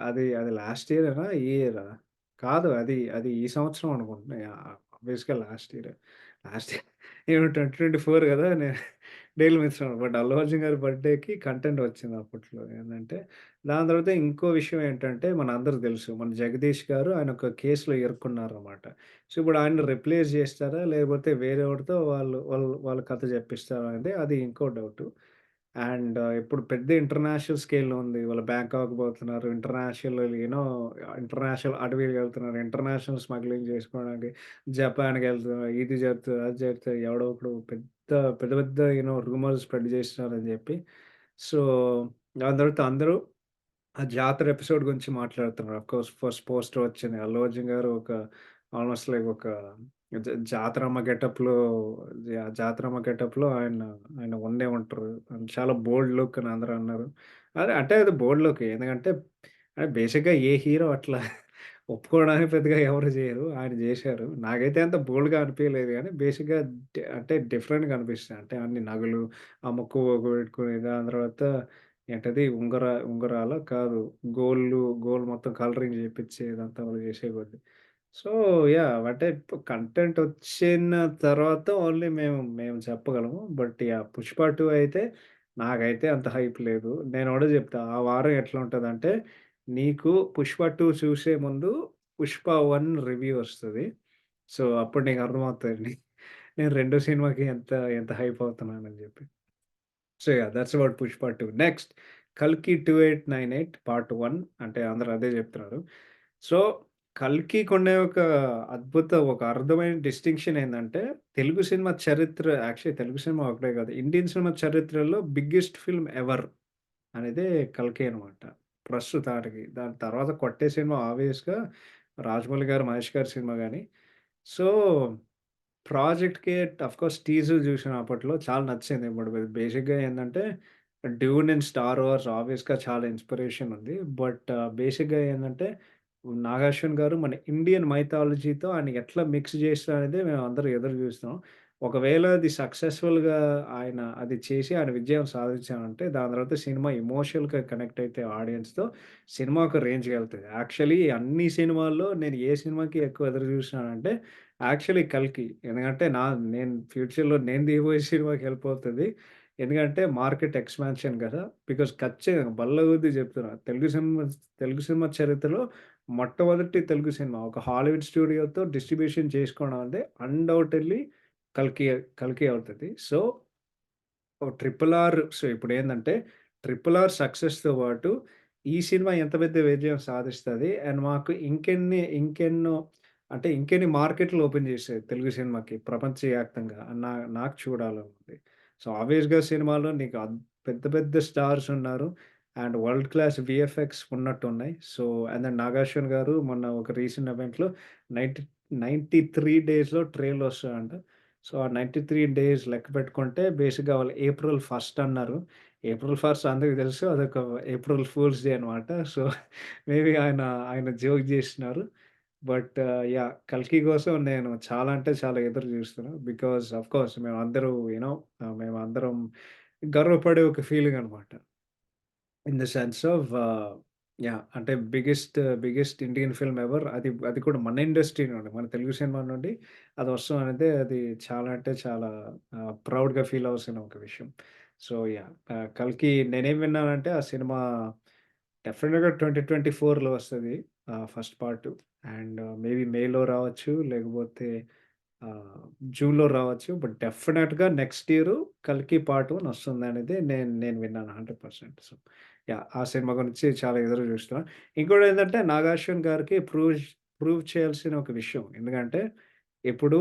[SPEAKER 2] అది లాస్ట్ ఇయరేనా? ఈ ఇయరా? కాదు. అది ఈ సంవత్సరం అనుకుంటున్నా. ఆబ్వియస్‌గా లాస్ట్ ఇయరే. లాస్ట్ ఇయర్ ఏమో 2024 కదా! డైలీ మిత్రం. బట్ అల్లు అర్జున్ గారి బర్త్‌డేకి కంటెంట్ వచ్చింది అప్పట్లో. ఏందంటే, దాని తర్వాత ఇంకో విషయం ఏంటంటే, మనందరికి తెలుసు. మన 'జగదీష్' గారు ఆయన ఒక కేస్‌లో ఇరుక్కున్నారన్నమాట. సో, ఇప్పుడు ఆయన్ని రిప్లేస్ చేస్తారా? లేకపోతే వేరేవాడితో వాళ్ళు కథ చెప్పిస్తారా అనేది అది ఇంకో డౌటు. అండ్ ఇప్పుడు పెద్ద ఇంటర్నేషనల్ స్కేల్‌లో ఉంది. వాళ్ళు బ్యాంకాక్ పోతున్నారు. ఇంటర్నేషనల్ అడవికెళ్తున్నారు. ఇంటర్నేషనల్ స్మగ్లింగ్ చేసుకోవడానికి జపాన్‌కెళ్తున్నారు. ఇది జరుగుతది, అది జరుగుతది. ఎవడో ఒకడు పెద్ద పెద్ద రూమర్స్ స్ప్రెడ్ చేస్తున్నారని చెప్పి. సో, దాని తర్వాత అందరూ ఆ జాతర ఎపిసోడ్ గురించి మాట్లాడుతున్నారు. ఆఫ్‌కోర్స్ ఫస్ట్ పోస్టర్ వచ్చింది. అల్లు అర్జున్ గారు ఆల్‌మోస్ట్ లైక్ ఒక జాతరమ్మ గెటప్‌లో జాతరమ్మ గెటప్‌లో ఆయన ఉండే ఉంటారు. చాలా బోల్డ్ లుక్ అని అందరూ అన్నారు. అంటే అది బోల్డ్ లుక్ ఎందుకంటే బేసిక్‌గా ఏ హీరో అట్లా ఒప్పుకోవడానికి పెద్దగా ఎవరు జేయరు. ఆయన జేశారు. నాకైతే అంత బోల్డ్‌గా అనిపియలేదు గానీ, బేసిక్‌గా అంటే డిఫరెంట్‌గా అనిపిస్తాయి. అంటే అన్ని నగలు, ఆ ముక్కు పెట్టుకునేది, దాని తర్వాత ఏంటది ఉంగరాలా? కాదు. గోల్డ్ మొత్తం కలరింగ్ జేపిచ్చి ఇదంతా వాళ్ళు జేసే కొద్దీ. So, yeah! అంటే కంటెంట్ వచ్చిన తర్వాత ఓన్లీ మేము చెప్పగలము. But yeah! 'పుష్ప 2' అయితే నాకైతే అంత హైప్ లేదు. నేనొకటే జెప్తా. ఆ వారం ఎట్లా ఉంటదంటే, నీకు 'పుష్ప 2' చూసే ముందు 'పుష్ప 1' రివ్యూ వస్తది. సో, అప్పుడు నీకు అర్థమవుతది. నేను రెండో సినిమాకి ఎంత ఎంత హైప్ అవుతున్నానని జెప్పి. So, yeah! That's about 'Pushpa 2'. Next 'కల్కి 2898 పార్ట్ 1' అంటే అందరూ అదే జెప్తున్నారు. సో, 'కల్కి'కుండే ఒక అర్థమైన డిస్టింక్షన్ ఏందంటే, తెలుగు సినిమా చరిత్ర యాక్చువల్లీ తెలుగు సినిమా ఒకటే కాదు. ఇండియన్ సినిమా చరిత్రలో బిగ్గెస్ట్ ఫిల్మ్ ఎవర్ అనేదే 'కల్కి' అనమాట. ప్రస్తుతానికి. దాని తర్వాత కొట్టే సినిమా ఆబ్వియస్‌గా 'రాజమౌళి' గారు, 'మహేష్' గారి సినిమా గాని. సో, ప్రాజెక్ట్‌కి ఆఫ్‌కోర్స్ టీజర్ జూసాను అప్పట్లో. చాలా నచ్చింది. ఇప్పుడు బేసిక్‌గా ఏందంటే, 'డ్యూన్' అండ్ 'స్టార్ వార్స్' ఆబ్వియస్‌గా చాలా ఇన్‌స్పిరేషన్ ఉంది. బట్ బేసిక్‌గా ఏందంటే, 'నాగార్జున' గారు మన ఇండియన్ మైథాలజీతో ఆయన ఎట్లా మిక్స్ చేస్తారనేదే మేమందరం ఎదురు జూస్తున్నాం. ఒకవేళ అది సక్సెస్‌ఫుల్‌గా ఆయన అది చేసి ఆయన విజయం సాధించారంటే, దాని తర్వాత సినిమా ఎమోషనల్‌గా కనెక్ట్ అయితే ఆడియన్స్‌తో సినిమా ఒక రేంజ్‌కెళ్తది. యాక్చువల్లీ అన్ని సినిమాల్లో నేను ఏ సినిమాకి ఎక్కువ ఎదురు జూసినానంటే యాక్చువల్లీ 'కల్కి'. ఎందుకంటే నేను ఫ్యూచర్‌లో నేను తీయబోయే సినిమాకెళ్ళిపోతది. ఎందుకంటే మార్కెట్ ఎక్స్‌పాన్షన్ గదా! బికాజ్ ఖచ్చితంగా బల్ల గుద్ది చెప్తున్నా. తెలుగు సినిమా చరిత్రలో మొట్టమొదటి తెలుగు సినిమా ఒక హాలీవుడ్ స్టూడియోతో డిస్ట్రిబ్యూషన్ చేసుకోవడం అంటే అన్‌డౌటెడ్‌లీ 'కల్కి' అవుతది. సో ట్రిపుల్ ఆర్ సో, ఇప్పుడేందంటే, 'ట్రిపుల్ ఆర్' సక్సెస్‌తో పాటు ఈ సినిమా ఎంత పెద్ద విజయం సాధిస్తది అండ్ మాకు ఇంకెన్నో అంటే ఇంకెన్ని మార్కెట్‌లు ఓపెన్ చేస్తది తెలుగు సినిమాకి ప్రపంచవ్యాప్తంగా నాకు చూడాలనుంది. సో, ఆబ్వియస్‌గా సినిమాలో నీకు పెద్ద పెద్ద స్టార్స్ ఉన్నారు. అండ్ వరల్డ్ క్లాస్ వీఎఫ్ఎక్స్ ఉన్నట్టున్నాయి. సో, అండ్ దెన్ 'నాగార్జున' గారు మొన్న ఒక రీసెంట్ ఈవెంట్‌లో 90, 93 డేస్‌లో ట్రైన్‌లో వస్తదంట. సో, ఆ 93 డేస్ లెక్క పెట్టుకుంటే బేసిక్‌గా వాళ్ళు ఏప్రిల్ 1 అన్నారు. ఏప్రిల్ 1 అందరికి తెలుసు అదొక ఏప్రిల్ ఫూల్స్ డే అనమాట. సో, మేబీ ఆయన జోక్ జేసినారు. But yeah! 'కల్కి' కోసం నేను చాలా అంటే చాలా ఎదురు జూస్తున్నా. బికాజ్ ఆఫ్‌కోర్స్ మేమందరూ మేమందరం గర్వపడే ఒక ఫీలింగ్ అనమాట. In the sense of yeah! అంటే బిగ్గెస్ట్ ఇండియన్ ఫిల్మ్ ఎవర్ అది కూడా మన ఇండస్ట్రీ నుండి, మన తెలుగు సినిమా నుండి అది వస్తాం అనేది అది చాలా అంటే చాలా ప్రౌడ్‌గా ఫీల్ అవ్వాల్సిన ఒక విషయం. So, yeah! 'కల్కి' నేనేం విన్నానంటే ఆ సినిమా డెఫినిట్‌గా 2024లో వస్తది. ఫస్ట్ పార్ట్ అండ్ మేబీ మేలో రావచ్చు. లేకపోతే ఆహ్, జూన్‌లో రావచ్చు. బట్ డెఫినిట్‌గా నెక్స్ట్ ఇయర్ 'కల్కి పార్ట్ 1' వస్తుందనేది నేను నేను విన్నాను 100%. So, yeah! ఆ సినిమా గురించి చాలా ఎదురు చూస్తున్నా. ఇంకోటేంటంటే 'నాగార్జున' గారికి ప్రూవ్ చేయాల్సిన ఒక విషయం. ఎందుకంటే ఇప్పుడు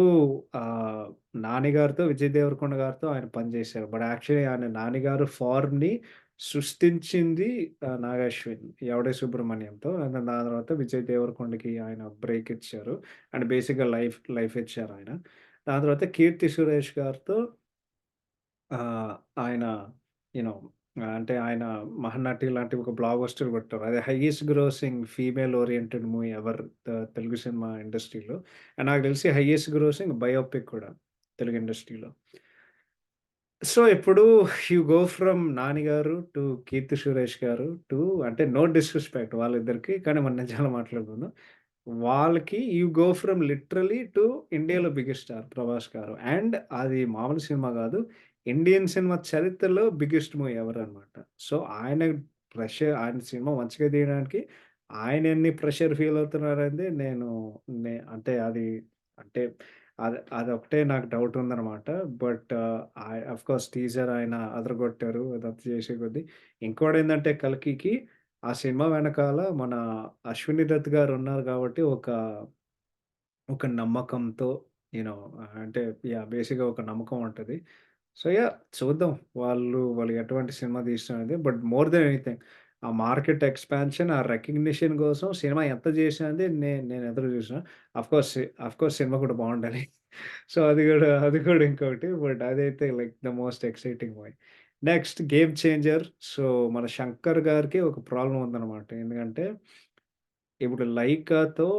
[SPEAKER 2] ఆహ్, 'నాని' గారితో, 'విజయ్ దేవరకొండ' గారితో ఆయన పనిచేశారు. బట్ యాక్చువల్లీ ఆయన 'నాని' గారు ఫార్మ్‌ని సృష్టించింది 'నాగార్జున', 'ఎవడే సుబ్రహ్మణ్యంతో'. అండ్ దాని తర్వాత 'విజయ్ దేవరకొండకి' ఆయన బ్రేక్ ఇచ్చారు. అండ్ బేసిక్‌గా లైఫ్ ఇచ్చారాయన. దాని తర్వాత 'కీర్తి సురేష్' గారితో ఆహ్, ఆయన యూ నో అంటే ఆయన 'మహనటి' లాంటి ఒక బ్లాక్ బస్టర్ కొట్టారు. అది highest grossing female oriented movie ever Telugu cinema ఇండస్ట్రీలో. అండ్ నాకు తెలిసి హైయెస్ట్ గ్రోసింగ్ బయోపిక్ కూడా తెలుగు ఇండస్ట్రీలో. సో, ఇప్పుడు యూ గో ఫ్రమ్ 'నాని' గారు టు 'కీర్తి సురేష్' గారు టు అంటే నో డిస్‌రెస్పెక్ట్ వాళ్ళిద్దరికీ. కానీ మన నిజాలు మాట్లాడుకుందాం. వాళ్ళకి you go from literally to ఇండియాలో బిగ్గెస్ట్ స్టార్ 'ప్రభాస్' గారు. అండ్ అది మామూలు సినిమా గాదు. ఇండియన్ సినిమా చరిత్రలో బిగ్గెస్ట్ మూవీ ఎవర్ అనమాట. సో, ఆయన సినిమా మంచిగా తీయడానికి ఆయన ఎన్ని ప్రెషర్ ఫీల్ అవుతున్నారనేది నేను అంటే అంటే అదొకటే నాకు డౌట్ ఉందనమాట. బట్ ఆఫ్‌కోర్స్ టీజర్ ఆయన అదరగొట్టారు. అదంతా చేసే కొద్దీ. ఇంకోటేందంటే 'కల్కికి' ఆ సినిమా వెనకాల మన 'అశ్విని దత్' గారున్నారు గాబట్టి ఒక నమ్మకంతో యూ నో అంటే యాహ్! బేసిక్‌గా ఒక నమ్మకం ఉంటది. So, yeah! చూద్దాం. వాళ్ళు ఎటువంటి సినిమా తీస్తారనేది. బట్ మోర్ దెన్ ఎనీథింగ్ ఆ మార్కెట్ ఎక్స్‌పాన్షన్, ఆ రికగ్నిషన్ కోసం సినిమా ఎంత చేసినది నేను ఎదురు చూసిన. ఆఫ్‌కోర్స్ సినిమా కూడా బావుండాలి. సో, అది కూడా ఇంకొకటి. బట్ అదైతే like the most exciting movie. Next 'game changer'. So, మన 'శంకర్' గారికి ఒక ప్రాబ్లమ్ ఉందన్నమాట. ఎందుకంటే ఇప్పుడు 'లైకాతో'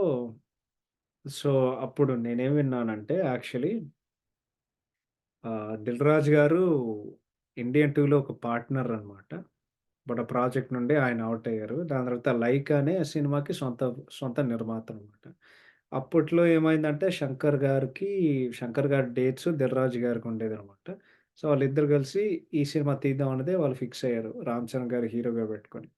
[SPEAKER 2] సో, అప్పుడు నేనేం విన్నానంటే యాక్చువల్లీ 'దిల్ రాజు' గారు 'ఇండియన్ 2లో ఒక పార్ట్నర్ అన్నమాట. బట్ ఆ ప్రాజెక్ట్ నుండి ఆయన ఔట్ అయ్యారు. దాని తర్వాత 'లైకా' అనే సినిమాకి సొంత నిర్మాత అన్నమాట. అప్పట్లో ఏమైందంటే 'శంకర్' గారి డేట్స్ 'దిల్ రాజు' గారికి ఉండేదన్నమాట. సో, వాళ్ళిద్దరూ కలిసి ఈ సినిమా తీద్దాం అన్నదే వాళ్ళు ఫిక్స్ అయ్యారు. 'రామ్ చరణ్' గారు హీరోగా పెట్టుకొని.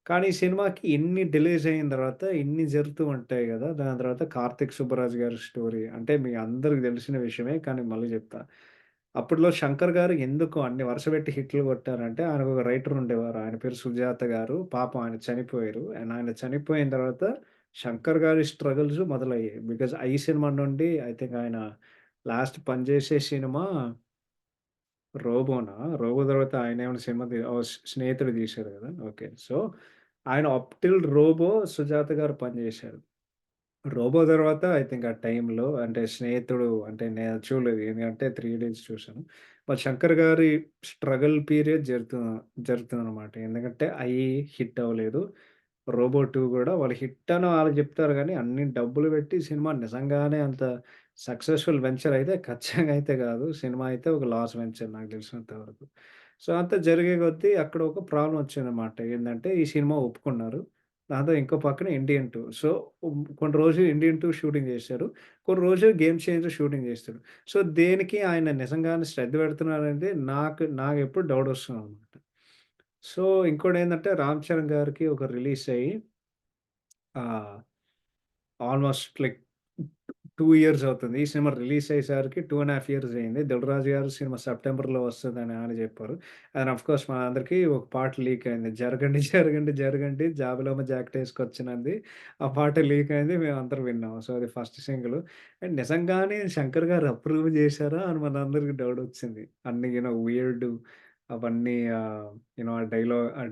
[SPEAKER 2] కానీ ఈ సినిమాకి ఇన్ని డిలేస్ అయిన తర్వాత, ఇన్ని జరుగుతూ ఉంటాయి గదా! దాని తర్వాత 'కార్తిక్ సుబ్బరాజు' గారి స్టోరీ అంటే మీ అందరికి తెలిసిన విషయమే. కానీ మళ్ళీ చెప్తా. అప్పట్లో 'శంకర్' గారు ఎందుకు అన్ని వరుసపెట్టి హిట్లు కొట్టారంటే, ఆయనకొక రైటర్ ఉండేవారు. ఆయన పేరు 'సుజాత' గారు. పాపం ఆయన చనిపోయారు. అండ్ ఆయన చనిపోయిన తర్వాత 'శంకర్' గారి స్ట్రగుల్స్ మొదలయ్యాయి. బికాజ్ 'ఐ' సినిమా నుండి ఐ థింక్ ఆయన లాస్ట్ పనిచేసే సినిమా 'రోబోనా'? 'రోబో' తర్వాత ఆయనేమైనా సినిమా ఓహ్! 'స్నేహితుడు' తీశారు గదా! ఓకే. సో, ఆయన అప్ టిల్ 'రోబో' సుజాత గారు పనిజేశారు. 'రోబో' తర్వాత ఐ థింక్ ఆ టైంలో అంటే 'స్నేహితుడు' అంటే నేను చూడలేదు. ఎందుకంటే 3 ఇడియట్స్ చూసాను. బట్ 'శంకర్' గారి స్ట్రగల్ పీరియడ్ జరుగుతుందనమాట. ఎందుకంటే 'ఐ' హిట్ అవ్వలేదు. 'రోబో 2' గూడా వాళ్ళు హిట్ అని వాళ్ళు జెప్తారు గానీ, అన్ని డబ్బులు పెట్టి సినిమా నిజంగానే అంత సక్సెస్‌ఫుల్ వెంచర్ అయితే ఖచ్చితంగా అయితే గాదు. సినిమా అయితే ఒక లాస్ వెంచర్ నాకు తెలిసినంత వరకు. సో, అంతా జరిగే కొద్దీ అక్కడ ఒక ప్రాబ్లమ్ వచ్చిందనమాట. ఏందంటే ఈ సినిమా ఒప్పుకున్నారు. దాంతో ఇంకో పక్కన 'ఇండియన్ 2'. సో, కొన్ని రోజులు 'ఇండియన్ 2' షూటింగ్ జేశారు. కొన్ని రోజులు 'గేమ్ చేంజర్' షూటింగ్ జేస్తాడు. సో, దేనికి ఆయన నిజంగానే శ్రద్ధ పెడుతున్నారనేది నాకెప్పుడు డౌటొస్తుందనమాట. సో, ఇంకోటేందంటే 'రామ్ చరణ్' గారికి ఒక రిలీజ్ అయ్యి ఆహ్ ఆల్‌మోస్ట్ లైక్ 2 ఇయర్స్ అవుతుంది. ఈ సినిమా రిలీజ్ అయ్యేసరికి 2½ ఇయర్స్ అయింది. 'దిల్ రాజు' గారి సినిమా సెప్టెంబర్‌లో వస్తదని ఆయన జెప్పారు. అండ్ ఆఫ్‌కోర్స్ మనందరికీ ఒక పాట లీక్ అయింది. 'జరగండి జరగండి జరగండి జాబిలమ్మ జాకెటేసుకొచ్చినంది' ఆ పాట లీక్ అయింది. మేమందరం విన్నాం. సో, అది ఫస్ట్ సింగిల్. అండ్ నిజంగానే 'శంకర్' గారు అప్రూవ్ జేశారా అని మనందరికి డౌటొచ్చింది. అన్ని వియర్డ్ అవన్నీ ఆ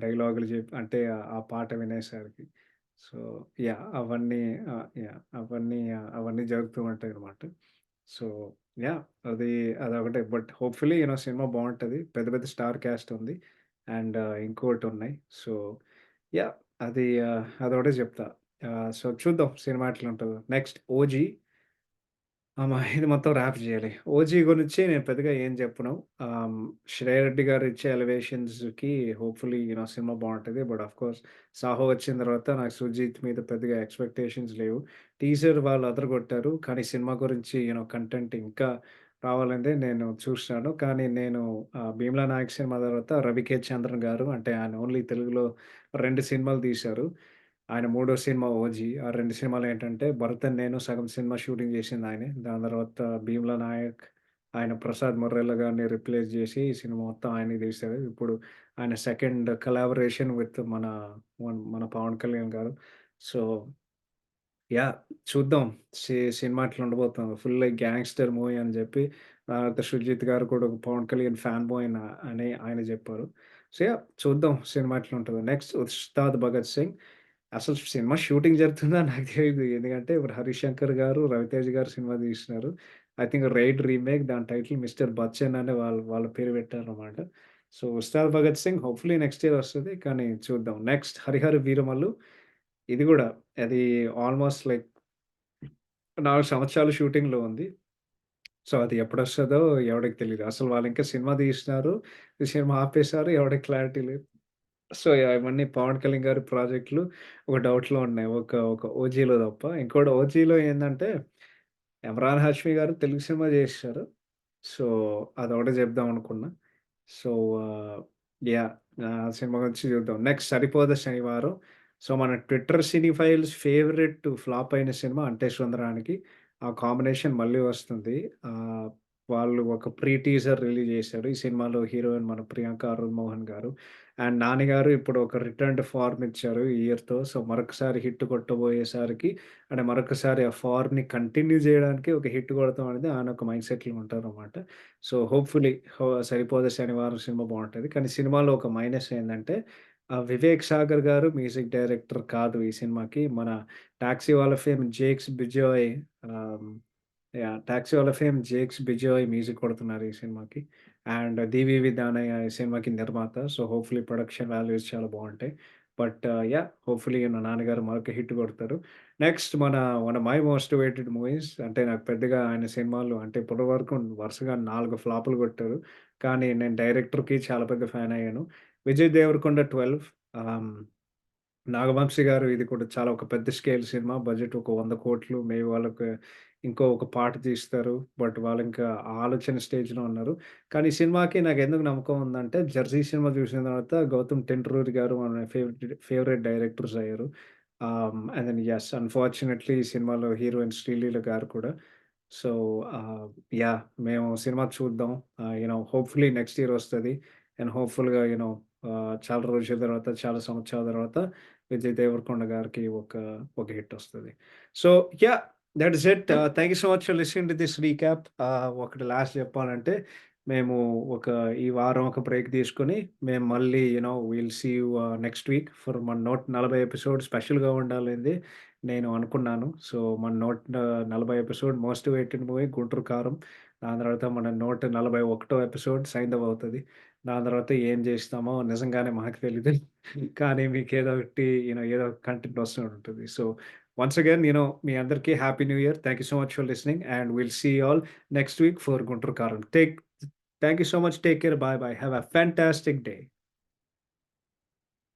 [SPEAKER 2] డైలాగులు అంటే ఆ పాట వినేసరికి. సో, అవన్నీ జరుగుతూ ఉంటాయనమాట. So, yeah! అది అదొకటే. బట్ హోప్‌ఫుల్లీ సినిమా బావుంటది. పెద్ద పెద్ద స్టార్ క్యాస్ట్ ఉంది. అండ్ ఇంకోటున్నాయి. So, yeah! అదొకటే చెప్తా. సో, చూద్దాం సినిమా ఎట్లుంటదో. Next 'OG'. ఇది మొత్తం ర్యాప్ జేయాలి. 'ఓజీ' గురించి నేను పెద్దగా ఏం చెప్పను. 'శ్రేయ రెడ్డి' గారు ఇచ్చే ఎలివేషన్స్‌కి హోప్‌ఫుల్లీ సినిమా బావుంటది. బట్ ఆఫ్‌కోర్స్ 'సాహో' వచ్చిన తర్వాత నాకు 'సుజిత్' మీద పెద్దగా ఎక్స్‌పెక్టేషన్స్ లేవు. టీజర్ వాళ్ళు అదరగొట్టారు. కానీ సినిమా గురించి కంటెంట్ ఇంకా రావాలని నేను చూస్తున్నాను. కానీ నేను 'భీమ్లా నాయక్' సినిమా తర్వాత 'రవికే చంద్రన్' గారు అంటే ఆయన ఓన్లీ తెలుగులో 2 సినిమాలు తీశారు. ఆయన మూడో సినిమా 'ఓజీ'. ఆ 2 సినిమాలేంటంటే 'భరత్ అనే నేను' సగం సినిమా షూటింగ్ చేసిందాయనే. దాని తర్వాత 'భీమ్లా నాయక్' ఆయన 'ప్రసాద్ మొర్రెల్ల' గారిని రిప్లేస్ జేసి ఈ సినిమా మొత్తం ఆయనే తీశారు. ఇప్పుడు ఆయన సెకండ్ కొలాబరేషన్ విత్ మన 'పవన్ కళ్యాణ్' గారు. So, yeah! చూద్దాం. సినిమా ఎట్లుండబోతుందో. ఫుల్ గ్యాంగ్‌స్టర్ మూవీ అని జెప్పి తర్వాత 'సుజిత్' గారు కూడా ఒక 'పవన్ కళ్యాణ్' ఫ్యాన్ బాయ్ అని ఆయన జెప్పారు. So, yeah! చూద్దాం సినిమా ఎట్లుంటదో. నెక్స్ట్ 'ఉస్తాద్ భగత్ సింగ్'. అసలు సినిమా షూటింగ్ జరుగుతుందా నాకు తెలీదు. ఎందుకంటే ఇప్పుడు 'హరిశంకర్' గారు, 'రవితేజ' గారు సినిమా తీస్తున్నారు. ఐ థింక్ 'రైడ్' రీమేక్ దాని టైటిల్ 'మిస్టర్ బచ్చన్' అని వాళ్ళ పేరు పెట్టారనమాట. So 'Ustaad Bhagat Singh' hopefully next year వస్తది. కానీ చూద్దాం. నెక్స్ట్ 'హరిహర వీరమల్లు' ఇది గూడా అది ఆల్‌మోస్ట్ లైక్ 4 సంవత్సరాలు షూటింగ్‌లో ఉంది. సో అది ఎప్పుడొస్తదో ఎవడికి తెలీదు. అసలు వాళ్ళింకా సినిమా తీస్తున్నారు. ఈ సినిమా ఆపేసారు. ఎవడికి క్లారిటీ లేదు. So, yeah! ఇవన్నీ 'పవన్ కళ్యాణ్' గారి ప్రాజెక్ట్‌లు ఒక డౌట్‌లో ఉన్నాయి. ఒక 'ఓజీలో' తప్ప. ఇంకోటి 'ఓజీలో' ఏందంటే 'ఇమ్రాన్ హాష్మి' గారు తెలుగు సినిమా చేసేశారు. సో, అదొకటే చెప్దాం అనుకున్నా. So, yeah! ఆ సినిమా గురించి చూద్దాం. నెక్స్ట్ 'సరిపోద శనివారం'. సో, మన ట్విట్టర్ సినిఫైల్స్ ఫేవరెట్ ఫ్లాప్ అయిన సినిమా 'అంటే సుందరానికి'. ఆ కాంబినేషన్ మళ్ళీ వస్తుంది. ఆహ్, వాళ్ళు ఒక ప్రీ టీజర్ రిలీజ్ చేశారు. ఈ సినిమాలో హీరోయిన్ మన 'ప్రియాంక అరుళ్ మోహన్' గారు. అండ్ 'నాని' గారు ఇప్పుడు ఒక రిటర్న్ టు ఫార్మ్ ఇచ్చారు ఈ ఇయర్‌తో. సో, మరొకసారి హిట్ కొట్టబోయేసరికి అంటే మరొకసారి ఆ ఫార్మ్‌ని కంటిన్యూ జేయడానికి ఒక హిట్ కొడతాం అనేది ఆయన ఒక మైండ్ సెట్‌లో ఉంటారనమాట. సో, హోప్‌ఫుల్లీ 'సరిపోద శనివారం' సినిమా బావుంటది. కానీ సినిమాలో ఒక మైనస్ ఏందంటే 'వివేక్ సాగర్' గారు మ్యూజిక్ డైరెక్టర్ కాదు ఈ సినిమాకి. మన 'టాక్సీ' వాళ్ళ ఫేమ్ 'జేక్స్ బిజోయ్' ఆహ్, యాహ్! 'టాక్సీ' వాళ్ళ ఫేమ్ 'జేక్స్ బిజోయ్' మ్యూజిక్ కొడుతున్నారు ఈ సినిమాకి. అండ్ 'దీవి దానయ్య' ఈ సినిమాకి నిర్మాత. సో, హోప్‌ఫుల్లీ ప్రొడక్షన్ వాల్యూస్ చాలా బావుంటాయి. But yeah! హోప్‌ఫుల్లీ నా నాన్నగారు మరొక హిట్ కొడతారు. Next one of my most waited movies అంటే నాకు పెద్దగా ఆయన సినిమాలు అంటే ఇప్పటి వరకు వరుసగా 4 ఫ్లాపులు కొట్టారు. కానీ నేను డైరెక్టర్‌కి చాలా పెద్ద ఫ్యాన్ అయ్యాను. 'విజయ్ దేవరకొండ 12' ఆహ్, నాగవంశి గారు ఇది కూడా చాలా ఒక పెద్ద స్కేల్ సినిమా. బడ్జెట్ ఒక 100,00,00,000 మేబీ వాళ్ళకి ఇంకో ఒక పార్ట్ తీస్తారు. బట్ వాళ్ళింకా ఆ ఆలోచన స్టేజ్‌లో ఉన్నారు. కానీ ఈ సినిమాకి నాకెందుకు నమ్మకం ఉందంటే 'జెర్సీ' సినిమా చూసిన తర్వాత 'గౌతమ్ టెంటరూరి' గారు మన ఫేవరెట్ డైరెక్టర్స్ అయ్యారు. అండ్ దెన్ యెస్ అన్‌ఫార్చునేట్‌లీ ఈ సినిమాలో హీరోయిన్ 'శ్రీలీల' గారు కూడా. So, yeah! మేము సినిమా చూద్దాం. హోప్‌ఫుల్లీ నెక్స్ట్ ఇయర్ వస్తది. అండ్ హోప్‌ఫుల్‌గా చాలా రోజుల తర్వాత, చాలా సంవత్సరాల తర్వాత విజయ్ దేవరకొండ గారికి ఒక హిట్ వస్తది. So, yeah! That is it. Thank you so much for listening to this recap. ఒకటి లాస్ట్ చెప్పాలంటే, మేము ఒక ఈ వారం ఒక బ్రేక్ తీసుకొని, మేము మళ్ళీ will see you next week for మన 140 ఎపిసోడ్ స్పెషల్‌గా ఉండాలని నేను అనుకున్నాను. సో, మన 140 episode most waited movie 'Guntur Kaaram'. దాని తర్వాత మన 141 ఎపిసోడ్ 'సైంధవ్' అవుతది. దాని తర్వాత ఏం జేస్తామో నిజంగానే మాకు తెలీదు. కానీ మీకేదో ఒకటి ఏదో కంటెంట్ వస్తూ ఉంటది. సో, వన్స్ అగైన్ మీ అందరికీ happy new year. Thank you so much for listening and will see you all next week for 'Guntur Kaaram'. Thank you so much. Take care. Bye bye. Have a fantastic day.